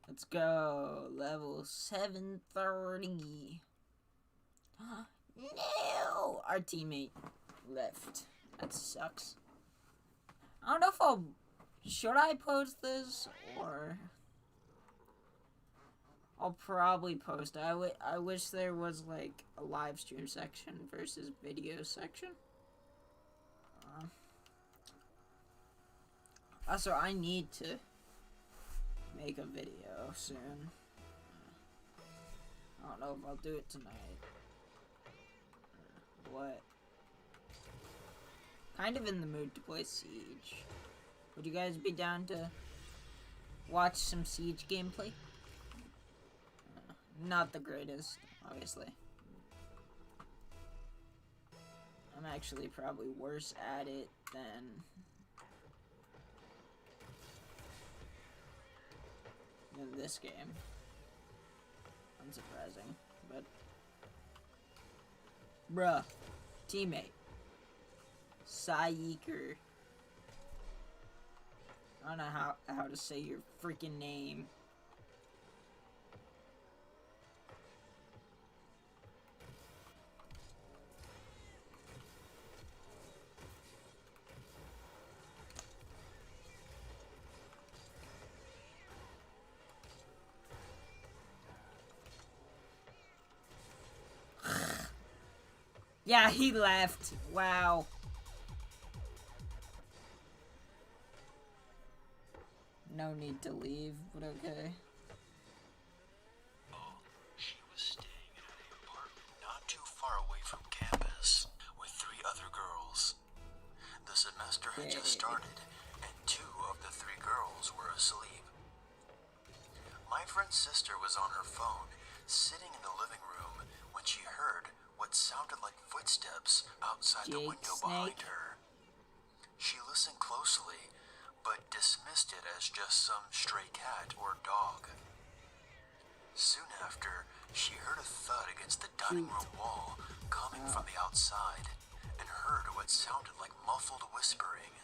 Let's go. Level 730. No! Our teammate left. That sucks. I don't know if I'll... Should I post this? Or... I'll probably post it. I wish there was, like, a live stream section versus video section. Also, I need to make a video soon. I don't know if I'll do it tonight. What? Kind of in the mood to play Siege. Would you guys be down to watch some Siege gameplay? Not the greatest, obviously. I'm actually probably worse at it than this game. Unsurprising, but... Bruh. Teammate. Sayiker. I don't know how to say your freaking name. Yeah, he left. Wow. No need to leave, but okay. She was staying at an apartment not too far away from campus with 3 other girls. The semester had just started, and 2 of the 3 girls were asleep. My friend's sister was on her phone, sitting in the living room, when she heard what sounded like footsteps outside the window behind her. She listened closely, but dismissed it as just some stray cat or dog. Soon after, she heard a thud against the dining room wall coming from the outside, and heard what sounded like muffled whispering.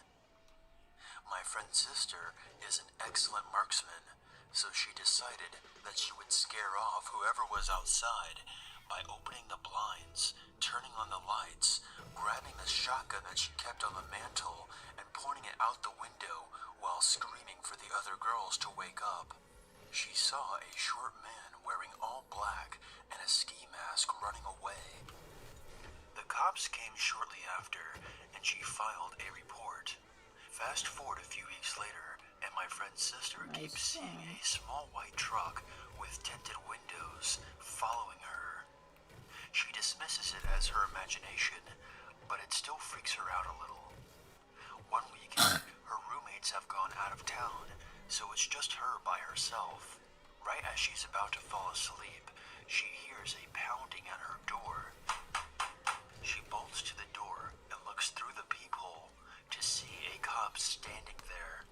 My friend's sister is an excellent marksman, So she decided that she would scare off whoever was outside by opening the blinds, turning on the lights, grabbing the shotgun that she kept on the mantle, and pointing it out the window while screaming for the other girls to wake up. She saw a short man wearing all black and a ski mask running away. The cops came shortly after, and she filed a report. Fast forward a few weeks later, and my friend's sister keeps seeing a small white truck with tinted windows following her. She dismisses it as her imagination, but it still freaks her out a little. One weekend, her roommates have gone out of town, so it's just her by herself. Right as she's about to fall asleep, she hears a pounding at her door. She bolts to the door and looks through the peephole to see a cop standing there.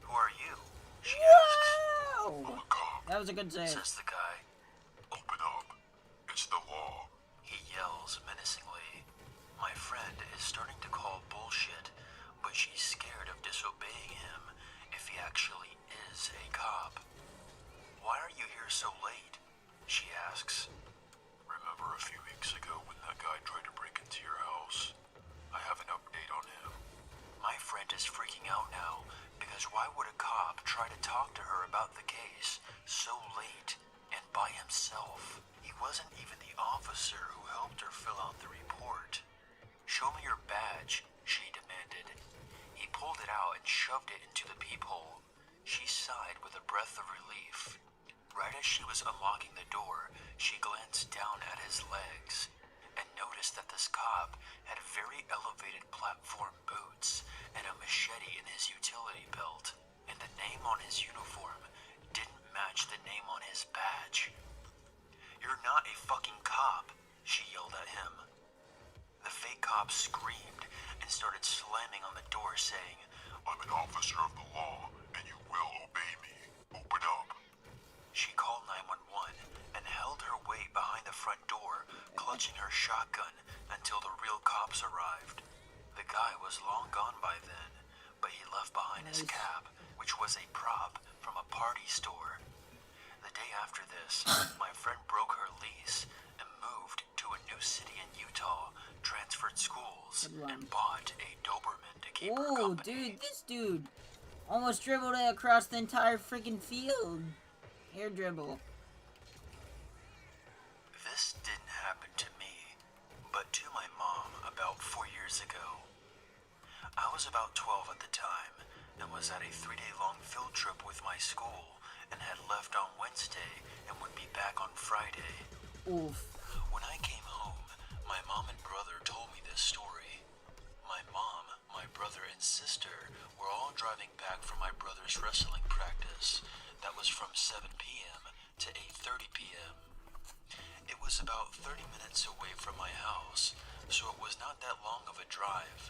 "Who are you?" she asks. I'm a cop, That was a good save. Says the guy. open up. It's the law. He yells menacingly. My friend is starting to call bullshit, but she's scared of disobeying him if he actually is a cop. "Why are you here so late?" she asks. Remember a few weeks ago when that guy tried to break into your house? I have an update on him. My friend is freaking out now, because why would a cop try to talk to her about the case so late and by himself? He wasn't even the officer who helped her fill out the report. "Show me your badge," she demanded. He pulled it out and shoved it into the peephole. She sighed with a breath of relief. Right as she was unlocking the door, she glanced down at his legs and noticed that this cop had very elevated platform boots and a machete in his utility belt, and the name on his uniform didn't match the name on his badge. "You're not a fucking cop," she yelled at him. The fake cop screamed and started slamming on the door, saying, I'm an officer of the law, and you will obey me. Open up. She called 911 and held her weight behind the front door, clutching her shotgun until the real cops arrived. The guy was long gone by then, but he left behind his cap, which was a prop from a party store. The day after this, my friend broke her lease and moved to a new city in Utah, transferred schools, and bought a Doberman to keep her Oh, company. dude, this dude almost dribbled it across the entire freaking field. Air dribble. This didn't happen to me, but to my mom about 4 years ago. I was about 12 at the time and was at a 3-day-long field trip with my school and had left on Wednesday and would be back on Friday. Oof. When I came home, my mom and brother told me this story. My mom, my brother, and sister were all driving back from my brother's wrestling practice that was from 7 p.m. to 8:30 p.m. It was about 30 minutes away from my house, so it was not that long of a drive.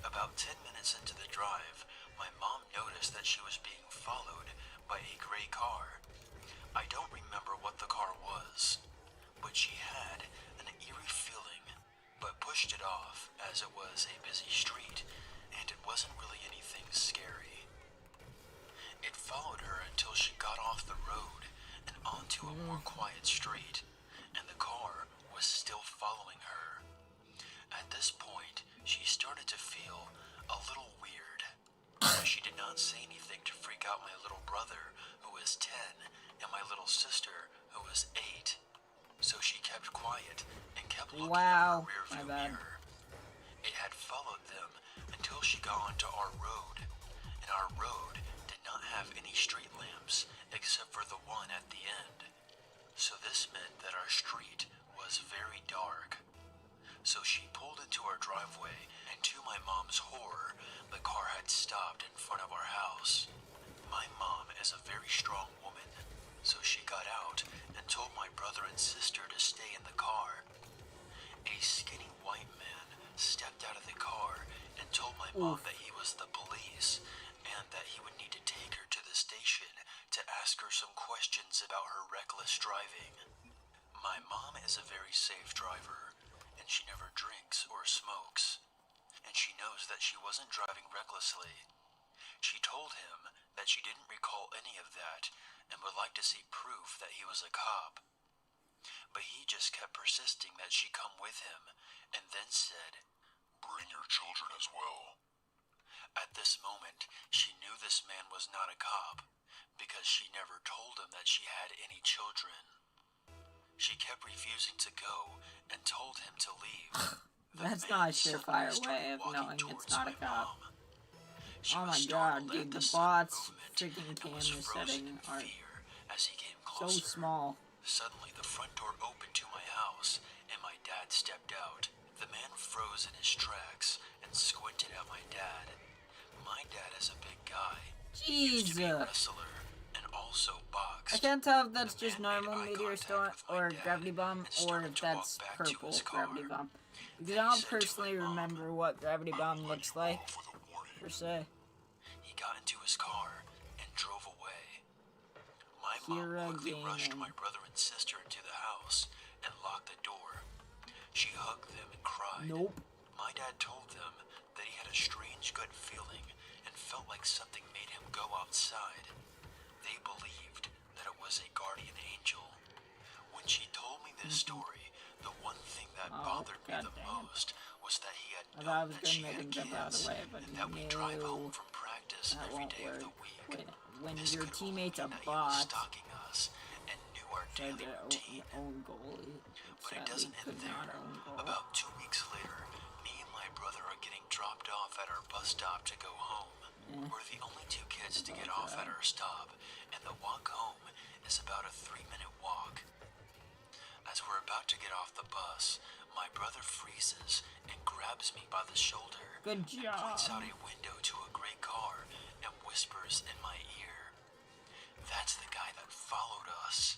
About 10 minutes into the drive, my mom noticed that she was being followed by a gray car. I don't remember what the car was, but she had an eerie feeling, but pushed it off as it was a busy street, and it wasn't really anything scary. It followed her until she got off the road and onto a more quiet street, and the car was still following her. At this point, she started to feel a little weird, but she did not say anything to freak out my little brother, who was 10, and my little sister, who was 8. So she kept quiet and kept looking Wow, at her my rearview bad. mirror. It had followed them until she got onto our road, and our road did not have any street lamps except for the one at the end. So this meant that our street was very dark. So she pulled into our driveway, and to my mom's horror, the car had stopped in front of our house. My mom is a very strong woman, so she got out and told my brother and sister to stay in the car. A skinny white man stepped out of the car and told my mom that he was the police and that he would need to take her to the station to ask her some questions about her reckless driving. My mom is a very safe driver, and she never drinks or smokes, and she knows that she wasn't driving recklessly. She told him that she didn't recall any of that and would like to see proof that he was a cop. But he just kept persisting that she come with him, and then said, Bring your children as well. At this moment, she knew this man was not a cop, because she never told him that she had any children. She kept refusing to go and told him to leave. That's not a surefire way of knowing it's not a cop. Oh my god, dude, the bot's freaking camera setting are so small. Suddenly, the front door opened to my house, and my dad stepped out. The man froze in his tracks and squinted at my dad. My dad is a big guy. He used to be a wrestler and also boxed. I can't tell if that's just normal meteor storm or gravity bomb, or if that's purple gravity bomb. Because I don't personally remember what gravity bomb looks like, per se. He got into his car and drove away. My mom quickly rushed my brother and sister into the house and locked the door. She hugged them and cried. Nope. My dad told them that he had a strange gut feeling and felt like something made him go outside. They believed that it was a guardian angel. When she told me this story, the one thing that bothered me the most was that he had known that she had kids and that we drive home from practice every day of the week. When This your could teammate's a only mean that he was bot, stalking us and knew our daily routine. own goal. But it doesn't end there. About 2 weeks later, me and my brother are getting dropped off at our bus stop to go home. We're the only two kids to get off at our stop, and the walk home is about a 3-minute walk. As we're about to get off the bus, my brother freezes and grabs me by the shoulder. Good And job. points out a window to a gray car and whispers in my ear, "That's the guy that followed us."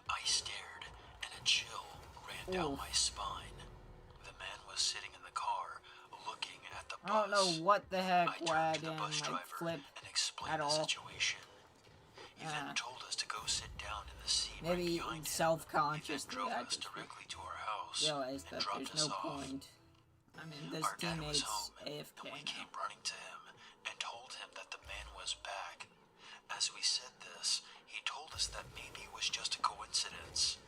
I stared, and a chill ran down my spine. The man was sitting in the car, looking at the bus. I don't know what the heck, I why I turned to the didn't bus like driver flip and explained at the all. situation. He then told us to go sit down in the seat Maybe right behind him. self-consciously He then drove I us just directly to our house realized and that dropped there's us no off. point. I mean, this Our dad was teammate's home, AFK and we now. came running to him and told him that the man was back. As we said this, he told us that maybe it was just a coincidence.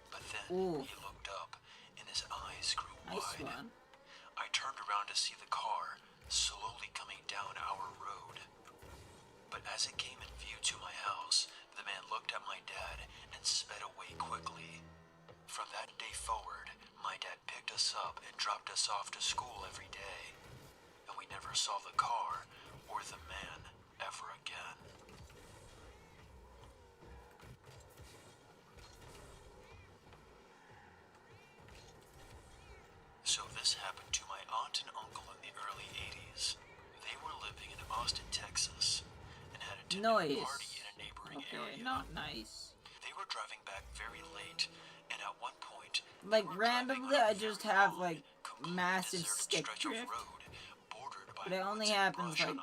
But then he looked up, and his eyes grew Nice wide. one. I turned around to see the car slowly coming down our road. But as it came in view to my house, the man looked at my dad and sped away quickly. From that day forward, my dad picked us up and dropped us off to school every day. And we never saw the car or the man ever again. So this happened to my aunt and uncle in the early 80s. They were living in Austin, Texas, and had attended a party in a neighboring area. Not nice. They were driving back very late, and at one point, Like, randomly, I just have, like, massive stick drift. But it only happens, like,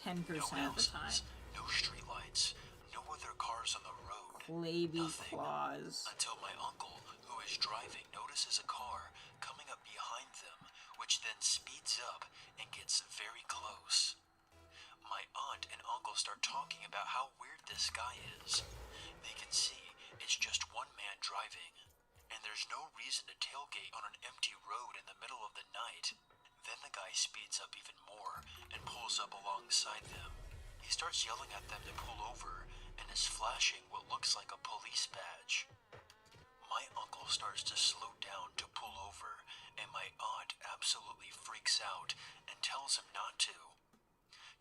10% of the time. No streetlights, no other cars on the road. Clavy Nothing. claws. Until my uncle, who is driving, notices a car coming up behind them, which then speeds up and gets very close. My aunt and uncle start talking about how weird this guy is. They can see it's just one man driving, and there's no reason to tailgate on an empty road in the middle of the night. Then the guy speeds up even more and pulls up alongside them. He starts yelling at them to pull over and is flashing what looks like a police badge. My uncle starts to slow down to pull over, and my aunt absolutely freaks out and tells him not to.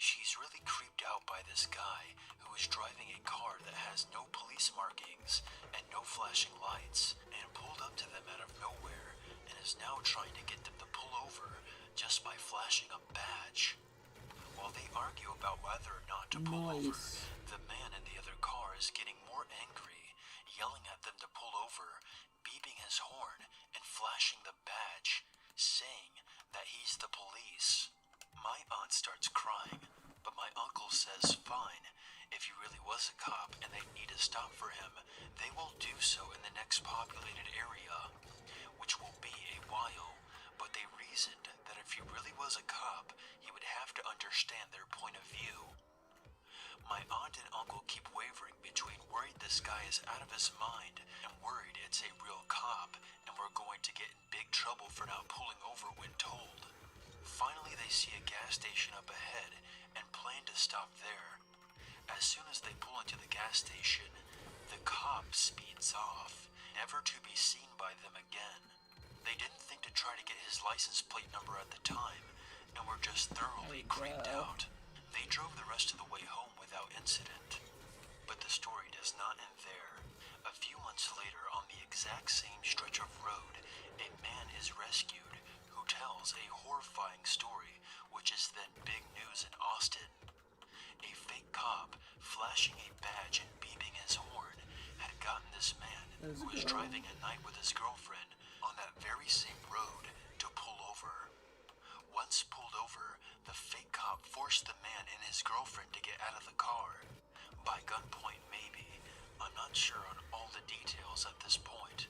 She's really creeped out by this guy who is driving a car that has no police markings and no flashing lights, and pulled up to them out of nowhere and is now trying to get them to pull over just by flashing a badge. While they argue about whether or not to pull over, the man in the other car is getting more angry, yelling at them to pull over, beeping his horn, and flashing the badge, saying that he's the police. My aunt starts crying, but my uncle says fine. If he really was a cop and they need to stop for him, they will do so in the next populated area, which will be a while. But they reasoned that if he really was a cop, he would have to understand their point of view. My aunt and uncle keep wavering between worried this guy is out of his mind and worried it's a real cop and we're going to get in big trouble for not pulling over when told. Finally, they see a gas station up ahead and plan to stop there. As soon as they pull into the gas station, the cop speeds off, never to be seen by them again. They didn't think to try to get his license plate number at the time and were just thoroughly creeped out. They drove the rest of the way home without incident. But the story does not end there. A few months later, on the exact same stretch of road, a man is rescued who tells a horrifying story, which is then big news in Austin. A fake cop, flashing a badge and beeping his horn, had gotten this man, who was driving at night with his girlfriend, on that very same road to pull over. Once pulled over, the fake cop forced the man and his girlfriend to get out of the car. By gunpoint, maybe. I'm not sure on all the details at this point.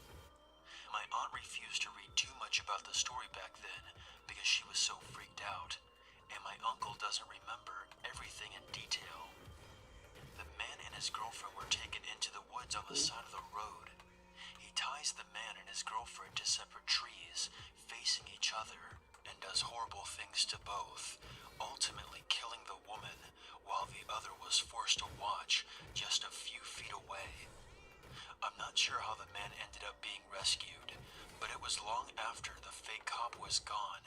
My aunt refused to read too much about the story back then because she was so freaked out, and my uncle doesn't remember everything in detail. The man and his girlfriend were taken into the woods on the side of the road. He ties the man and his girlfriend to separate trees, facing each other, and does horrible things to both, ultimately killing the woman while the other was forced to watch just a few feet away. I'm not sure how the man ended up being rescued, but it was long after the fake cop was gone.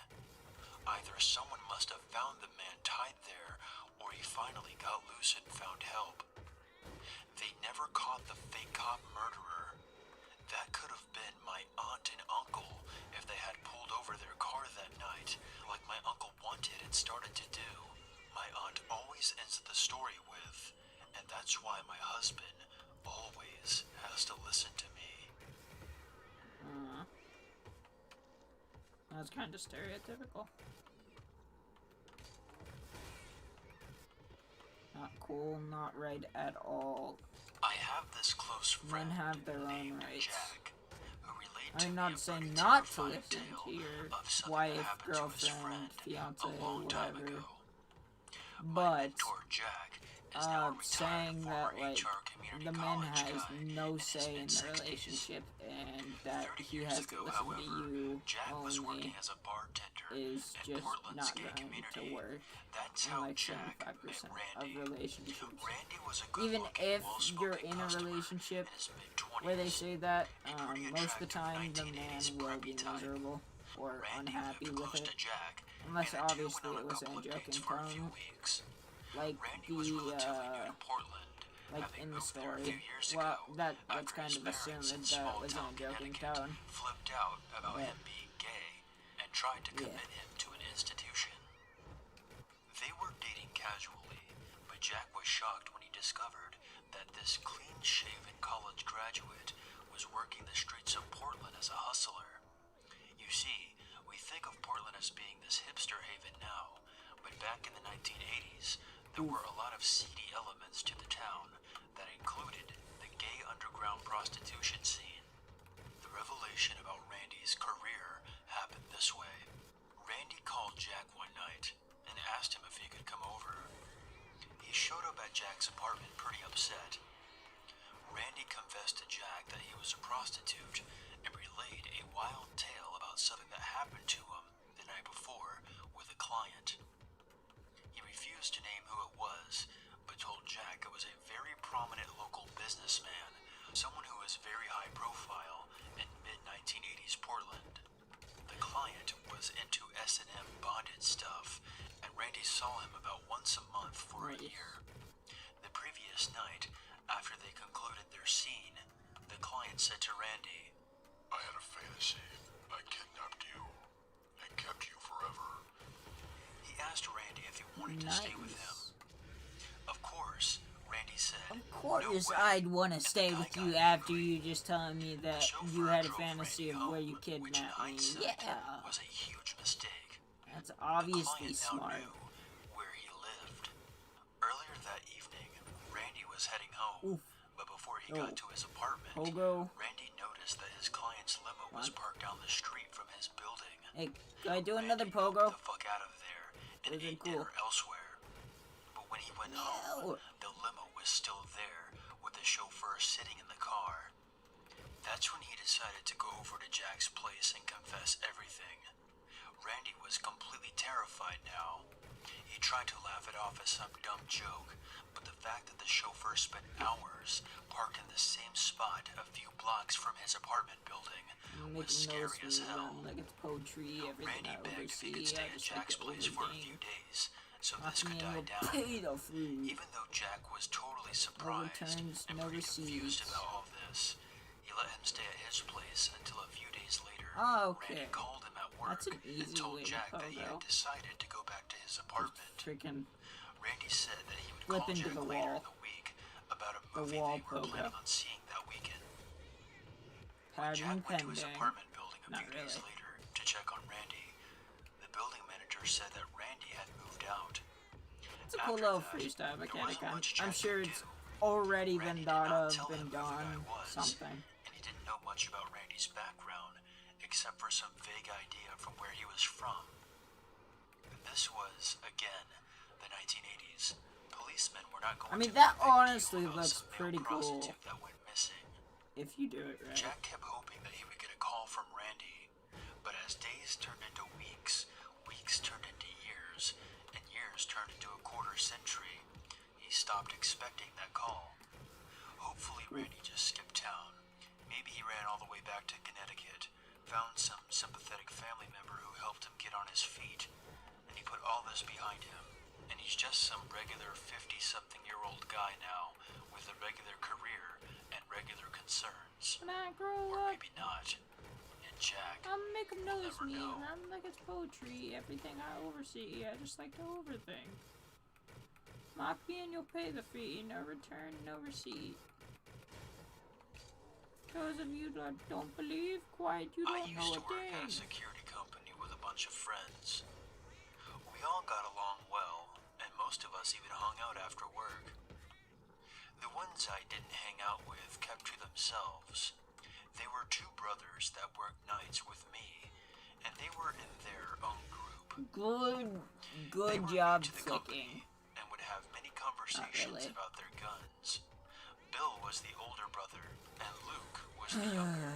Either someone must have found the man tied there, or he finally got loose and found help. They never caught the fake cop murderer. That could have been my aunt and uncle if they had pulled over their car that night, like my uncle wanted and started to do. My aunt always ends the story with, and that's why my husband always has to listen to me. That's kind of stereotypical. Not cool, not right at all. I have this close friend Men have their own named rights. Jack, who relayed to I'm me not a saying pretty not to terrifying listen tale to your of something that wife, happened to his girlfriend, friend fiance, a long time whatever. ago. My But mentor Jack is now a retired saying former that like HR community the man college has guy no in his say in the mid-60s. relationship and that 30 he years has ago, to listen however, to you Jack was only working as a bartender is in just Portland's not gay going community. to work. That's In how like Jack 75% met of Randy. relationships. Randy was a Even good-looking, if well-spoken you're in a customer relationship in his mid-20s. where they say that, A pretty most of the attractive time the man 1980s will preppy be type. miserable or Randy unhappy lived with close it. to Jack, Unless and the two obviously went on it a was couple in a of dates joking for a few tone. weeks. Like Randy was relatively new to Portland, like having in the moved there a story. few years Well, ago that's after kind his of parents assumed in that small was in a town joking Connecticut tone. flipped out about But him being gay and tried to yeah. commit him to an institution. They were dating casually, but Jack was shocked when he discovered that this clean-shaven college graduate was working the streets of Portland as a hustler. You see, we think of Portland as being this hipster haven now, but back in the 1980s, there were a lot of seedy elements to the town that included the gay underground prostitution scene. The revelation about Randy's career happened this way. Randy called Jack one night and asked him if he could come over. He showed up at Jack's apartment pretty upset. Randy confessed to Jack that he was a prostitute and relayed a wild tale about something that happened to him the night before with a client. He refused to name who it was, but told Jack it was a very prominent local businessman, someone who was very high profile in mid-1980s Portland. The client was into S&M bonded stuff, and Randy saw him about once a month for a year. The previous night, after they concluded their scene, the client said to Randy, I had a fantasy. I kidnapped you and kept you forever. He asked Randy if he wanted to stay with him. Of course, Randy said, Of course, "No way." I'd want to And the stay guy with got you after angry. you just telling me The that chauffeur you had a drove fantasy Randy of where home, you which in kidnapped me. hindsight Yeah, was a huge mistake. that's The obviously client now smart. knew where he lived. Earlier that evening, Randy was heading home, but before he got to his apartment, Pogo. Randy noticed that his client's limo was parked down the street from his building. Hey, can I do another Randy yoked pogo? the fuck out of there and Isn't ate cool. dinner elsewhere. But when he went home, the limo was still there, with the chauffeur sitting in the car. That's when he decided to go over to Jack's place and confess everything. Randy was completely terrified now. He tried to laugh it off as some dumb joke, but the fact that the chauffeur spent hours parked in the same spot a few blocks from his apartment building was scary as hell. Like it's poetry, everything Randy I begged if he could oversee, stay I at just Jack's like place for a few days so this could die down. pay the food. Even though Jack was totally surprised returns, and no pretty confused receipts. about all this, he let him stay at his place until a few days later. Oh, okay. Randy called him at work That's an easy and told way to Jack go, that he though. had decided to go back to his apartment. Freaking Randy said that he would flip call into Jack the later wall. in the week about a The movie wall they were pogo. planning on seeing that weekend. When pattern Jack went to his pending. apartment building a Not few days really. later to check on Randy, the building manager said that Randy had moved out. It's a cool After little that, freestyle there mechanic. wasn't much I'm Jack sure could it's do. already Randy been did thought not of, tell been him who the guy done, was, something. and he didn't know much about Randy's background, except for some vague idea from where he was from. This was, again, the 1980s. Policemen were not going I mean, to that make a big honestly deal about looks some male pretty cool. prostitute that went missing. If you do it right. Jack kept hoping that he would get a call from Randy, but as days turned into weeks, weeks turned into years, and years turned into a quarter century, he stopped expecting that call. Hopefully Randy just skipped town. Maybe he ran all the way back to Connecticut, found some sympathetic family member who helped him get on his feet, and he put all this behind him. And he's just some regular 50-something-year-old guy now, with a regular career and regular concerns. When I grow Or up, maybe not. And Jack I'll make them notice never me. know. I'm like it's poetry. Everything I oversee, I just like to overthink. Mock me and you'll pay the fee. No return, no receipt. Those of you that don't believe, quite, you I don't know used a to work at a thing. security company with a bunch of friends. We all got along well, and most of us even hung out after work. The ones I didn't hang out with kept to themselves. They were two brothers that worked nights with me, and they were in their own group. Good They were job new to the flicking. company and would have many conversations really. about their guns. Bill was the older brother, and Luke was the younger.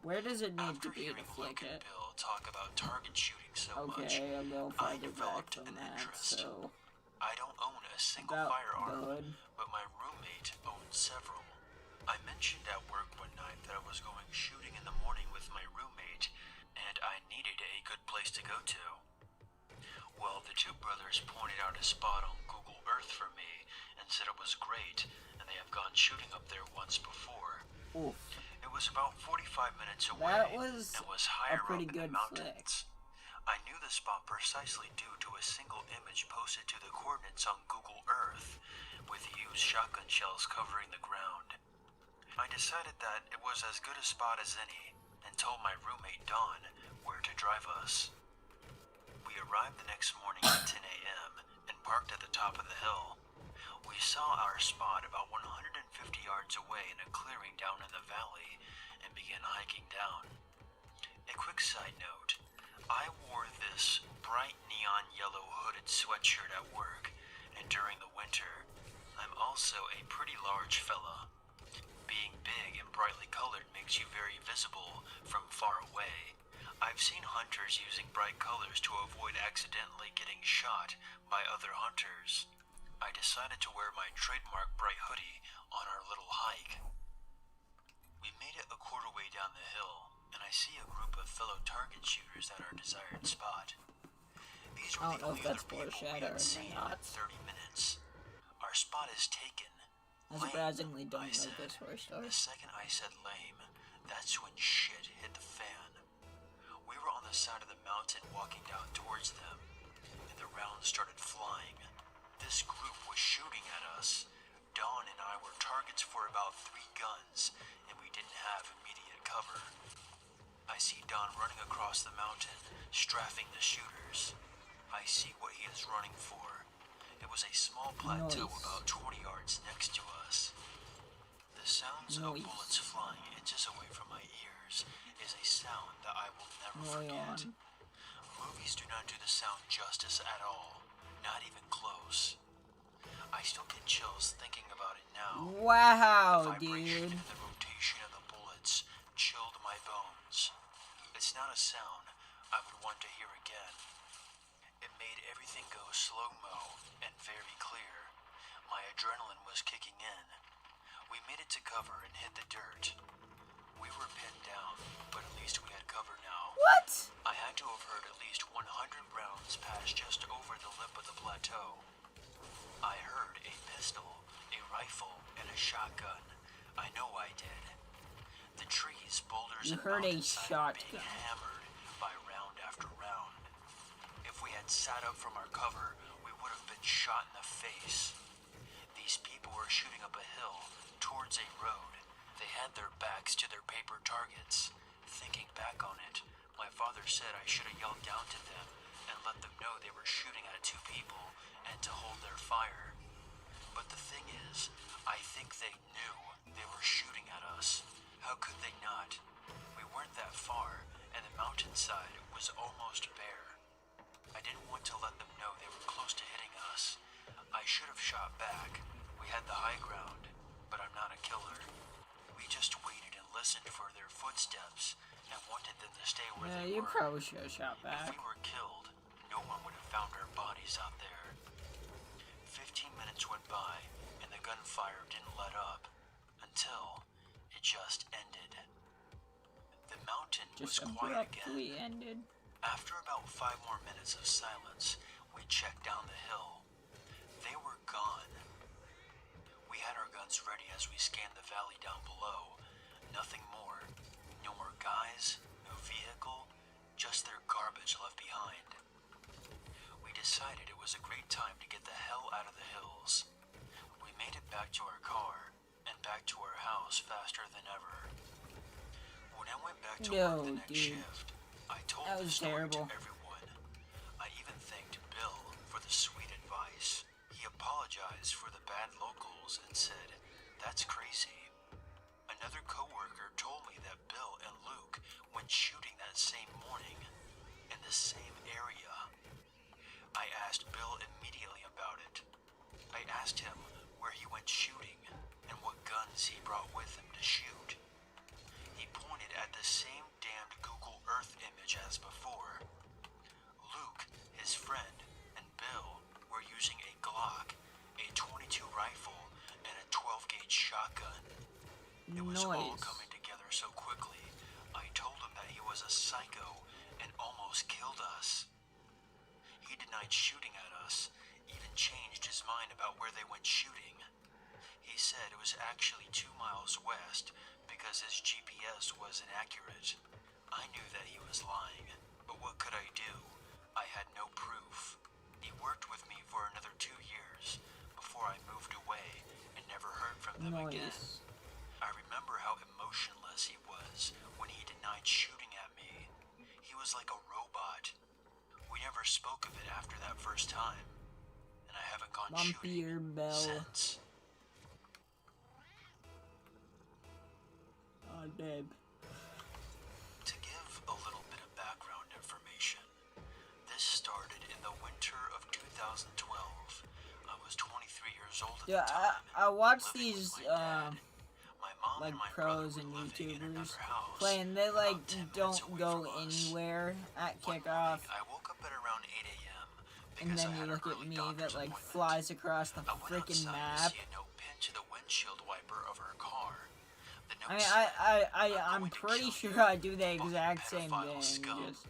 Where does it need After to be to hearing flick Luke and it? Bill talk about target shooting so much, Okay, I'll go I farther back developed from an that, interest. so... I don't own a single About firearm, good. but my roommate owns several. I mentioned at work one night that I was going shooting in the morning with my roommate, and I needed a good place to go to. Well, the two brothers pointed out a spot on Google Earth for me and said it was great, and they have gone shooting up there once before. Oof. It was about 45 minutes away That was and was a higher pretty up in the good mountains. I knew the spot precisely due to a single image posted to the coordinates on Google Earth, with used shotgun shells covering the ground. I decided that it was as good a spot as any, and told my roommate Don where to drive us. We arrived the next morning at 10 a.m. and parked at the top of the hill. We saw our spot about 150 yards away in a clearing down in the valley and began hiking down. A quick side note, I wore this bright neon yellow hooded sweatshirt at work, and during the winter, I'm also a pretty large fella. Being big and brightly colored makes you very visible from far away. I've seen hunters using bright colors to avoid accidentally getting shot by other hunters. I decided to wear my trademark bright hoodie on our little hike. We made it a quarter way down the hill, and I see a group of fellow target shooters at our desired spot. These were I the don't know only if that's other people we had foreshadowing or seen not. in 30 minutes. Our spot is taken. I Lame, surprisingly don't I know said. this horror story. The second I said lame, that's when shit hit the fan. We were on the side of the mountain walking down towards them, and the rounds started flying. This group was shooting at us. Dawn and I were targets for about 3 guns, and we didn't have immediate cover. I see Don running across the mountain, strafing the shooters. I see what he is running for. It was a small plateau Nice. about 20 yards next to us. The sounds of Nice. bullets flying inches away from my ears is a sound that I will never Roy forget. on. Movies do not do the sound justice at all, not even close. I still get chills thinking about it now. Wow, The vibration dude. and the rotation of the bullets chilled my bones. It's not a sound I would want to hear again. It made everything go slow-mo and very clear. My adrenaline was kicking in. We made it to cover and hit the dirt. We were pinned down, but at least we had cover now. What? I had to have heard at least 100 rounds pass just over the lip of the plateau. I heard a pistol, a rifle, and a shotgun. I know I did. The trees, boulders, You and heard a mountainside were being shotgun. hammered by round after round. If we had sat up from our cover, we would have been shot in the face. These people were shooting up a hill towards a road. They had their backs to their paper targets. Thinking back on it, my father said I should have yelled down to them and let them know they were shooting at 2 people and to hold their fire. But the thing is, I think they knew they were shooting at us. How could they not? We weren't that far, and the mountainside was almost bare. I didn't want to let them know they were close to hitting us. I should have shot back. We had the high ground, but I'm not a killer. We just waited and listened for their footsteps and wanted them to stay where Yeah, they you were. probably should have shot If back. we were killed, no one would have found our bodies out there. 15 minutes went by, and the gunfire didn't let up until it just ended. The mountain Just was quiet again. abruptly ended. After about 5 more minutes of silence, we checked down the hill. They were gone. We had our guns ready as we scanned the valley down below. Nothing more. No more guys, no vehicle, just their garbage left behind. We decided it was a great time to get the hell out of the hills. We made it back to our car and back to our house faster than ever. When I went back to work the next shift, I told That the was story terrible. to everyone. I even thanked Bill for the sweet advice. He apologized for the bad locals and said, "That's crazy." Another coworker told me that Bill and Luke went shooting that same morning in the same area. I asked Bill immediately about it. I asked him where he went shooting and what guns he brought with him to shoot. He pointed at the same damned Google Earth image as before. Luke, his friend, and Bill were using a Glock, a .22 rifle, and a 12-gauge shotgun. It was all coming together so quickly. I told him that he was a psycho and almost killed us. He denied shooting at us, even changed his mind about where they went shooting. He said it was actually 2 miles west because his GPS was inaccurate. I knew that he was lying, but what could I do? I had no proof. He worked with me for another 2 years before I moved away and never heard from them again. I remember how emotionless he was when he denied shooting at me. He was like a robot. We never spoke of it after that first time, and I haven't gone shooting since. Oh, babe. To give a little bit of background information, this started in the winter of 2012. I was 23 years old at the time. I watch living these, with my dad. My mom like and my pros brother and were living in YouTubers another house play, and they like about 10 minutes don't away go from us. anywhere at One kickoff, morning, I woke up at around 8 a.m. and because then I you had look an at early me doctor's that like appointment. flies across the I went freaking outside map. to see a note pinned to the windshield wiper of her car. The I note mean, said, I'm going to pretty kill sure you, I do the fucking exact same pedophile thing. scum. Just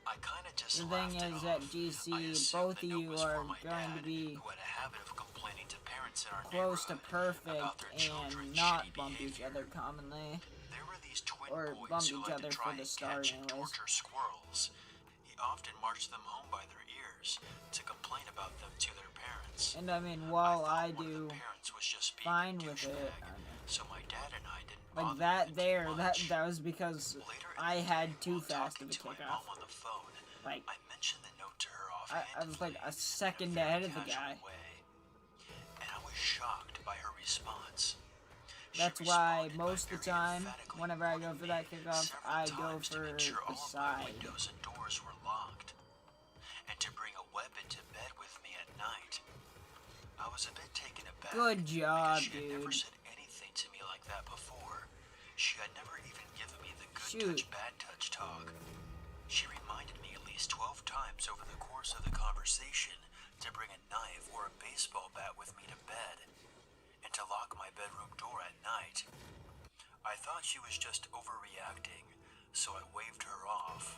I kinda just the laughed thing it is off. that I GC, assumed both the of note you was are for my going to dad, be who had a habit of complaining to parents in our close to neighborhood perfect about their children's and not shitty bump each behavior. other commonly. There were these twin Or boys bump who each liked other to for try the and start catch and anyways. torture squirrels. He often marched them home by their ears to complain about them to their parents. And I mean, while I thought one of do the parents was just being fine a with it, douchebag, so my dad and I didn't like bother that with it there, too that much. was because Later in I the had day, too while fast of talking a to my kickoff. mom on the phone, Like, I mentioned the note to her I was like offhandedly a second in a very ahead of the casual guy. way, and I was shocked by her response. She That's why responded by most of the very time, emphatically whenever I go warning for me that kickoff, several I go times to for make sure the all of my side. windows and doors were locked, and to bring a weapon to bed with me at night. I I was a bit taken aback. Good job, because she had dude. never said anything to me like that before. She had never even given me the good touch, bad touch talk. She reminded me at least 12 times over the course of the conversation to bring a knife or a baseball bat with me to bed, and to lock my bedroom door at night. I thought she was just overreacting, so I waved her off.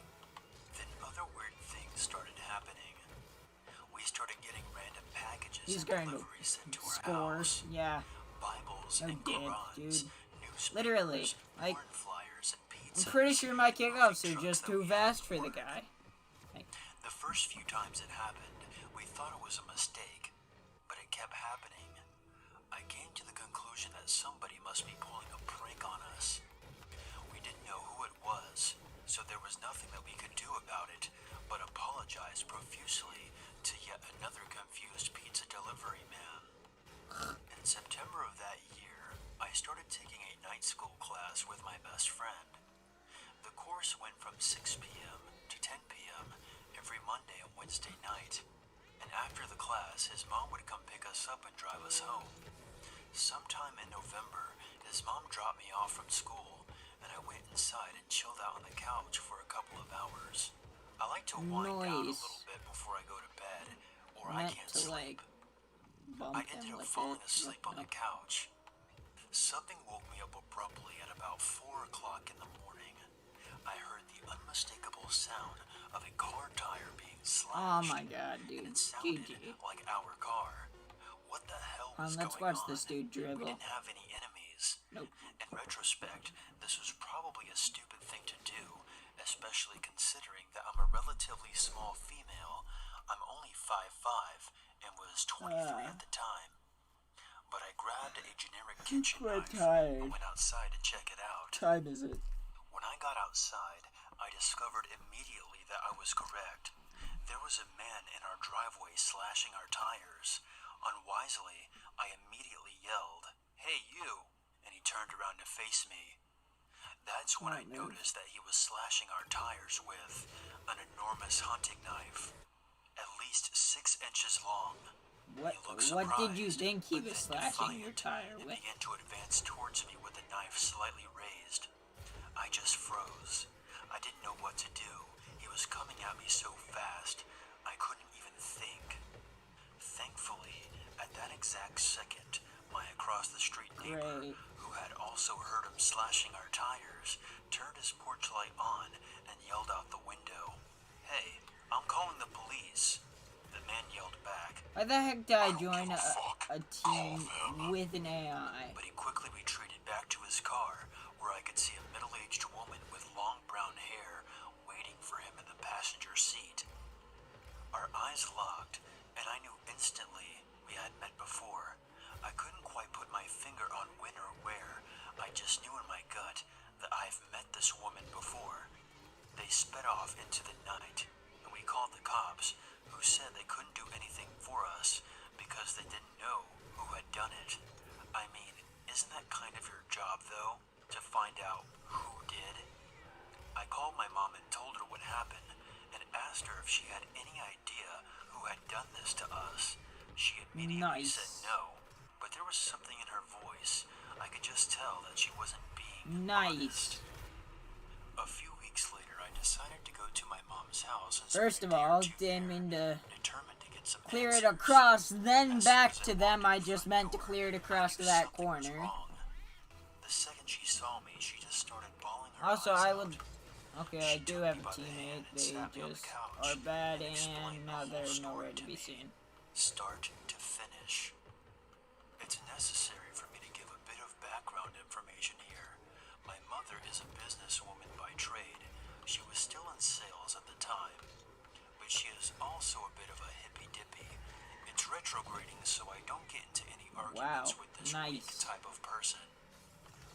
Then other weird things started happening. We started getting random packages and deliveries sent to our house. Yeah. Bibles No and dick, Qurans, dude. newspapers, Literally, like, porn flyers and pizzas. I'm pretty sure my kickoffs are just too fast for the guy. The first few times it happened, we thought it was a mistake, but it kept happening. I came to the conclusion that somebody must be pulling a prank on us. We didn't know who it was, so there was nothing that we could do about it but apologize profusely to yet another confused pizza delivery man. In September of that year, I started taking a night school class with my best friend. The course went from 6 p.m. to 10 p.m. every Monday and Wednesday night, and after the class, his mom would come pick us up and drive us home. Sometime in November, his mom dropped me off from school, and I went inside and chilled out on the couch for a couple of hours. I like to wind down a little bit before I go to bed, or I can't sleep. I ended up falling asleep on the couch. Something woke me up abruptly at about 4 o'clock in the morning. I heard the unmistakable sound of a car tire being slashed. Oh my god, dude. And it sounded like our car. What the hell was going on? Let's watch this dude dribble. We didn't have any enemies. Nope. In retrospect, this was probably a stupid thing to do, especially considering that I'm a relatively small female. I'm only 5'5" and was 23 at the time. But I grabbed a generic kitchen knife and went outside to check it out. Time is it? When I got outside, I discovered immediately that I was correct. There was a man in our driveway slashing our tires. Unwisely, I immediately yelled, "Hey, you!" and he turned around to face me. That's when I noticed that he was slashing our tires with an enormous hunting knife, at least 6 inches long. What did you think he was slashing your tire with? He began to advance towards me with the knife slightly raised. I just froze. I didn't know what to do. He was coming at me so fast, I couldn't even think. Thankfully, at that exact second, my across-the-street neighbor, who had also heard him slashing our tires, turned his porch light on and yelled out the window, "Hey, I'm calling the police." The man yelled back, Why the heck did I join a team with an AI? but he quickly retreated back to his car, where I could see a middle-aged woman with long brown hair waiting for him in the passenger seat. Our eyes locked, and I knew instantly we had met before. I couldn't quite put my finger on when or where. I just knew in my gut that I've met this woman before. They sped off into the night, and we called the cops, who said they couldn't do anything for us because they didn't know who had done it. I mean, isn't that kind of your job, though, to find out who did? I called my mom and told her what happened, and asked her if she had any idea who had done this to us. She immediately said no, but there was something in her voice. I could just tell that she wasn't being honest. A few weeks later, I decided to go to my mom's house and first of all, didn't mean to determined to get some clear it across, then back to them. I just meant to clear it across to that corner. The second she saw me, she just started bawling her Also, eyes I out. would... Okay, I do have a teammate. They just are bad, and now they're nowhere to be seen. Start to finish. It's necessary for me to give a bit of background information here. My mother is a businesswoman by trade. She was still in sales at the time, but she is also a bit of a hippy-dippy. It's retrograding, so I don't get into any arguments with this weak type of person.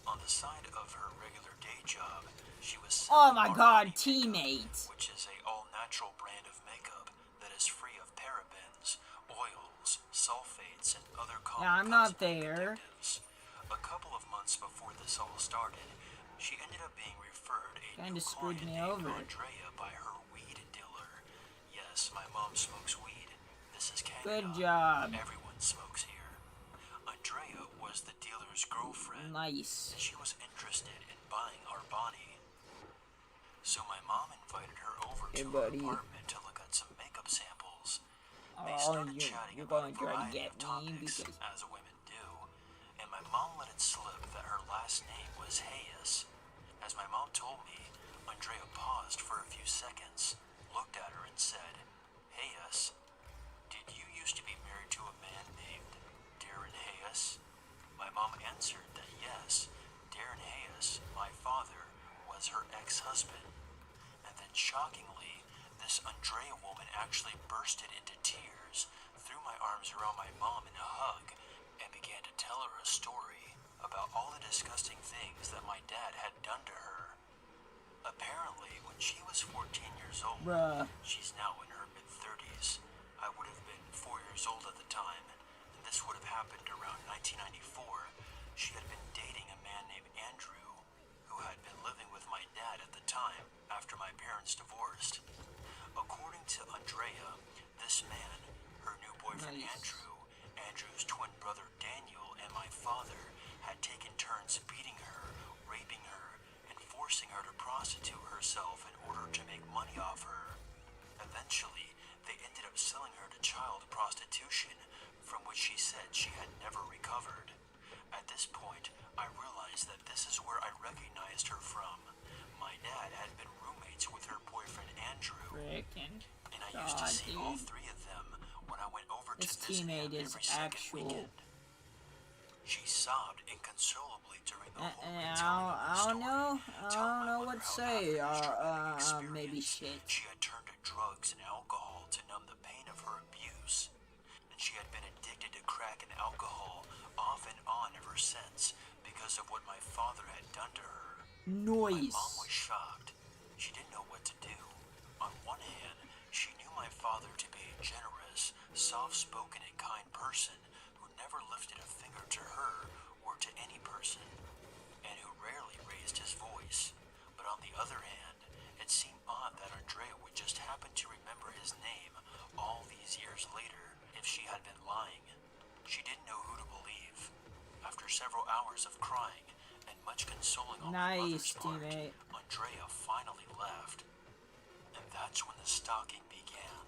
On the side of her regular day job, she was oh my god, teammate! Which is a all-natural brand of makeup that is free of parabens, oils, sulfates, and other common I'm not there. A couple of months before this all started, she ended up being referred a Kinda new screwed client me named over. Andrea by her weed dealer. Yes, my mom smokes weed. this is Canada. Good job. Everyone smokes here. Andrea was the dealer's girlfriend. Nice. And she was interested in buying our Bonnie. So my mom invited her over to her apartment to look at some makeup samples. They started chatting about a variety of topics, as women do, and my mom let it slip that her last name was Hayes. As my mom told me, Andrea paused for a few seconds, looked at her and said, "Hayes, did you used to be married to a man named Darren Hayes?" My mom answered that yes, Darren Hayes, my father, was her ex-husband. And then shockingly, this Andrea woman actually bursted into tears, threw my arms around my mom in a hug, and began to tell her a story about all the disgusting things that my dad had done to her. Apparently, when she was 14 years old, she's now in her mid-30s. I would have been 4 years old at the time, and this would have happened around 1994. She had been dating a man named Andrew, who had been living with my dad at the time after my parents divorced. According to Andrea, this man, her new boyfriend Andrew, Andrew's twin brother Daniel, and my father had taken turns beating her, raping her, and forcing her to prostitute herself in order to make money off her. Eventually, they ended up selling her to child prostitution, from which she said she had never recovered. At this point, I realized that this is where I recognized her from. My dad had been roommates with her boyfriend Andrew, and I used to see all three of them when I went over to visit him every second weekend. She sobbed inconsolably during the whole I don't know what to say. Maybe shit. She had turned to drugs and alcohol to numb the pain of her abuse, and she had been addicted to crack and alcohol off and on ever since because of what my father had done to her. My mom was shocked. She didn't know what to do. On one hand, she knew my father to be a generous, soft-spoken and kind person who never lifted a finger to her or to any person, and who rarely raised his voice. But on the other hand, it seemed odd that Andrea would just happen to remember his name all these years later if she had been lying. She didn't know who to believe. After several hours of crying and much consoling on my mother's part, Andrea finally left. And that's when the stalking began.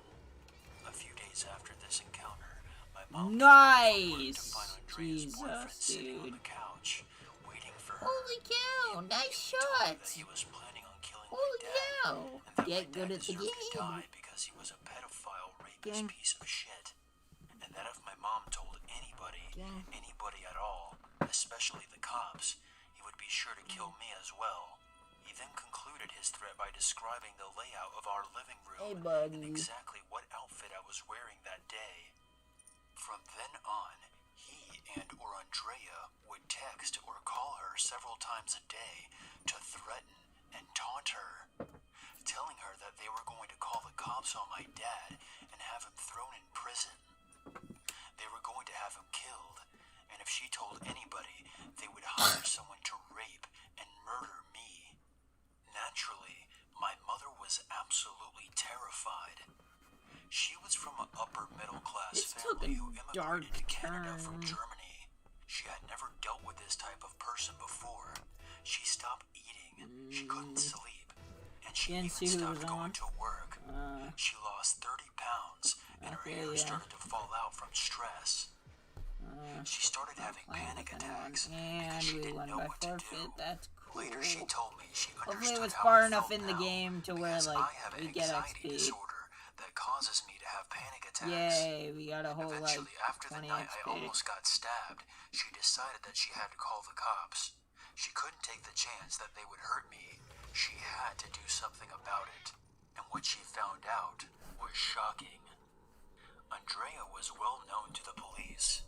A few days after this encounter, my mom came to find Andrea's boyfriend sitting on the couch, waiting for her. Holy cow, nice shot! He was planning on killing my dad, and that get my good dad at the deserved to game. die because he was a pedophile, rapist piece of shit. And that if my mom told anybody at all, especially the cops, he would be sure to kill me as well. He then concluded his threat by describing the layout of our living room and exactly what outfit I was wearing that day. From then on, he and or Andrea would text or call her several times a day to threaten and taunt her, telling her that they were going to call the cops on my dad and have him thrown in prison. They were going to have him killed, and if she told anybody, they would hire someone to rape and murder me. Naturally, my mother was absolutely terrified. She was from an upper-middle-class family who immigrated to Canada from Germany. She had never dealt with this type of person before. She stopped eating, she couldn't sleep, and she even stopped going to work. She lost 30 pounds, and her hair started to fall out from stress. She started having panic attacks because she didn't know what to do. Later, she told me she understood Hopefully it was how far I enough felt in the now, game to where, because like, I have an we get anxiety XP. disorder that causes me to have panic attacks. Yay, we got a whole, Eventually, like, after the 20 night XP. I almost got stabbed, she decided that she had to call the cops. She couldn't take the chance that they would hurt me. She had to do something about it. And what she found out was shocking. Andrea was well known to the police.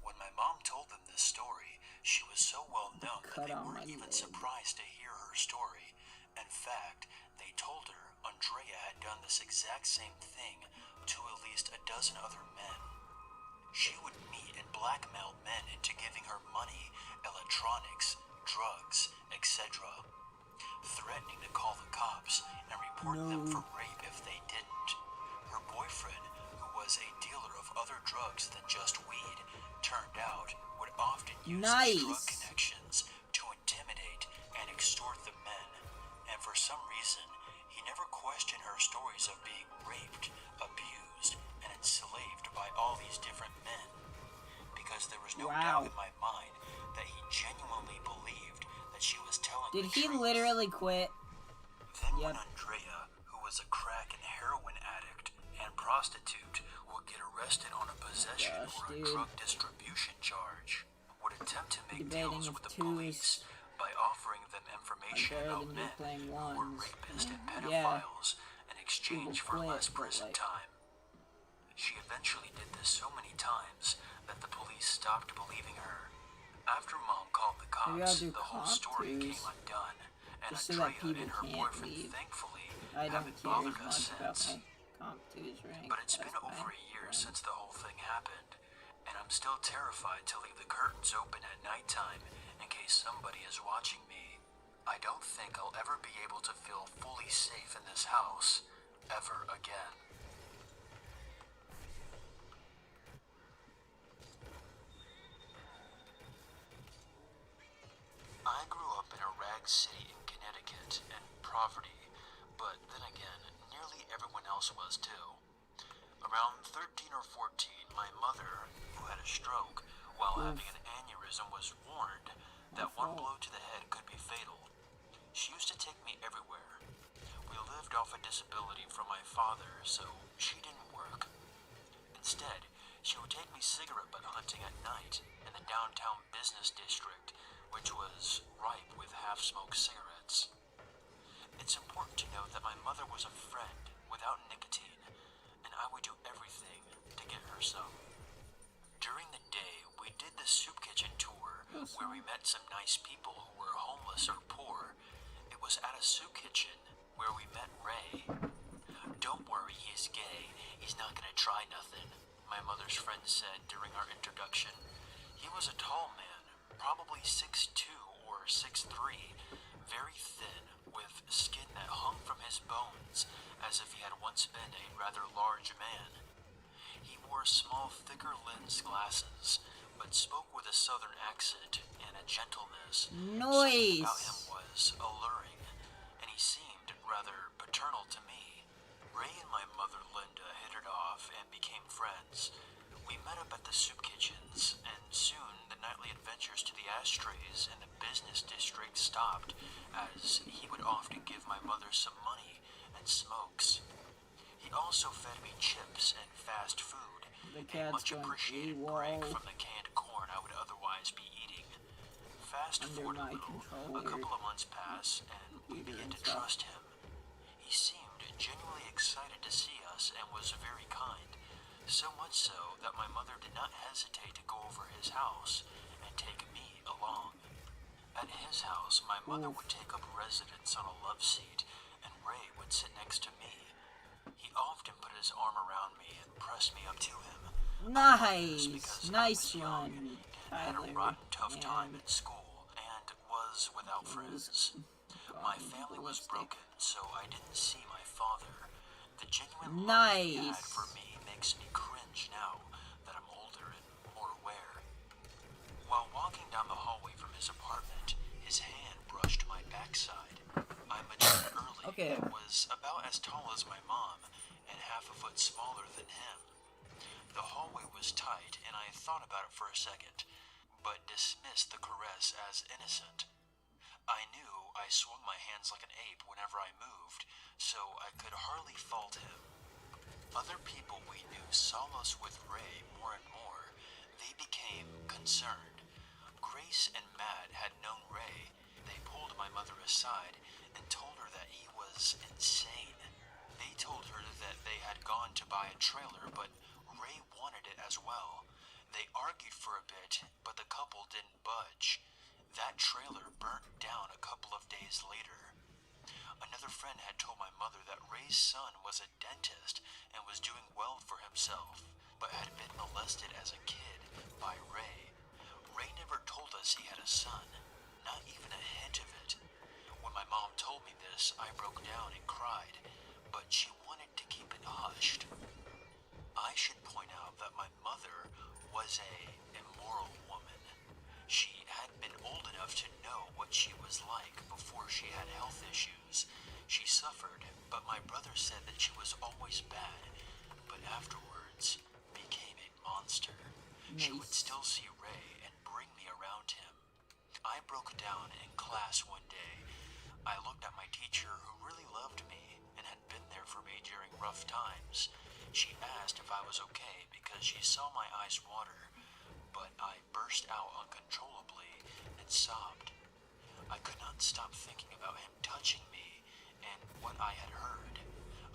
When my mom told them this story, she was so well known that they weren't even surprised to hear her story. In fact, they told her Andrea had done this exact same thing to at least a dozen other men. She would meet and blackmail men into giving her money, electronics, drugs, etc., threatening to call the cops and report them for rape if they didn't. Her boyfriend, who was a dealer use drug Nice. connections to intimidate and extort the men, and for some reason, he never questioned her stories of being raped, abused, and enslaved by all these different men, because there was no doubt in my mind that he genuinely believed that she was telling the truth. Did he literally quit? Then when Andrea, who was a crack and heroin addict and prostitute, would get arrested on a possession or a drug distribution charge, would attempt to make deals with the police by offering them information about men who were rapists and pedophiles in exchange for less prison time. She eventually did this so many times that the police stopped believing her. After Mom called the cops, the whole story came undone, and Andrea and her boyfriend thankfully haven't bothered us since. But it's been over a year since the whole thing happened, and I'm still terrified to leave the curtains open at nighttime in case somebody is watching me. I don't think I'll ever be able to feel fully safe in this house, ever again. I grew up in a rag city in Connecticut and poverty, but then again, nearly everyone else was too. Around 13 or 14, my mother, who had a stroke while having an aneurysm, was warned that one blow to the head could be fatal. She used to take me everywhere. We lived off a disability from my father, so she didn't work. Instead, she would take me cigarette butt hunting at night in the downtown business district, which was ripe with half-smoked cigarettes. It's important to note that my mother was a friend without nicotine, and I would do everything to get her some. During the day, we did the soup kitchen tour, where we met some nice people who were homeless or poor. It was at a soup kitchen where we met Ray. "Don't worry, he's gay. He's not gonna try nothing," my mother's friend said during our introduction. He was a tall man, probably 6'2" or 6'3", very thin, with skin that hung from his bones as if he had once been a rather large man. He wore small, thicker lens glasses, but spoke with a southern accent and a gentleness. Something about him was alluring, and he seemed rather paternal to me. Ray and my mother Linda hit it off and became friends. We met up at the soup kitchens, and soon the nightly adventures to the ashtrays in the business district stopped, as he would often give my mother some money and smokes. He also fed me chips and fast food, a much appreciated break from the canned corn I would otherwise be eating. Fast forward a little, a couple of months pass, and we begin to trust him. He seemed genuinely excited to see us and was very kind. So much so that my mother did not hesitate to go over his house and take me along. At his house, my mother would take up residence on a love seat, and Ray would sit next to me. He often put his arm around me and pressed me up to him. Nice! Nice one, had a rotten tough time at school and was without friends. My family was broken, so I didn't see my father. The genuine love he had for me makes me cringe now that I'm older and more aware. While walking down the hallway from his apartment, his hand brushed my backside. I matured early and was about as tall as my mom and half a foot smaller than him. The hallway was tight, and I thought about it for a second, but dismissed the caress as innocent. I knew I swung my hands like an ape whenever I moved, so I could hardly fault him. Other people we knew saw us with Ray more and more. They became concerned. Grace and Matt had known Ray. They pulled my mother aside and told her that he was insane. They told her that they had gone to buy a trailer, but Ray wanted it as well. They argued for a bit, but the couple didn't budge. That trailer burnt down a couple of days later. Another friend had told my mother that Ray's son was a dentist and was doing well for himself, but had been molested as a kid by Ray. Ray never told us he had a son, not even a hint of it. When my mom told me this, I broke down and cried, but she wanted to keep it hushed. I should point out that my mother was a immoral woman. She had been old enough to know what she was like before she had health issues. She suffered, but my brother said that she was always bad, but afterwards became a monster. She would Nice. still see Ray and bring me around him. I broke down in class one day. I looked at my teacher who really loved me and had been there for me during rough times. She asked if I was okay because she saw my eyes water, but I burst out uncontrollably and sobbed. I could not stop thinking about him touching me and what I had heard.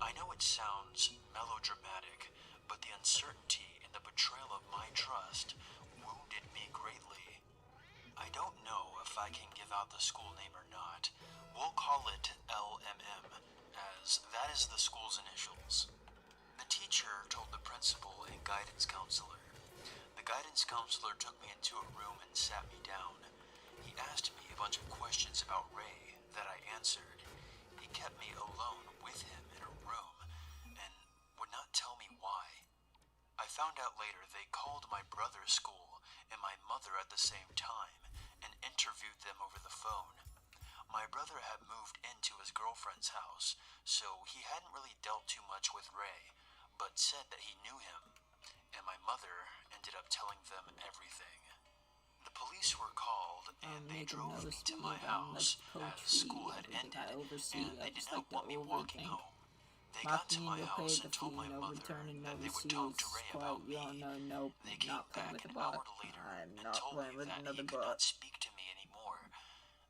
I know it sounds melodramatic, but the uncertainty and the betrayal of my trust wounded me greatly. I don't know if I can give out the school name or not. We'll call it LMM, as that is the school's initials. The teacher told the principal and guidance counselor. The guidance counselor took me into a room and sat me down. He asked me a bunch of questions about Ray that I answered. He kept me alone with him in a room and would not tell me why. I found out later they called my brother's school and my mother at the same time and interviewed them over the phone. My brother had moved into his girlfriend's house, so he hadn't really dealt too much with Ray, but said that he knew him, and my mother ended up telling them everything. The police were called, and they drove me to my house as school had ended, and they did not want me walking home. They got to my house and told my mother that they would talk to Ray about me. They came back an hour later and told me that he could not speak to me anymore.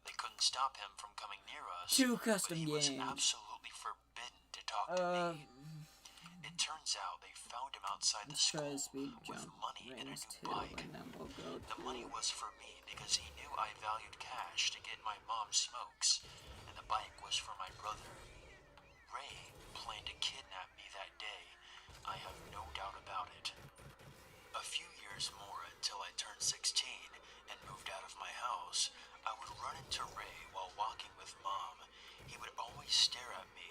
They couldn't stop him from coming near us, but he was absolutely forbidden to talk to me. It turns out they found him outside the school with money and a new bike. The money was for me because he knew I valued cash to get my mom smokes, and the bike was for my brother. Ray planned to kidnap me that day. I have no doubt about it. A few years more until I turned 16 and moved out of my house, I would run into Ray while walking with Mom. He would always stare at me,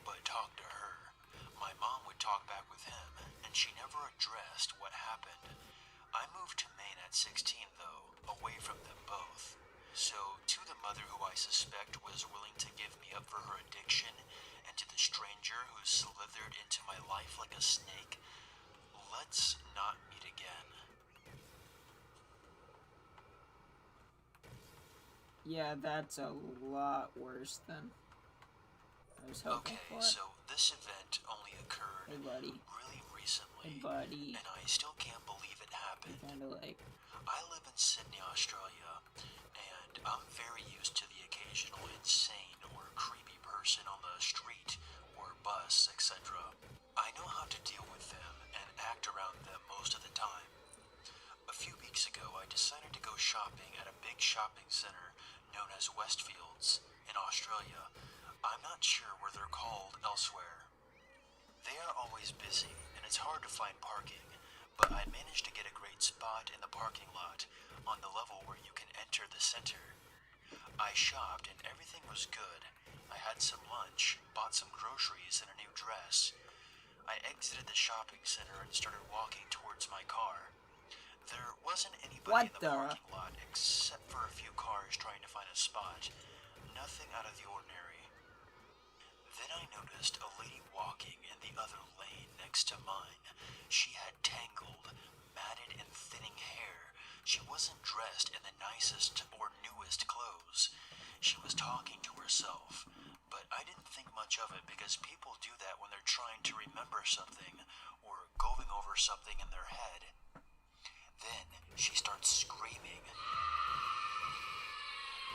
but talk to her. My mom would talk back with him, and she never addressed what happened. I moved to Maine at 16, though, away from them both. So, to the mother who I suspect was willing to give me up for her addiction, and to the stranger who slithered into my life like a snake, let's not meet again. Yeah, that's a lot worse than I was hoping for. Okay, so this event only occurred really recently, and I still can't believe it happened. I live in Sydney, Australia, and I'm very used to the occasional insane or creepy person on the street or bus, etc. I know how to deal with them and act around them most of the time. A few weeks ago, I decided to go shopping at a big shopping center known as Westfields in Australia. I'm not sure where they're called elsewhere. They are always busy, and it's hard to find parking, but I managed to get a great spot in the parking lot on the level where you can enter the center. I shopped and everything was good. I had some lunch, bought some groceries and a new dress. I exited the shopping center and started walking towards my car. There wasn't anybody in the parking lot except for a few cars trying to find a spot. Nothing out of the ordinary. Then I noticed a lady walking in the other lane next to mine. She had tangled, matted and thinning hair. She wasn't dressed in the nicest or newest clothes. She was talking to herself, but I didn't think much of it because people do that when they're trying to remember something or going over something in their head. Then she starts screaming.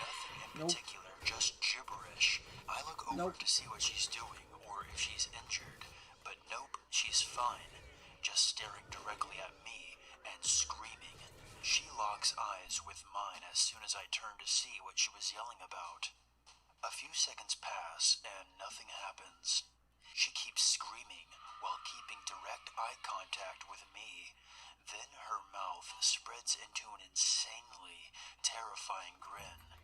Nothing in particular, just gibberish. I look over to see what she's doing or if she's injured, but nope, she's fine, just staring directly at me and screaming. She locks eyes with mine as soon as I turn to see what she was yelling about. A few seconds pass and nothing happens. She keeps screaming while keeping direct eye contact with me. Then her mouth spreads into an insanely terrifying grin.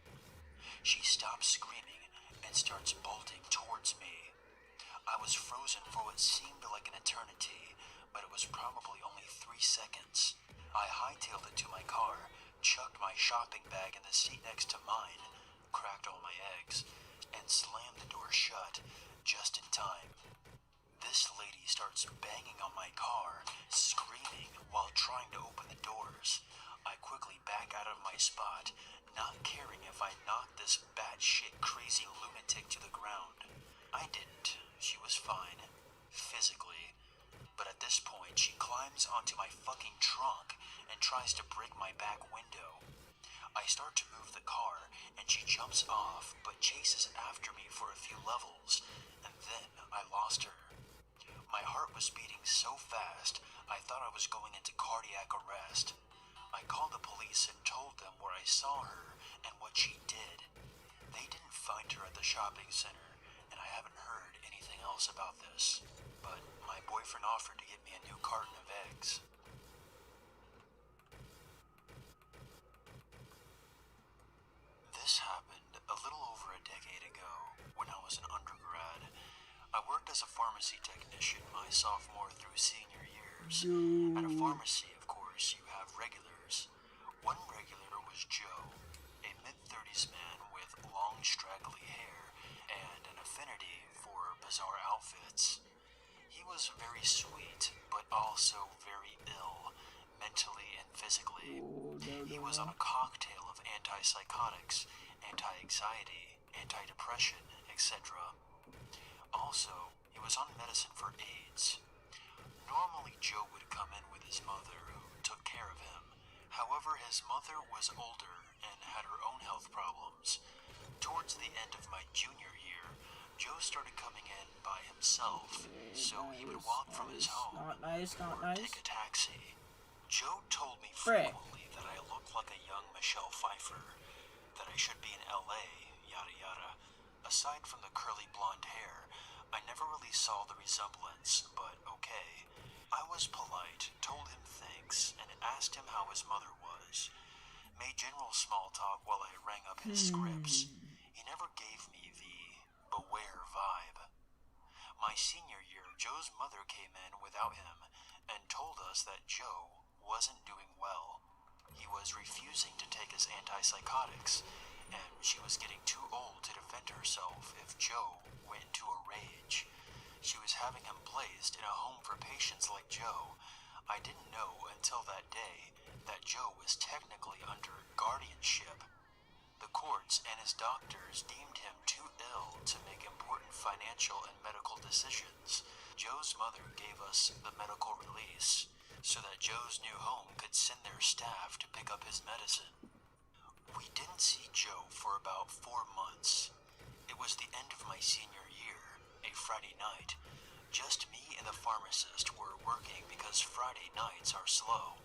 She stops screaming and starts bolting towards me. I was frozen for what seemed like an eternity, but it was probably only 3 seconds. I hightailed it to my car, chucked my shopping bag in the seat next to mine, cracked all my eggs, and slammed the door shut just in time. This lady starts banging on my car, screaming while trying to open the doors. I quickly back out of my spot, not caring if I knocked this batshit crazy lunatic to the ground. I didn't. She was fine, physically. But at this point, she climbs onto my fucking trunk and tries to break my back window. I start to move the car, and she jumps off, but chases after me for a few levels, and then I lost her. My heart was beating so fast, I thought I was going into cardiac arrest. I called the police and told them where I saw her and what she did. They didn't find her at the shopping center, and I haven't heard anything else about this. But my boyfriend offered to get me a new carton of eggs. This happened a little over a decade ago when I was an undergrad. I worked as a pharmacy technician my sophomore through senior years. At a pharmacy, of course, you have regulars. One regular was Joe, a mid-30s man with long straggly hair and an affinity for bizarre outfits. He was very sweet, but also very ill, mentally and physically. He was on a cocktail of antipsychotics, anti-anxiety, antidepressant, etc. Also, he was on medicine for AIDS. Normally, Joe would come in with his mother, who took care of him. However, his mother was older and had her own health problems. Towards the end of my junior year, Joe started coming in by himself, so he would walk from his home or take a taxi. Joe told me frequently that I looked like a young Michelle Pfeiffer, that I should be in LA, yada yada. Aside from the curly blonde hair, I never really saw the resemblance, but okay. I was polite, told him thanks, and asked him how his mother was. Made general small talk while I rang up his scripts. He never gave me the beware vibe. My senior year, Joe's mother came in without him and told us that Joe wasn't doing well. He was refusing to take his antipsychotics, and she was getting too old to defend herself if Joe went into a rage. She was having him placed in a home for patients like Joe. I didn't know until that day that Joe was technically under guardianship. The courts and his doctors deemed him too ill to make important financial and medical decisions. Joe's mother gave us the medical release so that Joe's new home could send their staff to pick up his medicine. We didn't see Joe for about 4 months. It was the end of my senior year, a Friday night. Just me and the pharmacist were working because Friday nights are slow.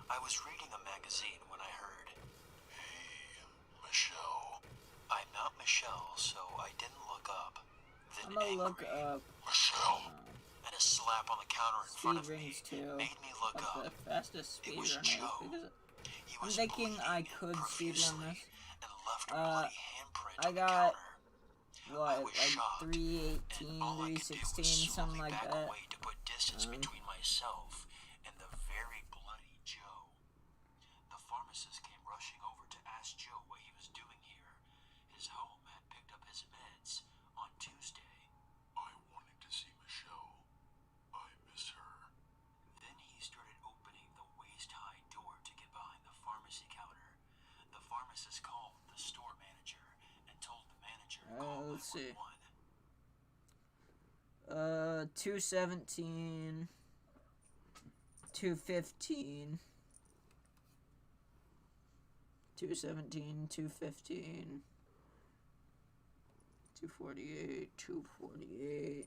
I was reading a magazine when I heard, Hey, Michelle. I'm not Michelle, so I didn't look up. Then I'm gonna look angry, up Michelle. and a slap on the counter in front speed of me rings too. made me look Like up. the fastest speed It was run Joe. because He I'm was thinking I bleeding could speed run profusely this. and left a bloody handprint I on the got counter. I what, was like shocked, 318, and all I could do 316, was something slowly like back that. away to put distance between myself and the very bloody Joe. The pharmacist came rushing over to ask Joe what he was doing here. His home had picked up his meds on Tuesday. I wanted to see Michelle. I miss her. Then he started opening the waist-high door to get behind the pharmacy counter. The pharmacist called the store manager and told the manager to call 911. Let's see. 217, 215, 217, 215, 248, 248,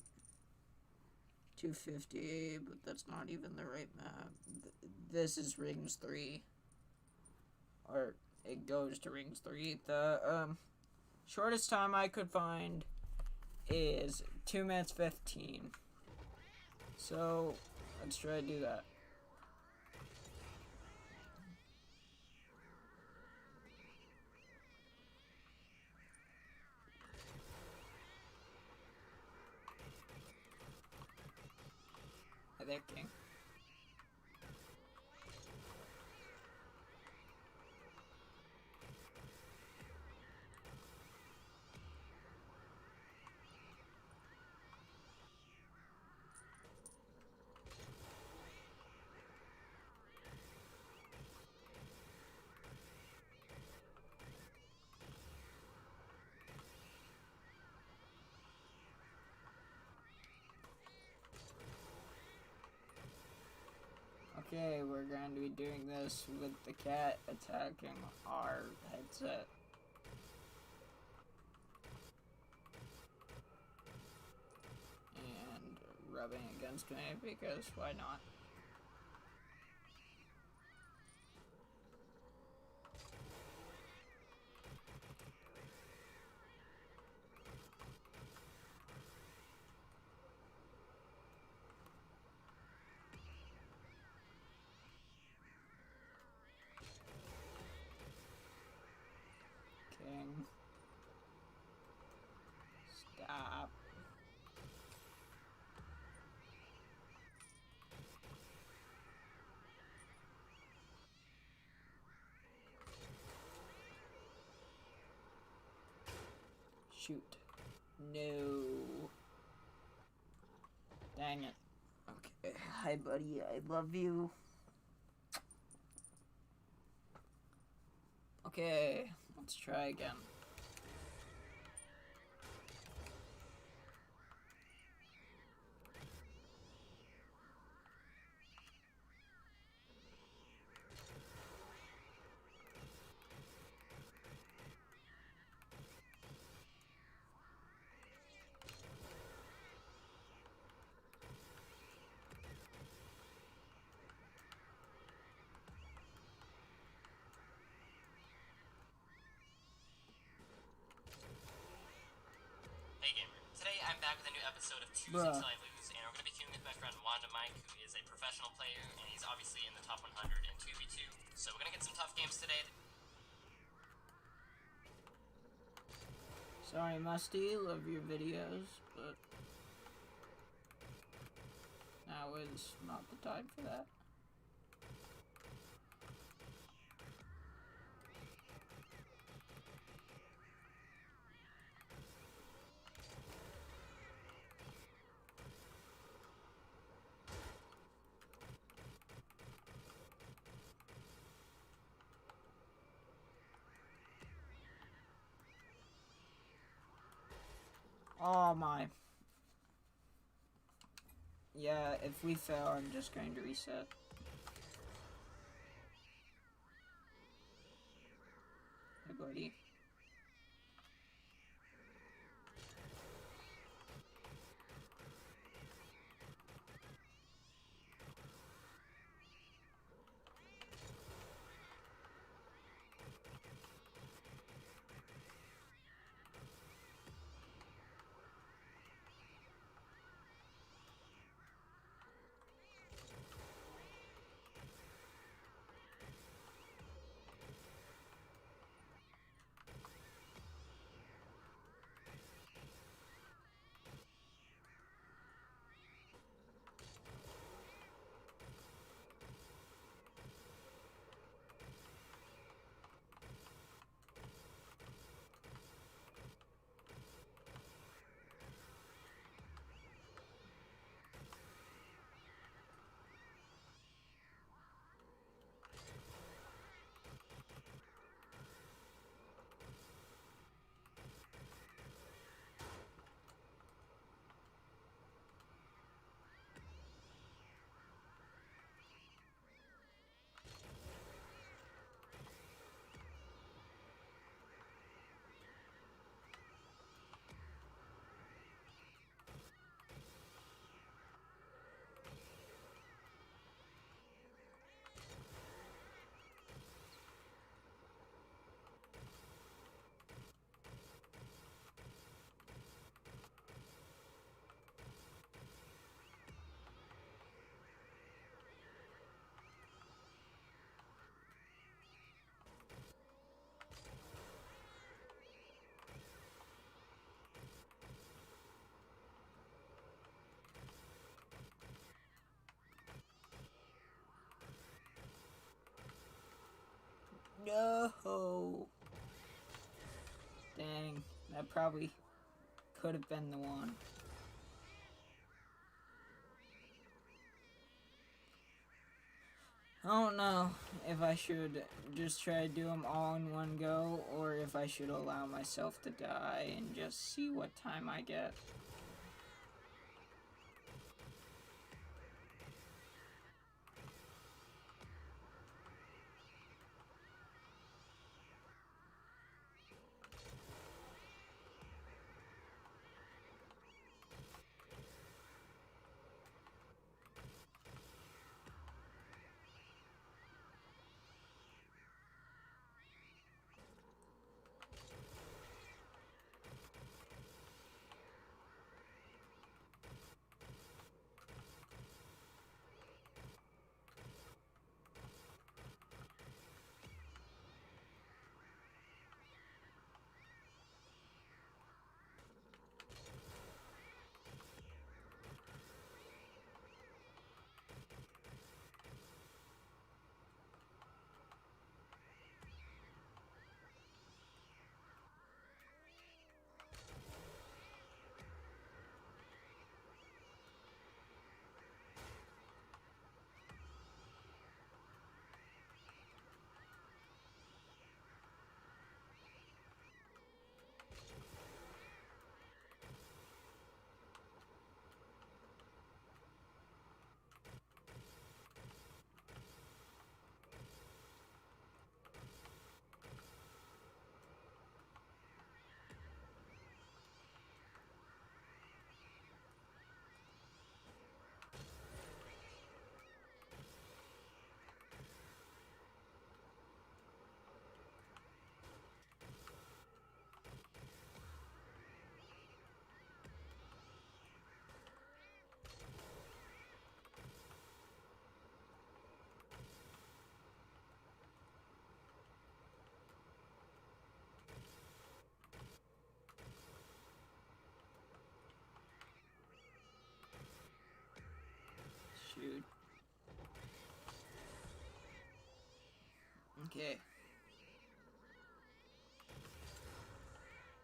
258, but that's not even the right map. This is rings 3. Or it goes to rings 3. The shortest time I could find is 2 minutes 15. So let's try to do that. Hi there, King. Okay, we're going to be doing this with the cat attacking our headset. And rubbing against me, because why not? King. Stop. Shoot. No. Dang it. Okay. Hi, buddy. I love you. Okay. Let's try again. Hey gamer, today I'm back with a new episode of Choose Bruh. Until I Lose, and we're going to be queuing with my friend Wanda Mike, who is a professional player, and he's obviously in the top 100 in 2v2. So we're going to get some tough games today. Sorry, Musty. Love your videos, but now is not the time for that. Oh my. Yeah, if we fail, I'm just going to reset. Hey, buddy. No! Dang, that probably could have been the one. I don't know if I should just try to do them all in one go, or if I should allow myself to die and just see what time I get.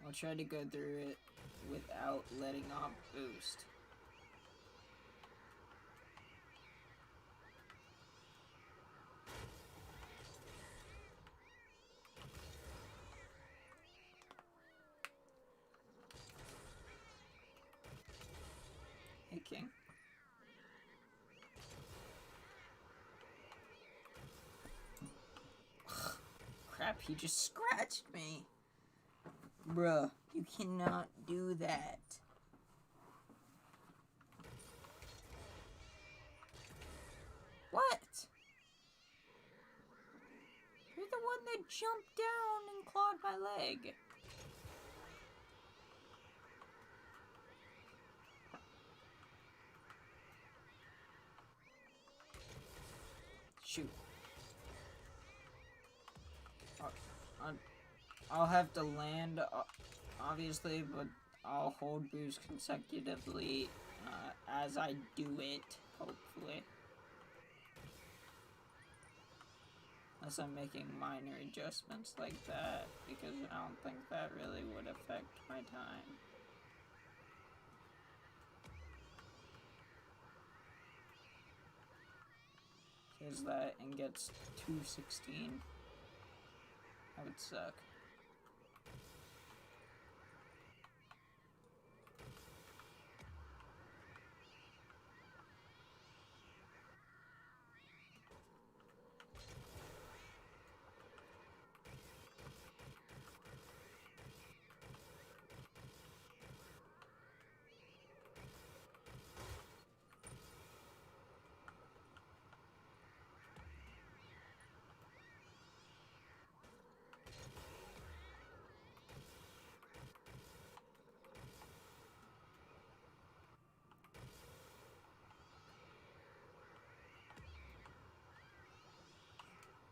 I'll try to go through it without letting off boost. Hey, King. Crap, he just scratched me. Bruh, you cannot do that. What? You're the one that jumped down and clawed my leg. Shoot. I'll have to land, obviously, but I'll hold boost consecutively as I do it, hopefully. Unless I'm making minor adjustments like that, because I don't think that really would affect my time. Kills that and gets 216. That would suck.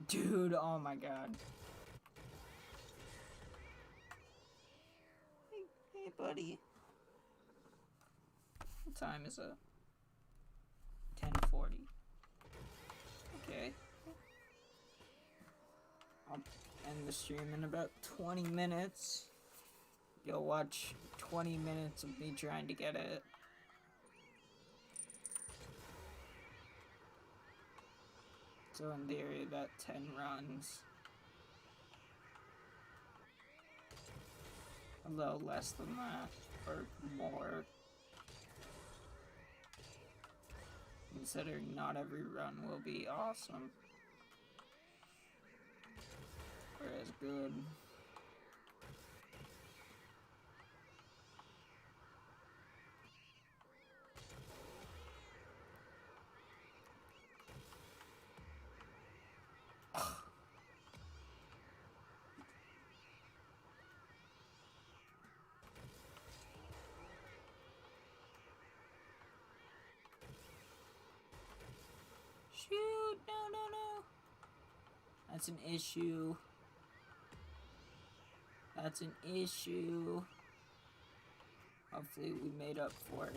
Dude, oh my god. Hey buddy. What time is it? 10:40. Okay. I'll end the stream in about 20 minutes. You'll watch 20 minutes of me trying to get it. So in theory, about 10 runs. A little less than that, or more. Considering not every run will be awesome. Or as good. Shoot! No, no, no! That's an issue. That's an issue. Hopefully we made up for it.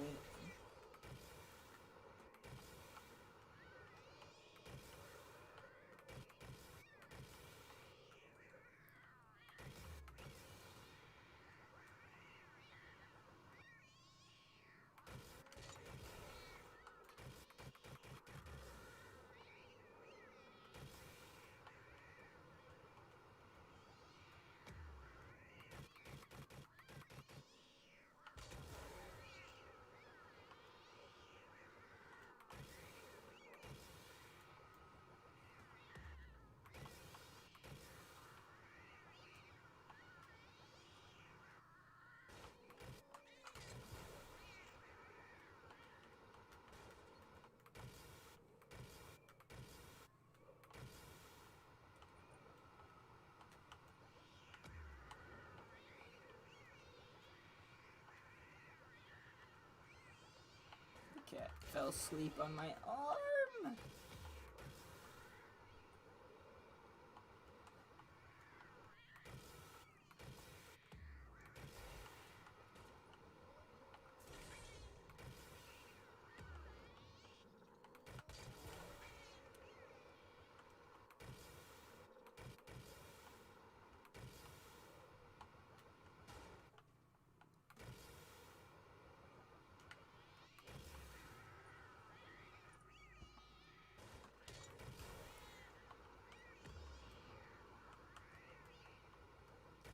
Cat fell asleep on my arm.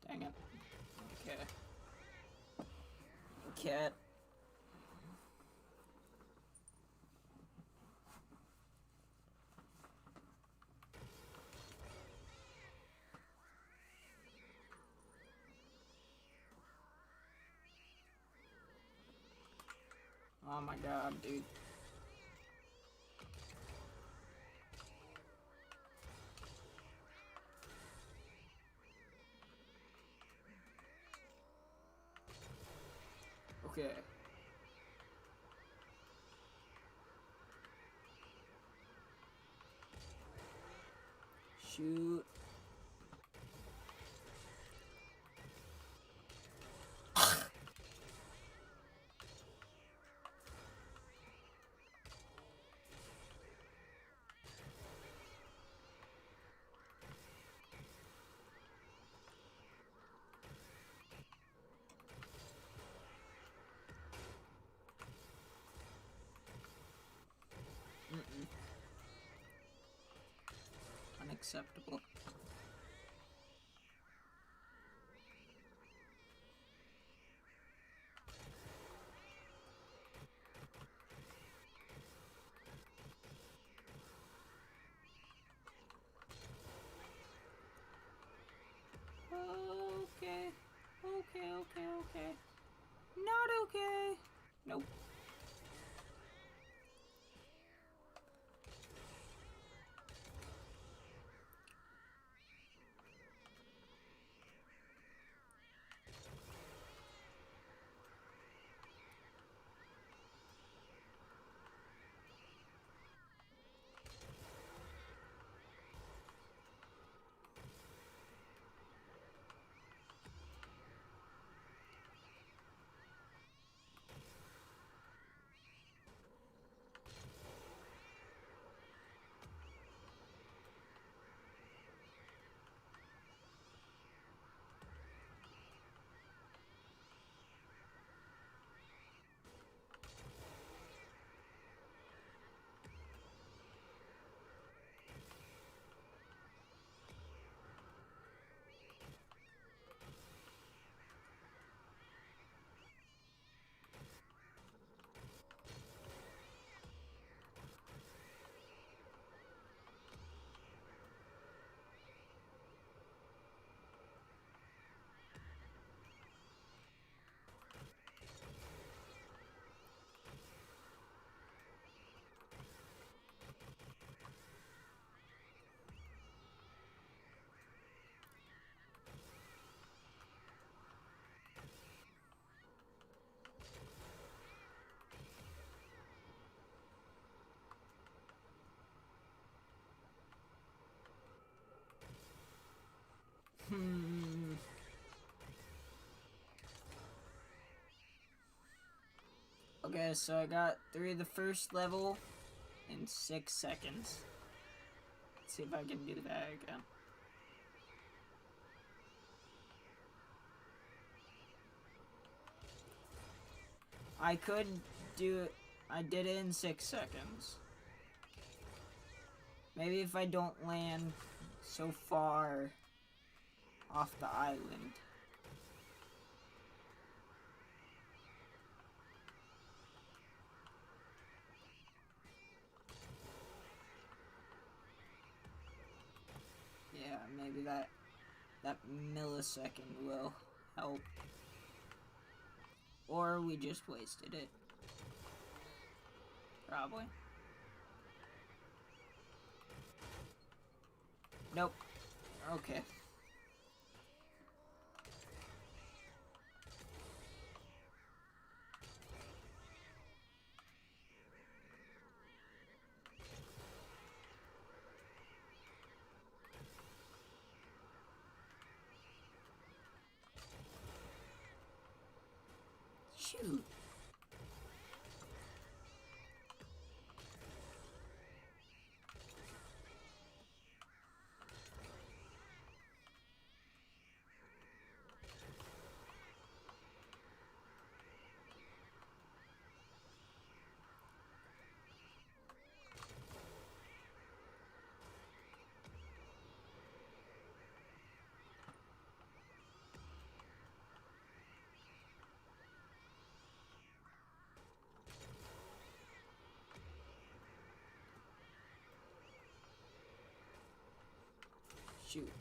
Dang it. Okay. Cat. Oh my god, dude. Okay. Shoot. Unacceptable. Okay. Okay. Not okay. Nope. Okay, so I got through the first level in 6 seconds. Let's see if I can do that again. I could do it. I did it in 6 seconds. Maybe if I don't land so far off the island. Yeah, maybe that millisecond will help. Or we just wasted it. Probably. Nope. Okay. Shoot. Shoot.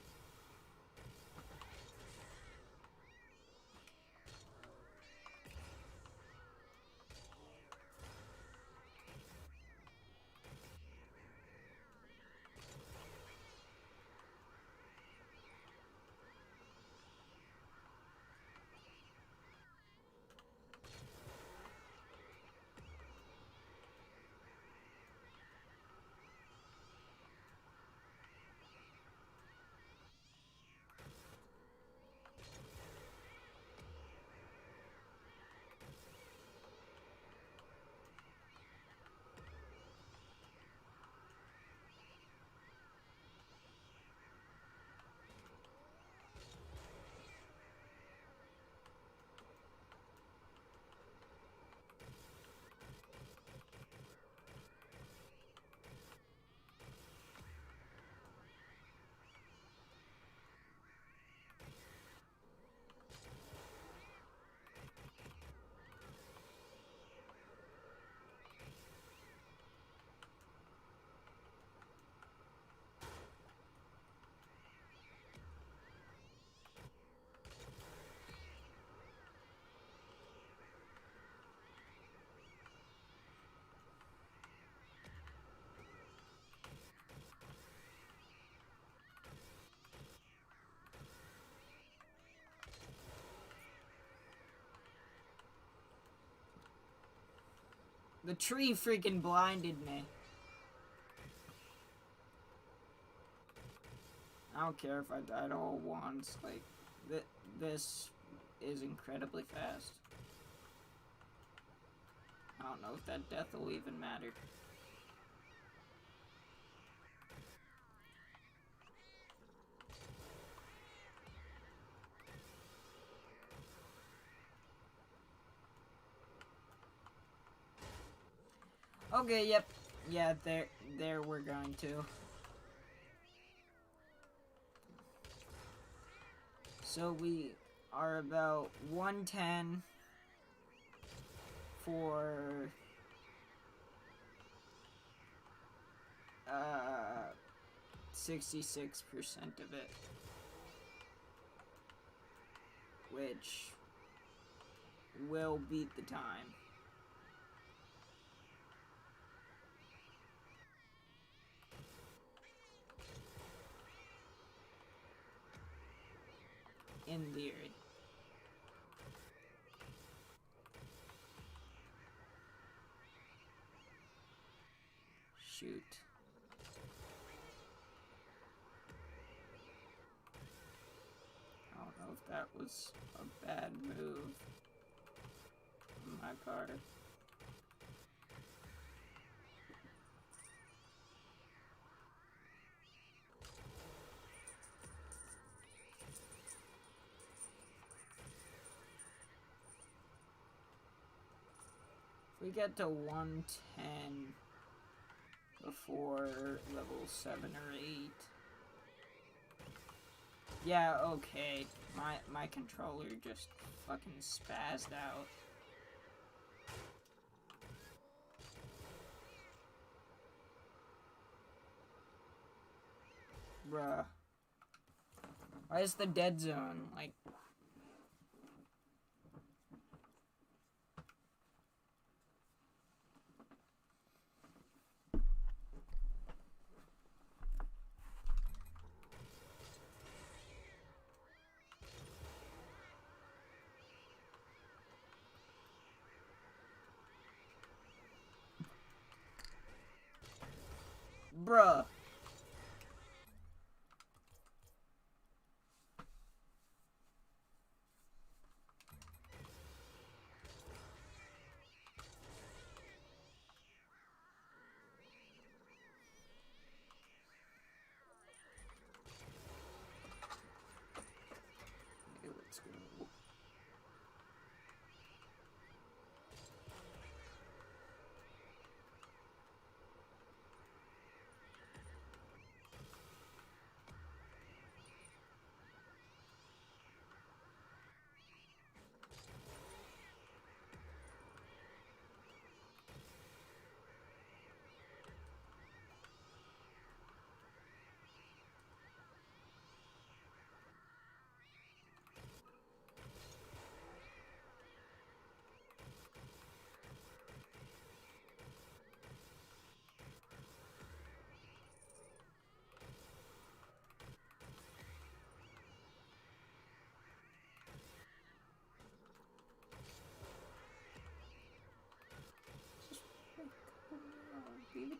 The tree freaking blinded me. I don't care if I died all once. Like, this is incredibly fast. I don't know if that death will even matter. Okay, yep. Yeah, there we're going to. So we are about 110 for 66% of it, which will beat the time. In theory. Shoot. I don't know if that was a bad move on my part. We get to 110 before level 7 or 8. Yeah, okay. My controller just fucking spazzed out. Bruh. Why is the dead zone, like... Bruh. Okay, let's go.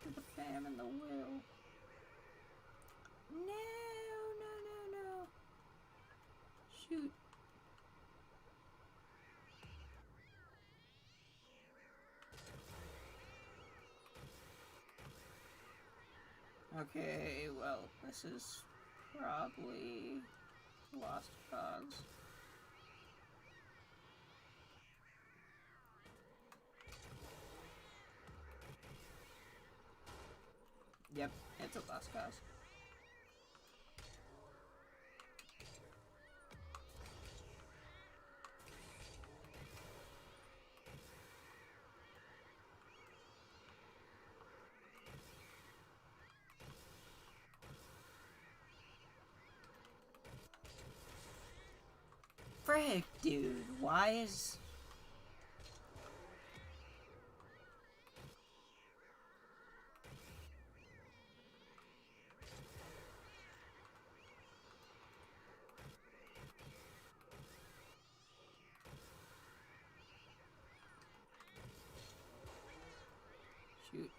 to the fam and the will. No, no, no, no. Shoot. Okay, well, this is probably lost cause. Yep, it's a lost cause. Frick, dude, why is... Shoot.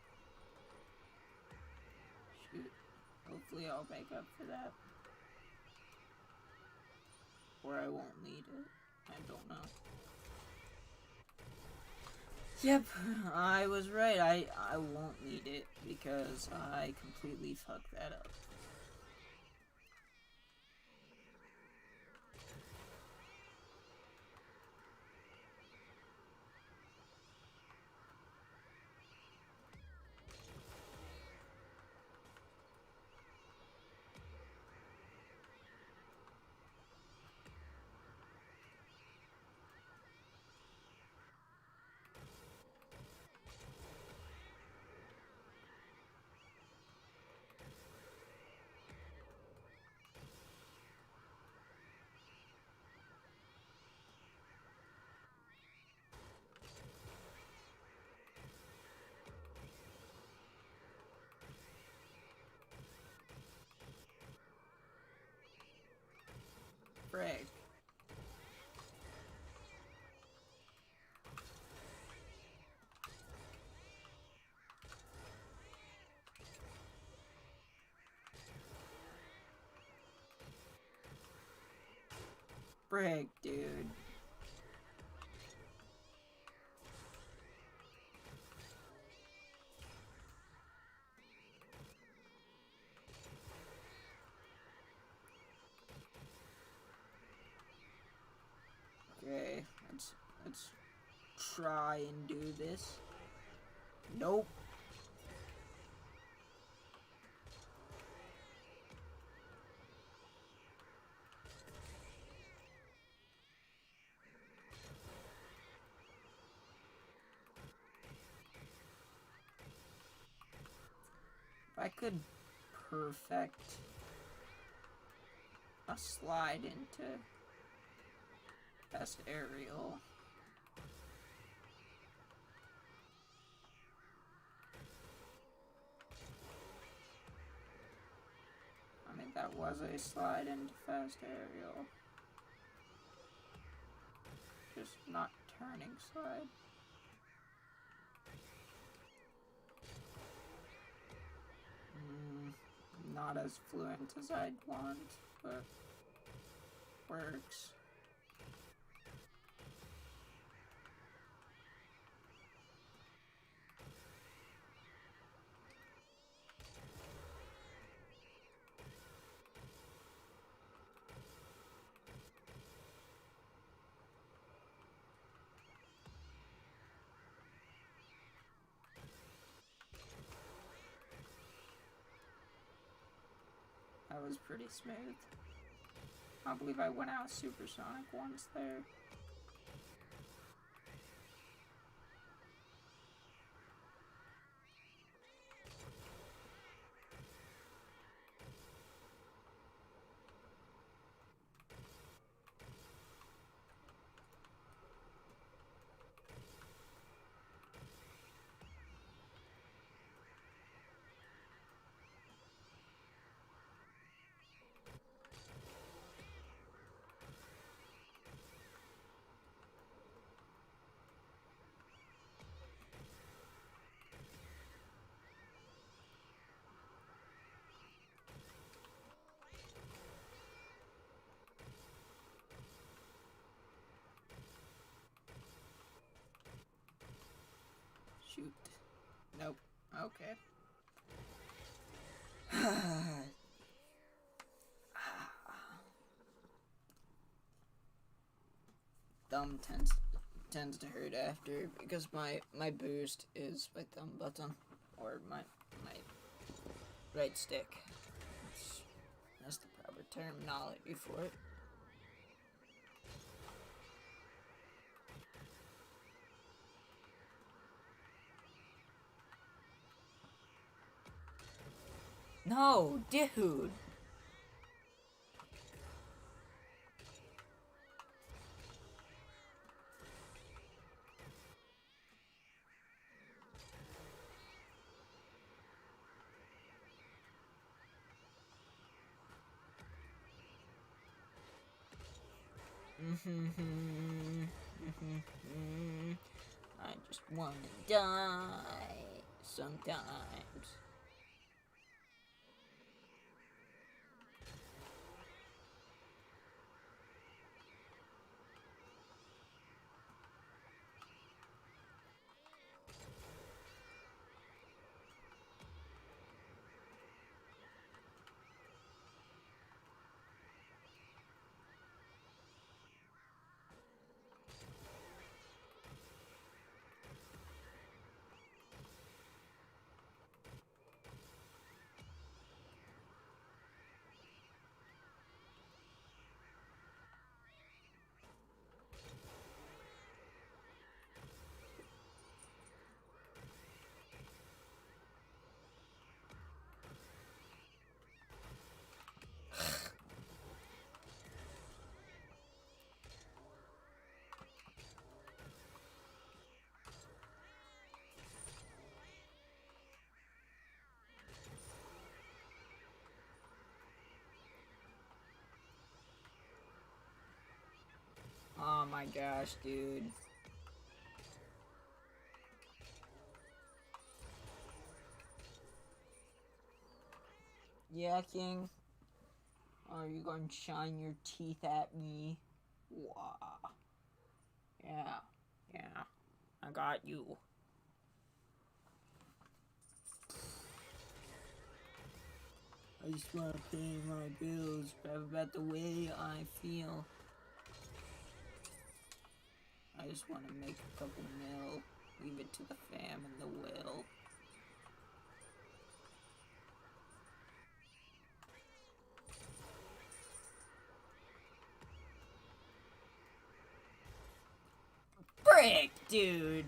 Shoot. Hopefully I'll make up for that. Or I won't need it. I don't know. Yep, I was right. I won't need it because I completely fucked that up. Frick. Frick, dude. Okay, let's try and do this. Nope. If I could perfect a slide into best aerial. I mean, that was a slide into fast aerial. Just not turning slide. Not as fluent as I'd want, but works. That was pretty smooth. I believe I went out supersonic once there. shoot. Nope. Okay. Thumb tends to hurt after because my boost is my thumb button or my right stick. That's the proper terminology for it. No, dude. I just wanna die sometimes. Oh my gosh, dude. Yeah, King? Are you going to shine your teeth at me? Wow. Yeah. I got you. I just want to pay my bills, rap about the way I feel. I just want to make a couple mil, leave it to the fam and the will. Frick, dude!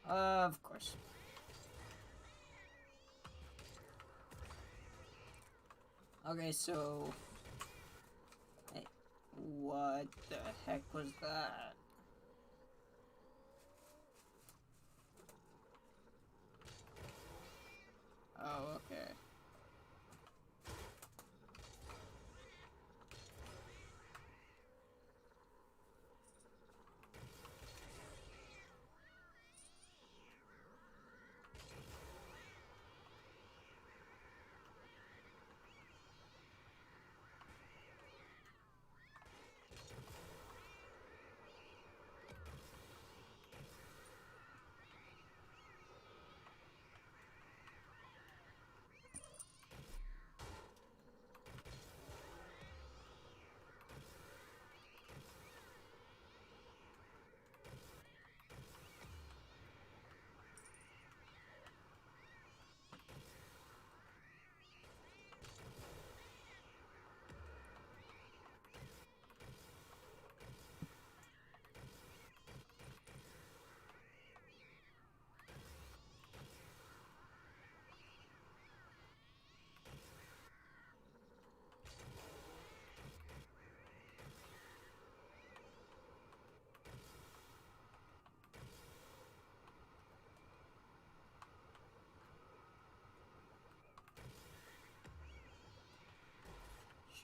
Of course. Okay, so... Hey, what the heck was that? Oh, okay.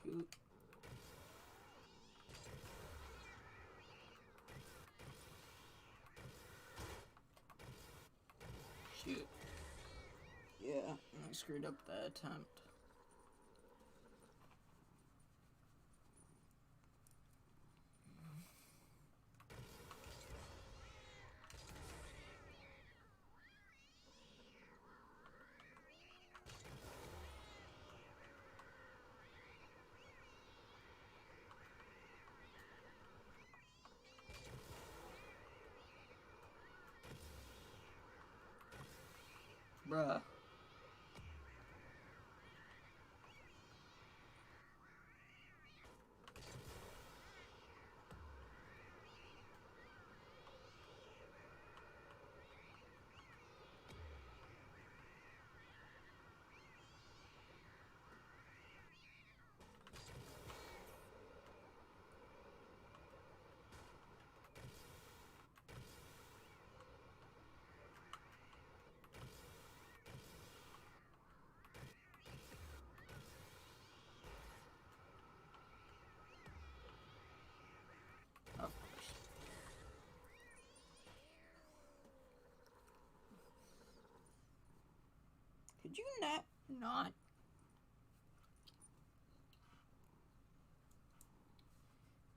Scoot. Shoot. Yeah, I screwed up that attempt. Bruh. Of course. Could you not?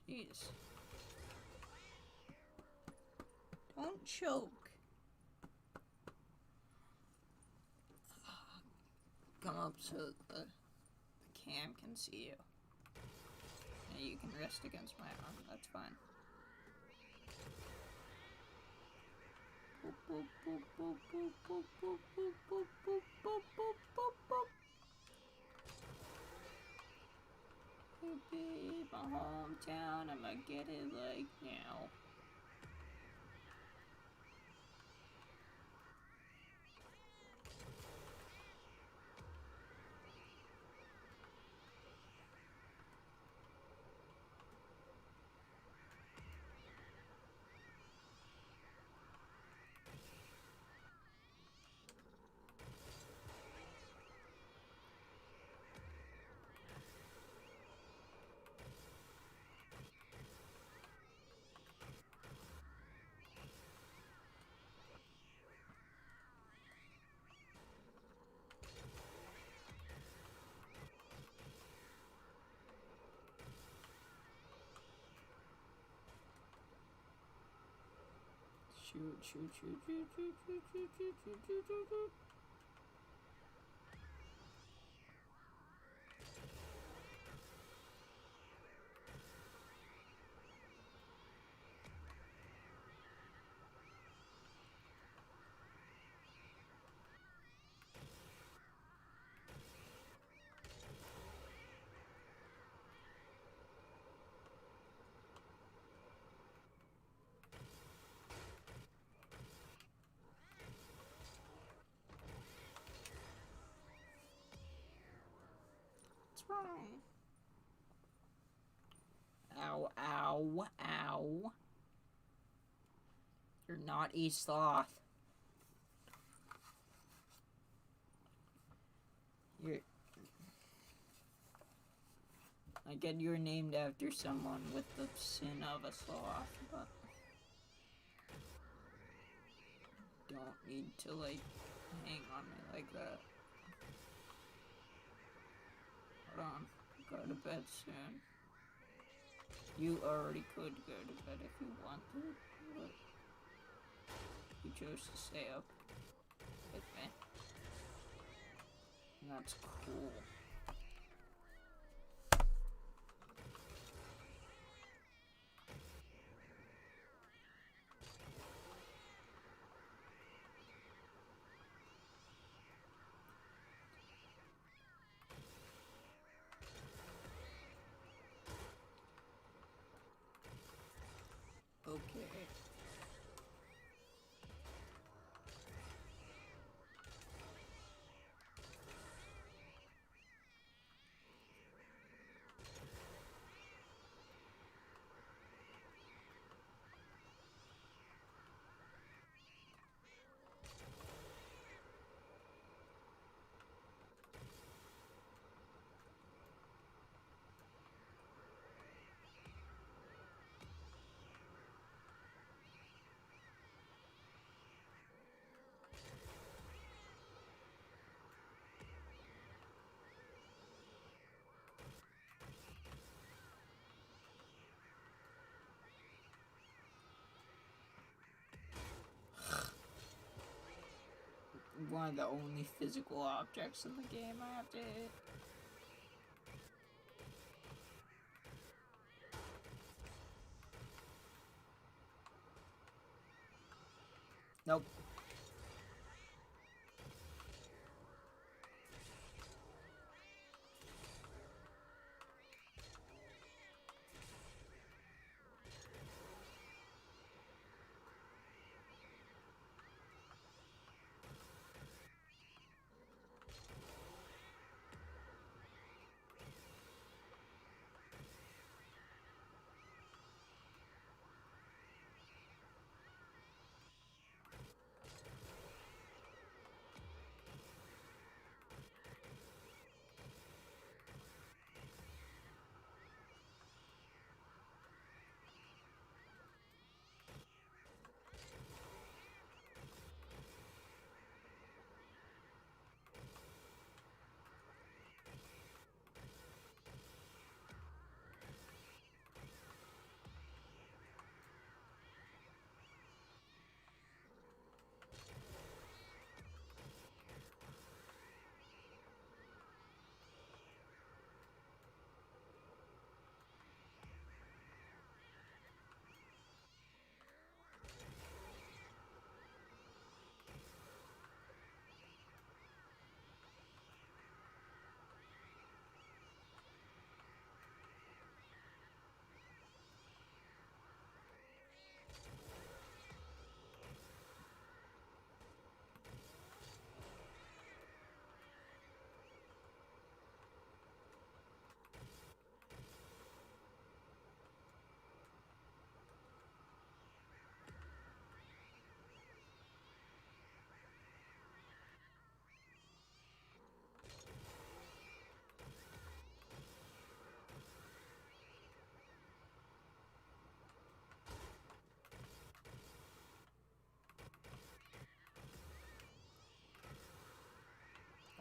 Jeez. Don't choke. Come up so that the cam can see you. And you can rest against my arm, that's fine. Boop, boop, boop, boop, boop, boop, boop, boop, boop, boop, boop, boop, boop, boop. Could be my hometown, I'ma get it like now. Shoot, shoot, shoot, shoot, shoot, shoot, shoot, shoot, shoot, shoot, shoot, shoot. What's wrong? Ow, ow, ow. You're not a sloth. I get you're named after someone with the sin of a sloth, but don't need to, like, hang on me like that. Hold on. Go to bed soon. You already could go to bed if you wanted, but you chose to stay up with me. And that's cool. Okay. one of the only physical objects in the game I have to hit. Nope.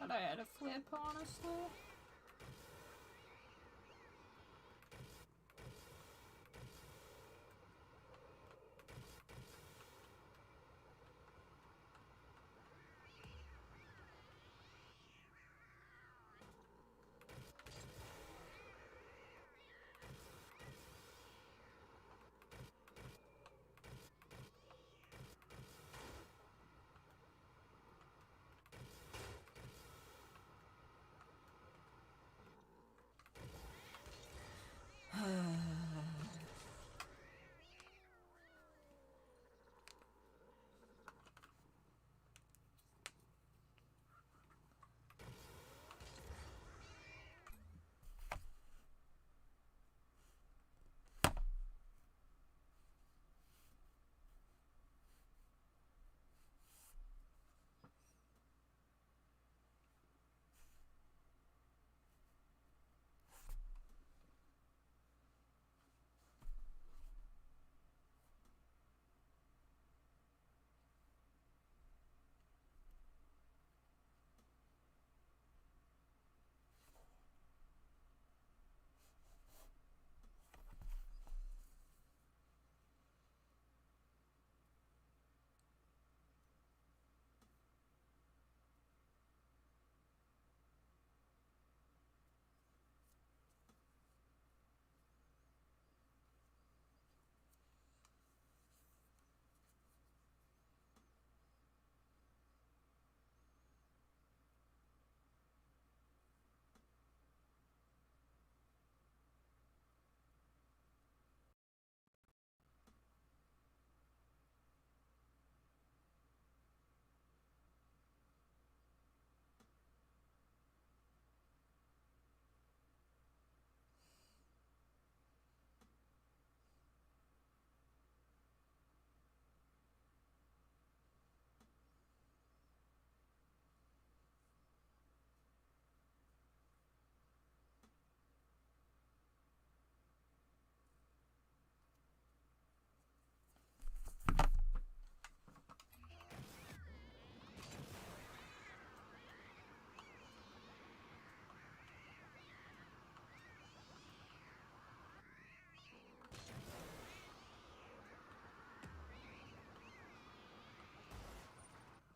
Thought I had a flip, honestly.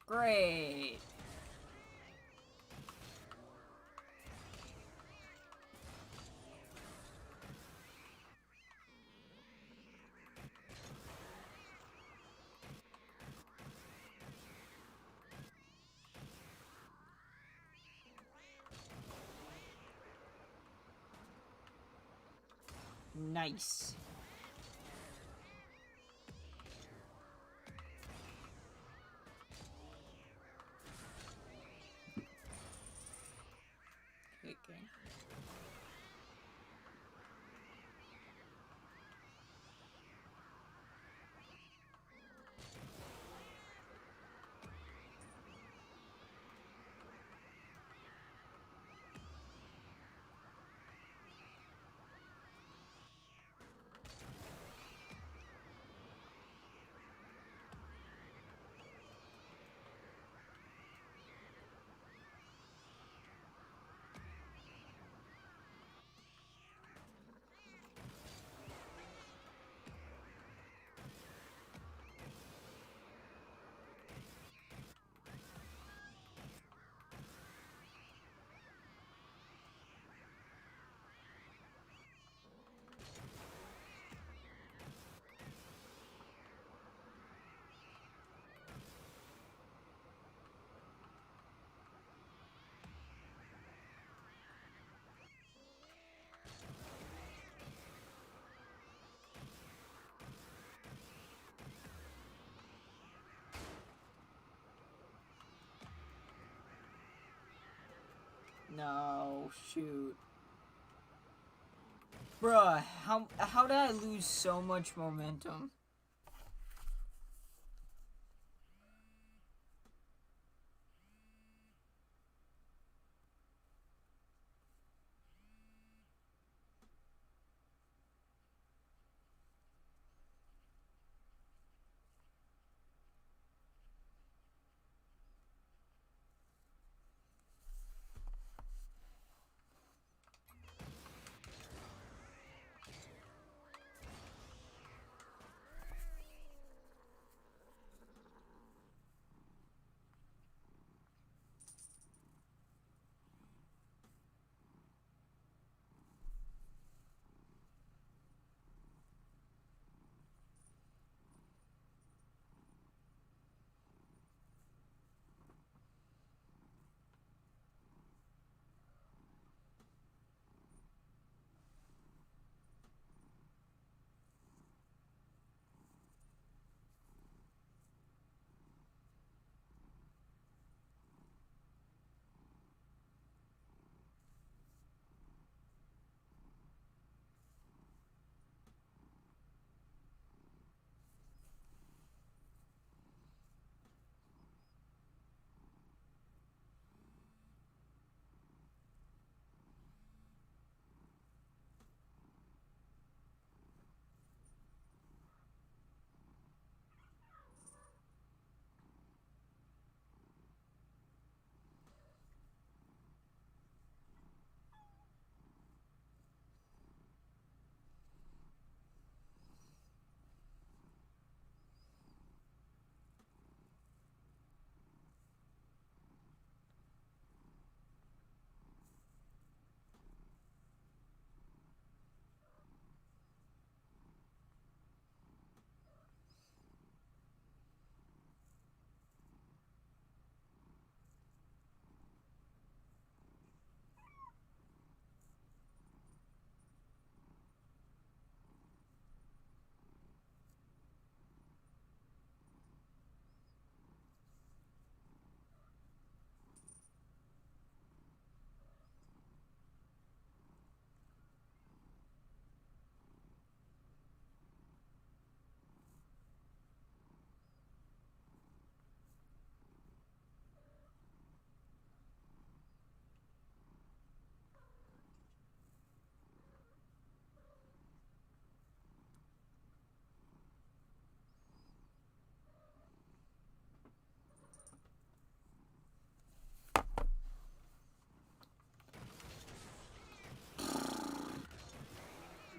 Great. Nice. Okay. No, shoot. Bruh, how did I lose so much momentum?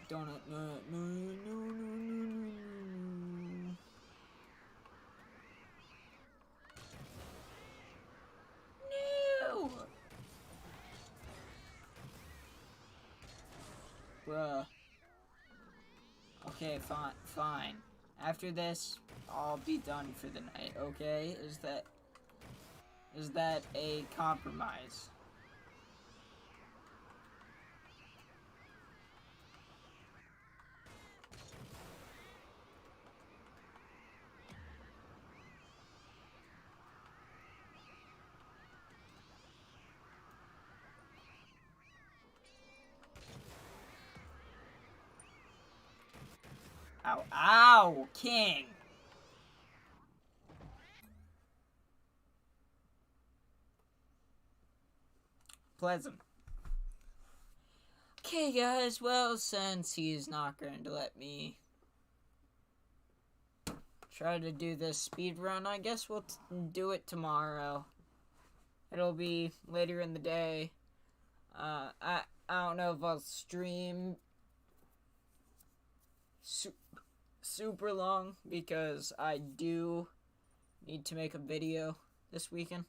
Donut, no, no, no, no, no, no, no. Bruh. Okay, fine. After this, I'll be done for the night, okay? Is that a compromise? Ow. Ow! King! Pleasant. Okay, guys, well, since he's not going to let me try to do this speed run, I guess we'll do it tomorrow. It'll be later in the day. I don't know if I'll stream super long because I do need to make a video this weekend.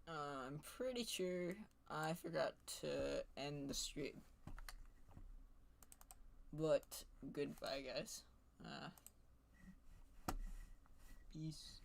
I'm pretty sure I forgot to end the stream. But goodbye, guys. Peace.